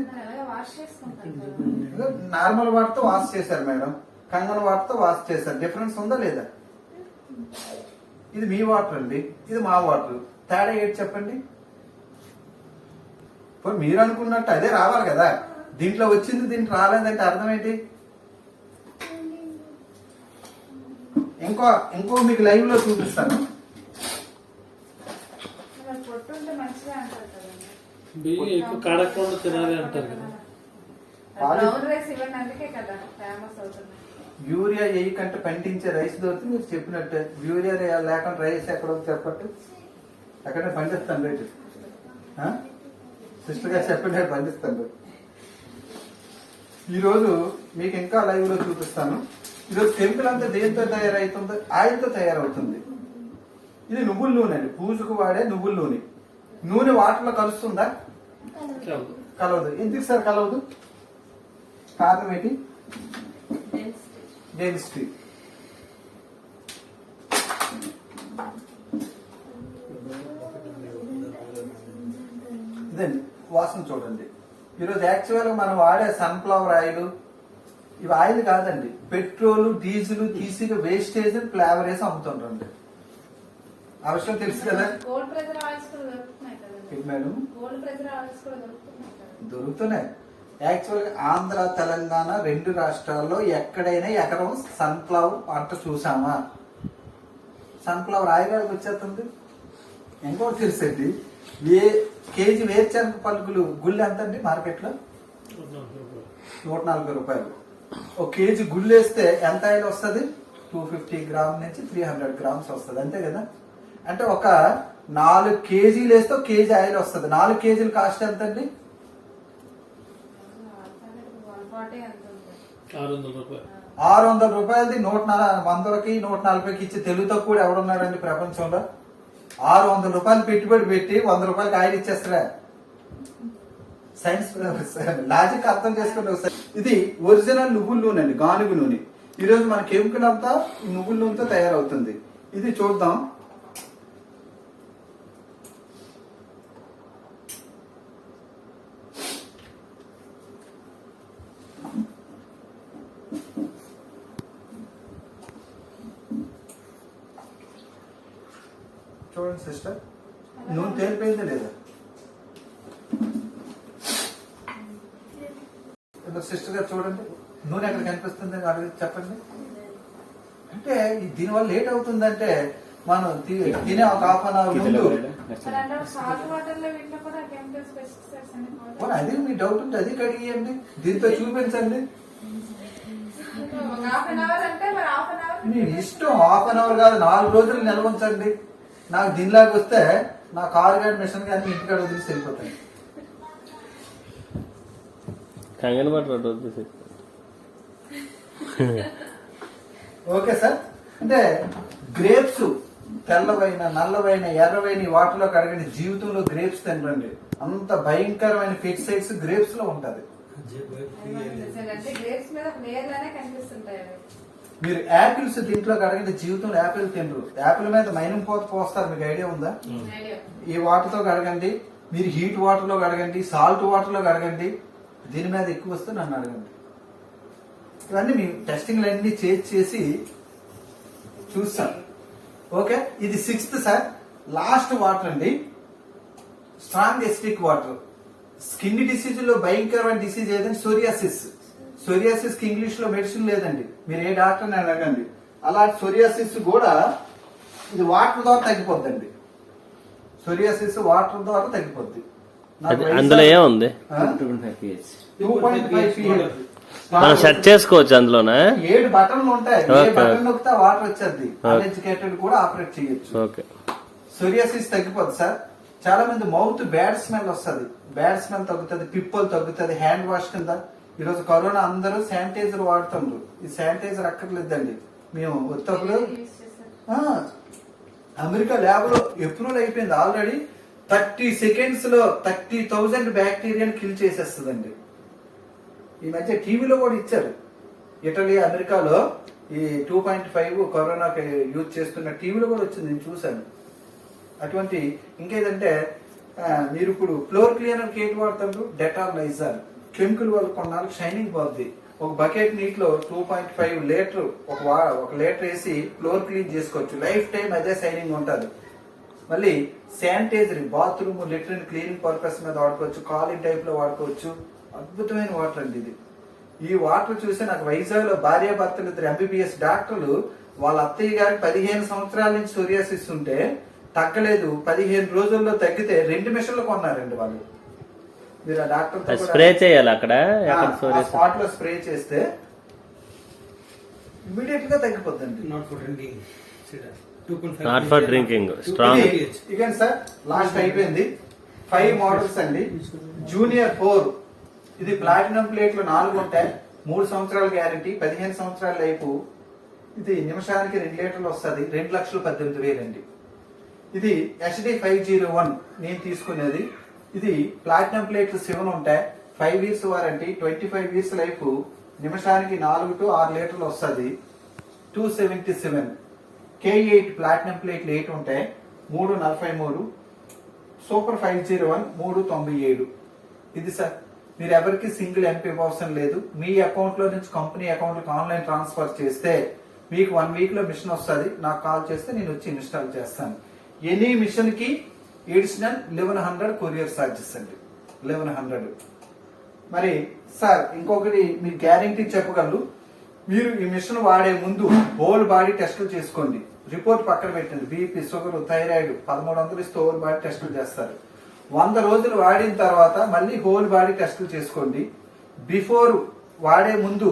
నార్మల్ వాటర్ తో వాష్ చేశారు మేడం, కంగన వాటర్ తో వాష్ చేశారు. డిఫరెన్స్ ఉందా లేదా? ఇది మీ వాటర్ అండి, ఇది మా వాటర్. తేడా ఏంటి చెప్పండి? మీరు అనుకున్నట్టు అదే రావాలి కదా. దీంట్లో వచ్చింది దీంట్లో రాలేదంటే అర్థం ఏంటి? ఇంకో మీకు లైవ్ లో చూపిస్తాను. బియ్యం ఎక్కువ కడగకుండా తినాలి అంటారు కదా. బ్రౌన్ రైస్ ఇవన్నీ అందుకే కదా ఫేమస్ అవుతుంది. యూరియా వేయకంటే పండించే రైస్ దొరికి మీరు చెప్పినట్టే యూరియా లేకుండా రైస్ ఎక్కడ చెప్పట్టు ఎక్కడ పండిస్తాను రేటు సిస్టర్ గారు చెప్పండి పండిస్తాను. ఈరోజు మీకు ఇంకా లైవ్ లో చూపిస్తాను. ఈరోజు కెమికల్ అంతా దేంతో తయారవుతుంది? ఆయిల్తో తయారవుతుంది. ఇది నువ్వుల నూనె అండి, పూజకు వాడే నువ్వుల నూనె. నూనె వాటర్లో కలుస్తుందా? కలవదు. ఎందుకు సార్ కలవదు? కారణం ఏంటి? డెన్సిటీ. ఇదండి వాసన చూడండి. ఈరోజు యాక్చువల్ గా మనం వాడే సన్ఫ్లవర్ ఆయిల్ ఇవి ఆయిల్ కాదండి, పెట్రోల్ డీజిల్ తీసి వేస్టేజ్ ఫ్లేవర్ వేసి అమ్ముతుంటండి. ఆ విషయం తెలుసు కదా. గోల్డ్ ప్రెజర్ ఆయిల్స్ కూడా దొరుకుతున్నాయి కదా మేడం, గోల్డ్ ప్రెజర్ ఆయిల్స్ కూడా దొరుకుతున్నాయి కదా. దొరుకుతున్నాయి. యాక్చువల్ గా ఆంధ్ర తెలంగాణ 2 రాష్ట్రాల్లో ఎక్కడైనా ఎకరం సన్ఫ్లవర్ పంట చూసామా? సన్ఫ్లవర్ ఆయిల్ వచ్చేస్తుంది. ఇంకోటి తెలుసండి, ఏ కేజీ వేరుశనగ పలుకులు గుళ్ళు ఎంత అండి మార్కెట్ లో? 140 రూపాయలు. ఒక కేజీ గుళ్ళు వేస్తే ఎంత ఆయిల్ వస్తుంది? 250 గ్రామ్ నుంచి 300 గ్రామ్స్ వస్తుంది, అంతే కదా. అంటే ఒక 4 కేజీలు వేస్తే ఒక కేజీ ఆయిల్ వస్తుంది. 4 కేజీల కాస్ట్ ఎంత అండి? 600 రూపాయలు. 600 రూపాయలది 100కి 140కి ఇచ్చి తెలుగు తక్కువ ఎవడున్నాడండి ప్రపంచంలో? 600 రూపాయలు పెట్టుబడి పెట్టి 100 రూపాయలకి ఆయిల్ ఇచ్చేస్తారా? సైన్స్ లాజిక్ అర్థం చేసుకోండి ఒకసారి. ఇది ఒరిజినల్ నువ్వుల నూనె అండి, గానుగు నూనె. ఈ రోజు మన కెమికల్ అంతా నువ్వుల నూనెతో తయారవుతుంది. ఇది చూద్దాం. చూడండి సిస్టర్, నూనె తేలిపోయిందా లేదా? సిస్టర్ గారు చూడండి, నూనె ఎక్కడ కనిపిస్తుంది అడిగి చెప్పండి. అంటే దీనివల్ల లేట్ అవుతుందంటే మనం తినే ఒక హాఫ్ అన్ అవర్ ముందు సాల్ట్ వాటర్ లో వీటిలో కూడా కెమికల్స్ పెస్టిసైడ్స్ అని అది మీ డౌట్ ఉంటే అది కడిగియండి, దీంతో చూపించండి. హాఫ్ అన్ అవర్ అంటే మరి హాఫ్ అన్ అవర్ మీ ఇష్టం. హాఫ్ అన్ అవర్ కాదు, 4 రోజులు నిల్వ ఉంచండి. నాకు దీనిలాగా వస్తే నా కార్ గార్డ్ మిషన్ కానీ ఇంటికాడ వదిలేసి వెళ్ళిపోతాయి. కంగన పట్టు. Okay sir. అంటే గ్రేప్స్ తెల్లవైన నల్లవైన ఎర్రవైన వాటిలో కడగండి. జీవితంలో గ్రేప్స్ తినండి. అంత భయంకరమైన పెస్టిసైడ్స్ గ్రేప్స్ లో ఉంటది. అంటే గ్రేప్స్ మీద లేయర్ లానే కనిపిస్తుంటాయి. మీరు యాపిల్స్ దీంట్లో కడగండి. జీవితంలో యాపిల్ తినరు. యాపిల్ మీద మైనం పోస్తారు, మీకు ఐడియా ఉందా? ఈ వాటర్ తో కడగండి. మీరు హీట్ వాటర్ లో కడగండి, సాల్ట్ వాటర్ లో కడగండి. దీని మీద ఎక్కువ వస్తే నన్ను అడగండి. ఇవన్నీ మీ టెస్టింగ్లు అన్ని చేసి చూస్తాం. ఓకే, ఇది 6th సార్, లాస్ట్ వాటర్ అండి. Strong acidic water. Skin disease లో భయంకరమైన డిసీజ్ ఏదంటే సోరియాసిస్. సోరియాసిస్ కి ఇంగ్లీష్ లో మెడిసిన్ లేదండి, మీరు ఏ డాక్టర్ని అడగండి. అలాంటి సోరియాసిస్ కూడా ఇది వాటర్ ద్వారా తగ్గిపోద్దండి. సోరియాసిస్ వాటర్ ద్వారా తగ్గిపోద్ది. అందులో ఏముంది? 2.5 pH. మనం సెట్ చేసుకోవచ్చు. అందులోనే 7 బటన్లు ఉంటాయి. ఏ బటన్ నొక్కితే వాటర్ వచ్చేది. అన్ఎడ్యుకేటెడ్ కూడా ఆపరేట్ చేయొచ్చు. సోరియాసిస్ తగ్గిపోద్ది సార్. చాలా మంది మౌత్ బ్యాడ్ స్మెల్ వస్తుంది. బ్యాడ్ స్మెల్ తగ్గుతుంది, పిప్పలు తగ్గుతుంది. హ్యాండ్ వాష్ కింద ఈరోజు కరోనా అందరూ శానిటైజర్ వాడుతుండ్రు. ఈ శానిటైజర్ అక్కర్లేదండి. మేము ఉత్తప్పుడు అమెరికా ల్యాబ్ లో అప్రూవల్ అయిపోయింది ఆల్రెడీ. 30 seconds లో 30,000 బ్యాక్టీరియాని కిల్ చేసేస్తుందండి. ఈ మధ్య టీవీలో కూడా ఇచ్చారు. ఇటలీ అమెరికాలో ఈ 2.5 కరోనాకి యూజ్ చేస్తున్న టీవీలో కూడా వచ్చింది, నేను చూశాను. అటువంటి ఇంకేదంటే మీరు ఇప్పుడు ఫ్లోర్ క్లీనర్ కేట్ వాడుతారు, డెటాల్, లైజాల్. కెమికల్ వల్ల కొన్నాళ్ళు షైనింగ్ పోద్ది. ఒక బకెట్ నీటిలో 2.5 లీటర్ ఒక లీటర్ వేసి ఫ్లోర్ క్లీన్ చేసుకోవచ్చు. లైఫ్ టైం అదే షైనింగ్ ఉంటుంది. మళ్ళీ sanitizer bathroom latrine cleaning purpose మీద వాడుకోవచ్చు. కాలింగ్ టైప్ లో వాడుకోవచ్చు. అద్భుతమైన వాటర్ అండి ఇది. ఈ వాటర్ చూసి నాకు వైజాగ్ లో భార్యాభర్తలు 2 MBBS డాక్టర్లు వాళ్ళ అత్తయ్య గారికి 15 సంవత్సరాల నుంచి సోరియాసిస్ ఉంటే తగ్గలేదు. 15 రోజుల్లో తగ్గితే 2 మిషన్లు కొన్నారండి వాళ్ళు. మీరు ఆ డాక్టర్ స్ప్రే చేయాలి అక్కడ ఎక్కడ సోరేసి స్పాట్ లో స్ప్రే చేస్తే ఇమీడియట్ గా తగ్గిపోతుంది. Not for drinking. Not for drinking strong. ఇక సార్ లాస్ట్ అయిపోయింది. 5 మోడల్స్ అండి. జూనియర్ 4 ఇది ప్లాటినం ప్లేట్లు 4 ఉంటాయి. 3 సంవత్సరాల గ్యారంటీ, 15 సంవత్సరాల లైఫ్. ఇది నిమిషానికి 2 లీటర్లు వస్తుంది. 2,18,000 అండి. ఇది HD 501 నేను తీసుకునేది. ఇది ప్లాటినం ప్లేట్లు 7 ఉంటాయి. 5 ఇయర్స్ వారంటీ, 25 ఇయర్స్ లైఫ్. నిమిషానికి 4 to 6 లీటర్లు వస్తుంది. 277. K8 ప్లాటినం ప్లేట్లు 8 ఉంటాయి. 343. సూపర్ 501 397. ఇది సార్ మీరు ఎవరికి సింగిల్ ఎంపీ అవసరం లేదు. మీ అకౌంట్ లో నుంచి కంపెనీ అకౌంట్ కి ఆన్లైన్ ట్రాన్స్ఫర్ చేస్తే మీకు 1 వీక్ లో మిషన్ వస్తుంది. నాకు కాల్ చేస్తే నేను వచ్చి ఇన్స్టాల్ చేస్తాను. ఎనీ మిషన్ కి ఎడిషనల్ 1100 కొరియర్ చార్జెస్ అండి. 1100. మరి సార్ ఇంకొకటి మీకు గ్యారంటీ చెప్పగలరు. మీరు ఈ మిషన్ వాడే ముందు హోల్ బాడీ టెస్టులు చేసుకోండి. రిపోర్ట్ పక్కన పెట్టండి. బీపీ, షుగర్, థైరాయిడ్ 1300 ఇస్తే హోల్ బాడీ టెస్టులు చేస్తారు. 100 రోజులు వాడిన తర్వాత మళ్ళీ హోల్ బాడీ టెస్టులు చేసుకోండి. బిఫోర్ వాడే ముందు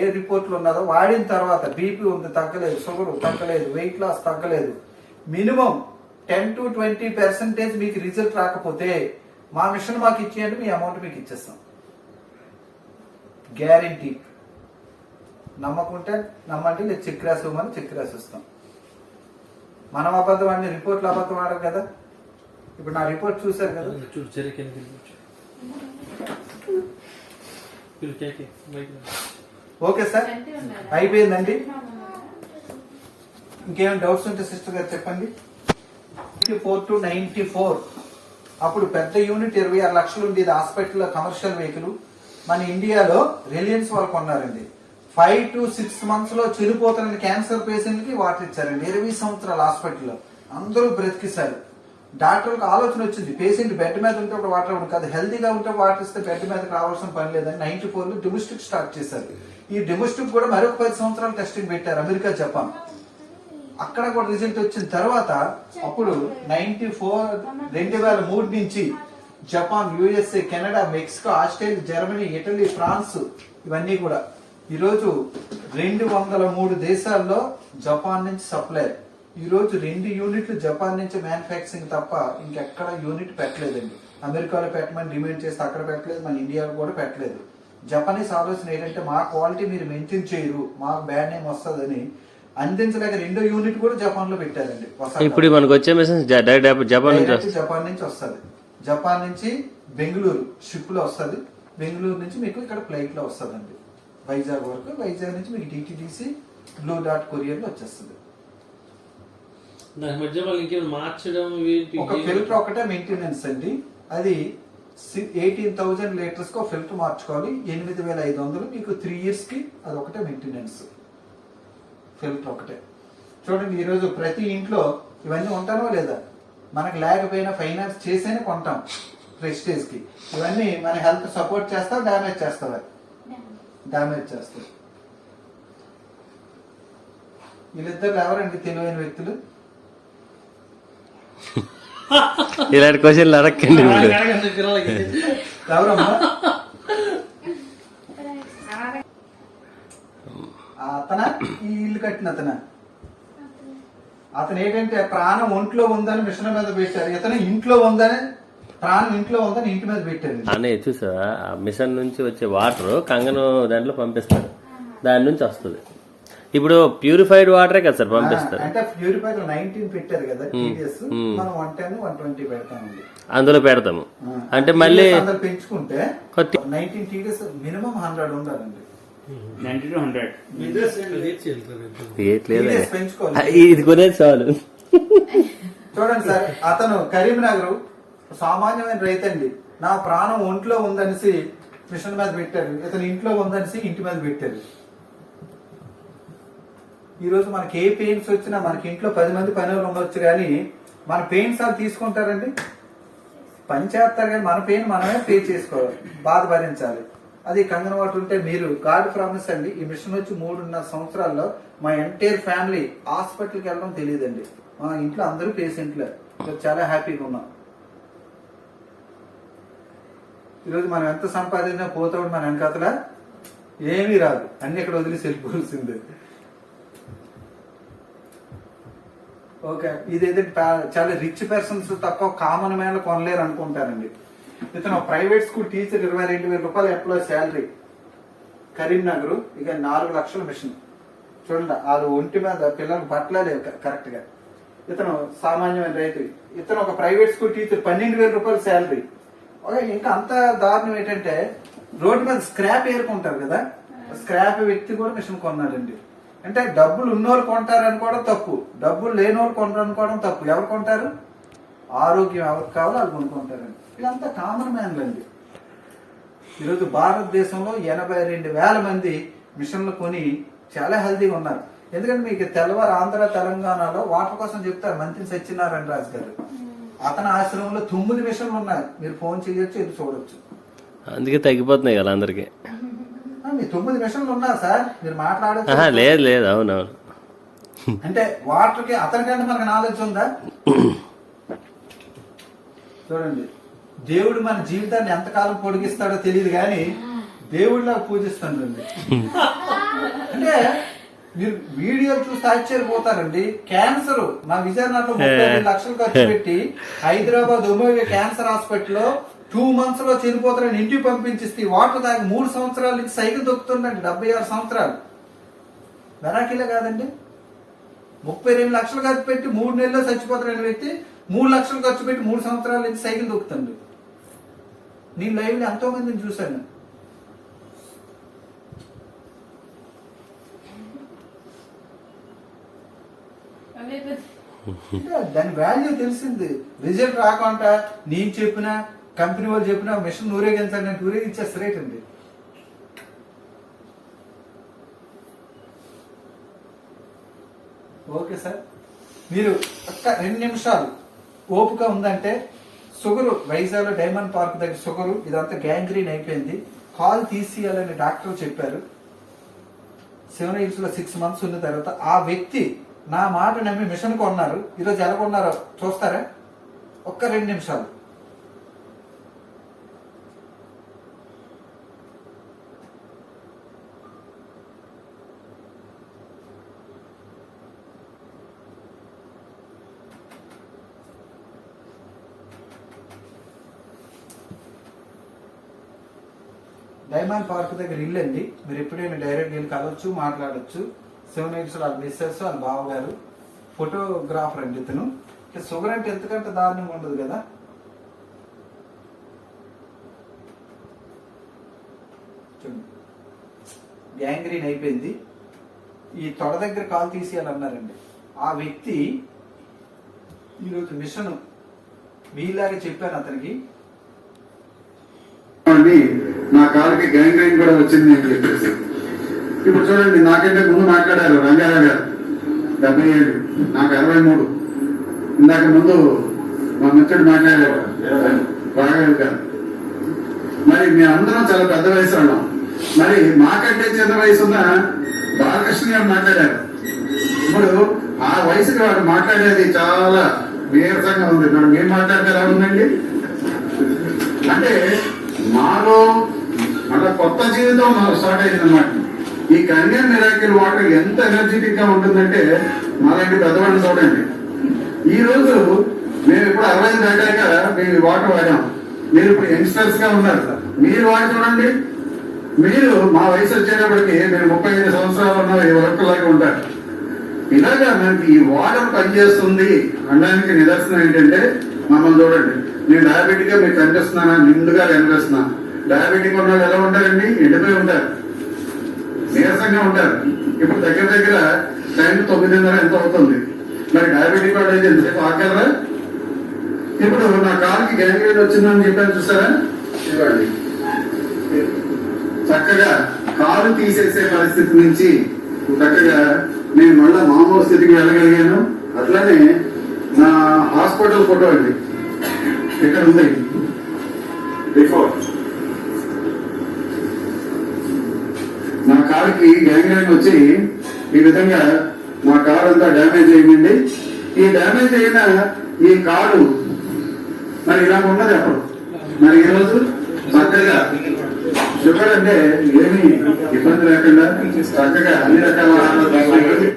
ఏ రిపోర్ట్లు ఉన్నదో వాడిన తర్వాత బీపీ ఉంది తగ్గలేదు, షుగర్ తగ్గలేదు, వెయిట్ లాస్ తగ్గలేదు, మినిమం 10 to 20% మీకు రిజల్ట్ రాకపోతే మా మిషన్ మాకు ఇచ్చేయండి, మీ అమౌంట్ మీకు ఇచ్చేస్తాం. గ్యారంటీ. నమ్మకుంటే నమ్మండి, లేదు చెక్ రాసి ఇవ్వమని చెక్ రాసి ఇస్తాం. మనం అబద్ధం అండి, రిపోర్ట్లు అబద్ధం ఆడరు కదా. ఇప్పుడు నా రిపోర్ట్ చూసారు కదా. చూడు చెరికి ఓకే సార్ అయిపోయిందండి. ఇంకేమైనా డౌట్స్ ఉంటే సిస్టర్ గారు చెప్పండి. 94 to 94 అప్పుడు పెద్ద యూనిట్ 26 లక్షలు ఉండేది హాస్పిటల్ కమర్షియల్ వెహికల్. మన ఇండియాలో రిలయన్స్ వాళ్ళు కొన్నారండి. 5 to 6 months లో చనిపోతున్న క్యాన్సర్ పేషెంట్ కి వాటర్ ఇచ్చారండి. 20 సంవత్సరాల హాస్పిటల్లో అందరూ బ్రతికిస్తారు. డాక్టర్కి ఆలోచన వచ్చింది, పేషెంట్ బెడ్ మీద ఉంటే ఒక వాటర్ ఇవ్వడం కాదు, హెల్తీగా ఉంటే వాటర్ ఇస్తే బెడ్ మీదకి రావాల్సిన పని లేదని 94 లో డొమెస్టిక్ స్టార్ట్ చేశారు. ఈ డొమెస్టిక్ కూడా మరొక 10 సంవత్సరాలు టెస్టింగ్ పెట్టారు అమెరికా, జపాన్. అక్కడ కూడా రిజల్ట్ వచ్చిన తర్వాత అప్పుడు 2003 నుంచి Japan, USA, Canada, Mexico, Australia, Germany, Italy, France ఇవన్నీ కూడా ఈరోజు 203 దేశాల్లో జపాన్ నుంచి సప్లై. ఈరోజు 2 యూనిట్లు జపాన్ నుంచి మ్యానుఫ్యాక్చరింగ్ తప్ప ఇంకెక్కడ యూనిట్ పెట్టలేదండి. అమెరికాలో పెట్టమని డిమాండ్ చేస్తే అక్కడ పెట్టలేదు, మన ఇండియాలో కూడా పెట్టలేదు. జపనీస్ ఆలోచన ఏంటంటే మా క్వాలిటీ మీరు మెయింటైన్ చేయరు, మాకు బ్యాడ్ నేమ్ వస్తుందని అందించలేక 2వ యూనిట్ కూడా జపాన్ లో పెట్టారండి. ఇప్పుడు మనకు వచ్చే మెసేజ్ జపాన్ నుంచి వస్తుంది. జపాన్ నుంచి బెంగళూరు షిప్ లో వస్తుంది. బెంగళూరు నుంచి మీకు ఇక్కడ ఫ్లైట్ లో వస్తుందండి వైజాగ్ వరకు. వైజాగ్ నుంచి మీకు DTDC బ్లూ డాట్ కొరియర్ లో వచ్చేస్తుంది. దాని మధ్య వాళ్ళు ఇంకేమైనా మార్చడం ఒక ఫిల్టర్ ఒకటే మెయింటెనెన్స్ అండి. అది 18,000 లీటర్స్ కు ఫిల్టర్ మార్చుకోవాలి. 8,500 మీకు 3 years కి అది ఒకటే మెయింటెనెన్స్. ఫిల్టర్ ఒకటే. చూడండి ఈరోజు ప్రతి ఇంట్లో ఇవన్నీ ఉంటానో లేదా, మనకు లేకపోయినా ఫైనాన్స్ చేసేనే కొంటాం ప్రెస్టేజ్ కి. ఇవన్నీ మన హెల్త్ సపోర్ట్ చేస్తా, డ్యామేజ్ చేస్తావా? డ్యామేజ్ చేస్తారు. వీళ్ళిద్దరు ఎవరండి తెలివైన వ్యక్తులు? ఇలాంటి క్వశ్చన్లు అడగండి. ఎవరమ్మా? అతన ఈ ఇల్లు కట్టిన అతను ఏంటంటే ప్రాణం ఒంట్లో ఉందని మిషన్ మీద పెట్టారు. ఇతను ఇంట్లో ఉందని, ప్రాణం ఇంట్లో ఉందని ఇంటి మీద పెట్టారు. అనే చూసా ఆ మిషన్ నుంచి వచ్చే వాటర్ కంగను దాంట్లో పంపిస్తారు, దాని నుంచి వస్తుంది. ఇప్పుడు ప్యూరిఫైడ్ వాటరే కదా సార్ పంపిస్తారు. అంటే ప్యూరిఫైడ్ 19 పెట్టారు కదా TDS, మనం 110 120 పెడతామండి. అందులో పెడతాము. అంటే మళ్ళీ పెంచుకుంటే 19 TDS మినిమం 100 ఉండాలండి. 90 to 100 ఇది కొనేది చాలు. చూడండి సార్, అతను కరీంనగర్ సామాన్యమైన రైతండి. నా ప్రాణం ఒంట్లో ఉందనేసి మిషన్ మీద పెట్టారు. ఇతను ఇంట్లో ఉందనేసి ఇంటి మీద పెట్టారు. ఈ రోజు మనకి ఏ పెయిన్స్ వచ్చినా మనకి ఇంట్లో 10 మంది పని వాళ్ళు ఉండొచ్చు, కానీ మన పెయిన్స్ వాళ్ళు తీసుకుంటారండి, పని చేస్తారు, కానీ మన పెయిన్ మనమే పే చేసుకోవాలి, బాధ భరించాలి. అది కంగన వాటర్ ఉంటే మీరు గాడ్ ప్రామిస్ అండి. ఈ మిషన్ వచ్చి 3.5 సంవత్సరాల్లో మా ఎంటైర్ ఫ్యామిలీ హాస్పిటల్కి వెళ్ళడం తెలియదండి. మా ఇంట్లో అందరూ పేషెంట్లే. చాలా హ్యాపీగా ఉన్నాం. ఈరోజు మనం ఎంత సంపాదించినా పోతాడు మన వెనకాతల ఏమీ రాదు, అన్ని ఇక్కడ వదిలేసి వెళ్ళిపోవాల్సిందే. ఓకే, ఇదైతే చాలా రిచ్ పర్సన్స్ తక్కువ కామన్ మ్యాన్ కొనలేరు అనుకుంటారండి. ఇతను ప్రైవేట్ స్కూల్ టీచర్, 22,000 రూపాయలు ఎంప్లాయ్ శాలరీ, కరీంనగర్. ఇక 4 లక్షల మిషన్ చూడండి, వాళ్ళు ఒంటి మీద పిల్లలకు బట్టలేదు కరెక్ట్ గా. ఇతను సామాన్యమైన రైతు. ఇతను ఒక ప్రైవేట్ స్కూల్ టీచర్, 12,000 రూపాయలు శాలరీ. ఇంకా అంత దారుణం ఏంటంటే రోడ్డు మీద స్క్రాప్ ఏరుకుంటారు కదా, స్క్రాప్ వ్యక్తి కూడా మిషన్ కొన్నాడండి. అంటే డబ్బులు ఉన్నోళ్ళు కొంటారు అనుకోవడం తప్పు, డబ్బులు లేనోళ్ళు కొంటారు అనుకోవడం తప్పు. ఎవరు కొంటారు? ఆరోగ్యం ఎవరికి కావాలో వాళ్ళు కొనుక్కుంటారండి. ఇదంతా కామన్ మ్యాన్లు అండి. ఈరోజు భారతదేశంలో 82,000 మంది మిషన్లు కొని చాలా హెల్తీగా ఉన్నారు. ఎందుకంటే మీకు తెల్లవారు ఆంధ్ర తెలంగాణలో వాటర్ కోసం చెప్తారు మంత్రి సత్యనారాయణ రాజు గారు. అతని ఆశ్రమంలో 9 మిషన్లు ఉన్నాయి, మీరు ఫోన్ చేయొచ్చు, ఇది చూడొచ్చు. అందుకే తగ్గిపోతున్నాయి కదా అందరికి. మీ 9 మిషన్లు ఉన్నా సార్, మీరు మాట్లాడచ్చు. లేదు లేదు, అవునవును. అంటే వాటర్ కి అతనికంటే మనకు నాలెడ్జ్ ఉందా? చూడండి, దేవుడు మన జీవితాన్ని ఎంతకాలం పొడిగిస్తాడో తెలియదు కానీ దేవుడిలాగా పూజిస్తాడండి. అంటే మీరు వీడియోలు చూస్తే ఆశ్చర్యపోతారండి. క్యాన్సర్ మా విజయనగరంలో 35 లక్షలు ఖర్చు పెట్టి హైదరాబాద్ ఉమేయ క్యాన్సర్ హాస్పిటల్లో 2 months లో చనిపోతారని ఇంటికి పంపించిస్తే వాటర్ తాగి 3 సంవత్సరాల నుంచి సైకిల్ దొక్కుతుందండి. 76 సంవత్సరాలు. వెరాకిలే కాదండి. 32 లక్షలు ఖర్చు పెట్టి 3 నెలల్లో చచ్చిపోతారని వ్యక్తి 3 లక్షలు ఖర్చు పెట్టి 3 సంవత్సరాల నుంచి సైకిల్ దొక్కుతుంది. నేను లైవ్ లో ఎంతో మందిని చూశాను. దాని వాల్యూ తెలిసింది. రిజల్ట్ రాకుండా నేను చెప్పినా కంపెనీ వాళ్ళు చెప్పినా మిషన్ ఊరేగించండి అంటే ఊరేగించేస్తారు రేటండి. ఓకే సార్, మీరు ఒక్క 2 నిమిషాలు ఓపిక ఉందంటే షుగరు వైజాగ్లో డైమండ్ పార్క్ దగ్గర షుగరు ఇదంతా గ్యాంగ్రీన్ అయిపోయింది, కాల్ తీసేయాలని డాక్టర్ చెప్పారు. 7 years లో 6 months ఉన్న తర్వాత ఆ వ్యక్తి నా మాట నమ్మి మిషన్ కొన్నారు. ఈరోజు ఎలా కొన్నారో చూస్తారా? ఒక్క 2 నిమిషాలు. డైమండ్ పార్క్ దగ్గర ఇల్లు అండి. మీరు ఎప్పుడైనా డైరెక్ట్ వెళ్ళి కలవచ్చు, మాట్లాడచ్చు. 7 years వాళ్ళ మిస్సెస్ వాళ్ళ బావగారు ఫోటోగ్రాఫర్ అండి ఇతను. షుగర్ అంటే ఎంతకంటే దారుణంగా ఉండదు కదా. గ్యాంగ్రీన్ అయిపోయింది. ఈ తొడ దగ్గర కాలు తీసేయాలన్నారండి. ఆ వ్యక్తి ఈరోజు మిషన్ మీలాగే చెప్పాను అతనికి, నా కాలుకి గ్యాంగ్రీన్ కూడా వచ్చింది అని చెప్పేసి. ఇప్పుడు చూడండి, నాకంటే ముందు మాట్లాడారు రంగారావు గారు, 77, నాకు 63. ఇందాక ముందు మా మిత్రుడు మాట్లాడారు రాఘవ్ గారు. మరి మేమందరం చాలా పెద్ద వయసు ఉన్నాం. మరి మాకంటే చిన్న వయసు ఉన్న బాలకృష్ణ గారు మాట్లాడారు. ఇప్పుడు ఆ వయసుకి వాడు మాట్లాడేది చాలా నీరసంగా ఉంది. మనం ఏం మాట్లాడితే ఎలా ఉందండి అంటే మాలో మళ్ళా కొత్త జీవితం స్టార్ట్ అయింది అన్నమాట. ఈ కన్యా మిరాకిల్ వాటర్ ఎంత ఎనర్జెటిక్ గా ఉంటుందంటే మాలాంటి పెద్దవాడిని చూడండి. ఈ రోజు మేము ఇప్పుడు 65 దాటాక మేము వాటర్ వాడాం. మీరు ఇప్పుడు యంగ్స్టర్స్ గా ఉన్నారు. మీరు వాడి చూడండి, మీరు మా వయసు వచ్చేటప్పటికి మీరు 35 సంవత్సరాలు ఉన్న వర్కులాగా ఉంటారు. ఇలాగా మనకి ఈ వాటర్ పనిచేస్తుంది అనడానికి నిదర్శనం ఏంటంటే మమ్మల్ని చూడండి. నేను డయాబెటిక్ గా మీకు కనిపిస్తున్నానా? నిండుగా కనిపిస్తున్నా. డయాబెటిక్ ఉన్న వాళ్ళు ఎలా ఉంటారండి? ఎండిపోయి ఉంటారు, నీరసంగా ఉంటారు. ఇప్పుడు దగ్గర దగ్గర టైం 9:30 ఎంత అవుతుంది. మరి డయాబెటిక్ వాడు అయితే ఎంతసేపు ఆగలరా? ఇప్పుడు నా కాలుకి గ్యాంగ్రీన్ వచ్చిందని చెప్పాను చూసారా? ఇవ్వండి, చక్కగా కాలు తీసేసే పరిస్థితి నుంచి చక్కగా నేను మళ్ళా మామూలు స్థితికి వెళ్ళగలిగాను. అట్లానే నా హాస్పిటల్ ఫోటో అండి ఇక్కడ ఉంది. బిఫోర్ నా కారుకి గ్యాంగ్రీన్ వచ్చి ఈ విధంగా నా కారు అంతా డ్యామేజ్ అయిందండి. ఈ డ్యామేజ్ అయిన ఈ కారు మరి ఇలా ఉన్నది అప్పుడు. మరి ఈరోజు చక్కగా షుగర్ అంటే ఏమీ ఇబ్బంది లేకుండా చక్కగా అన్ని రకాల ఆహారాలు తీసుకుంటుంది.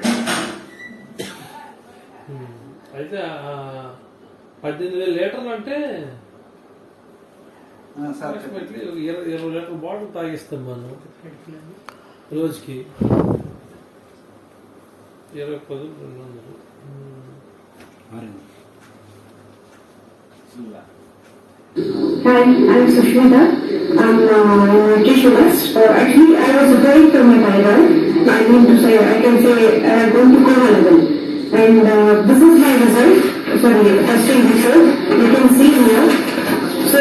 అయితే 18,000 లీటర్లు అంటే సార్ approximately 20 లీటర్ బాటిల్ తాగిస్తాం మనం రోజుకి. 20 10 200. Hi, I'm Sushmita. I'm a nutritionist. Actually, I was referring to my thyroid. I mean to say, I can say I went to coma level. And this is my result. Sorry, testing result. You can see here. So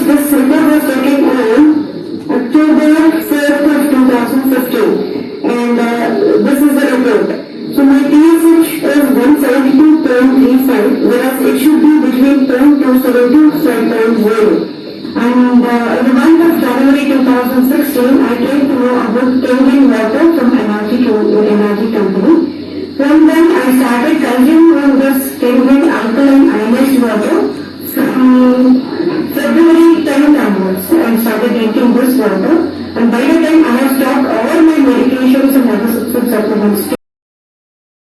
this report was taken on October 4th of 2015. And this is the report. So my TSH is 172.35, whereas it should be between 0.27 to 5.0. And in the month of January 2016, I came to know about Kenyan water from energy company. From then, I started consuming this Kenyan alkaline ionized water. From February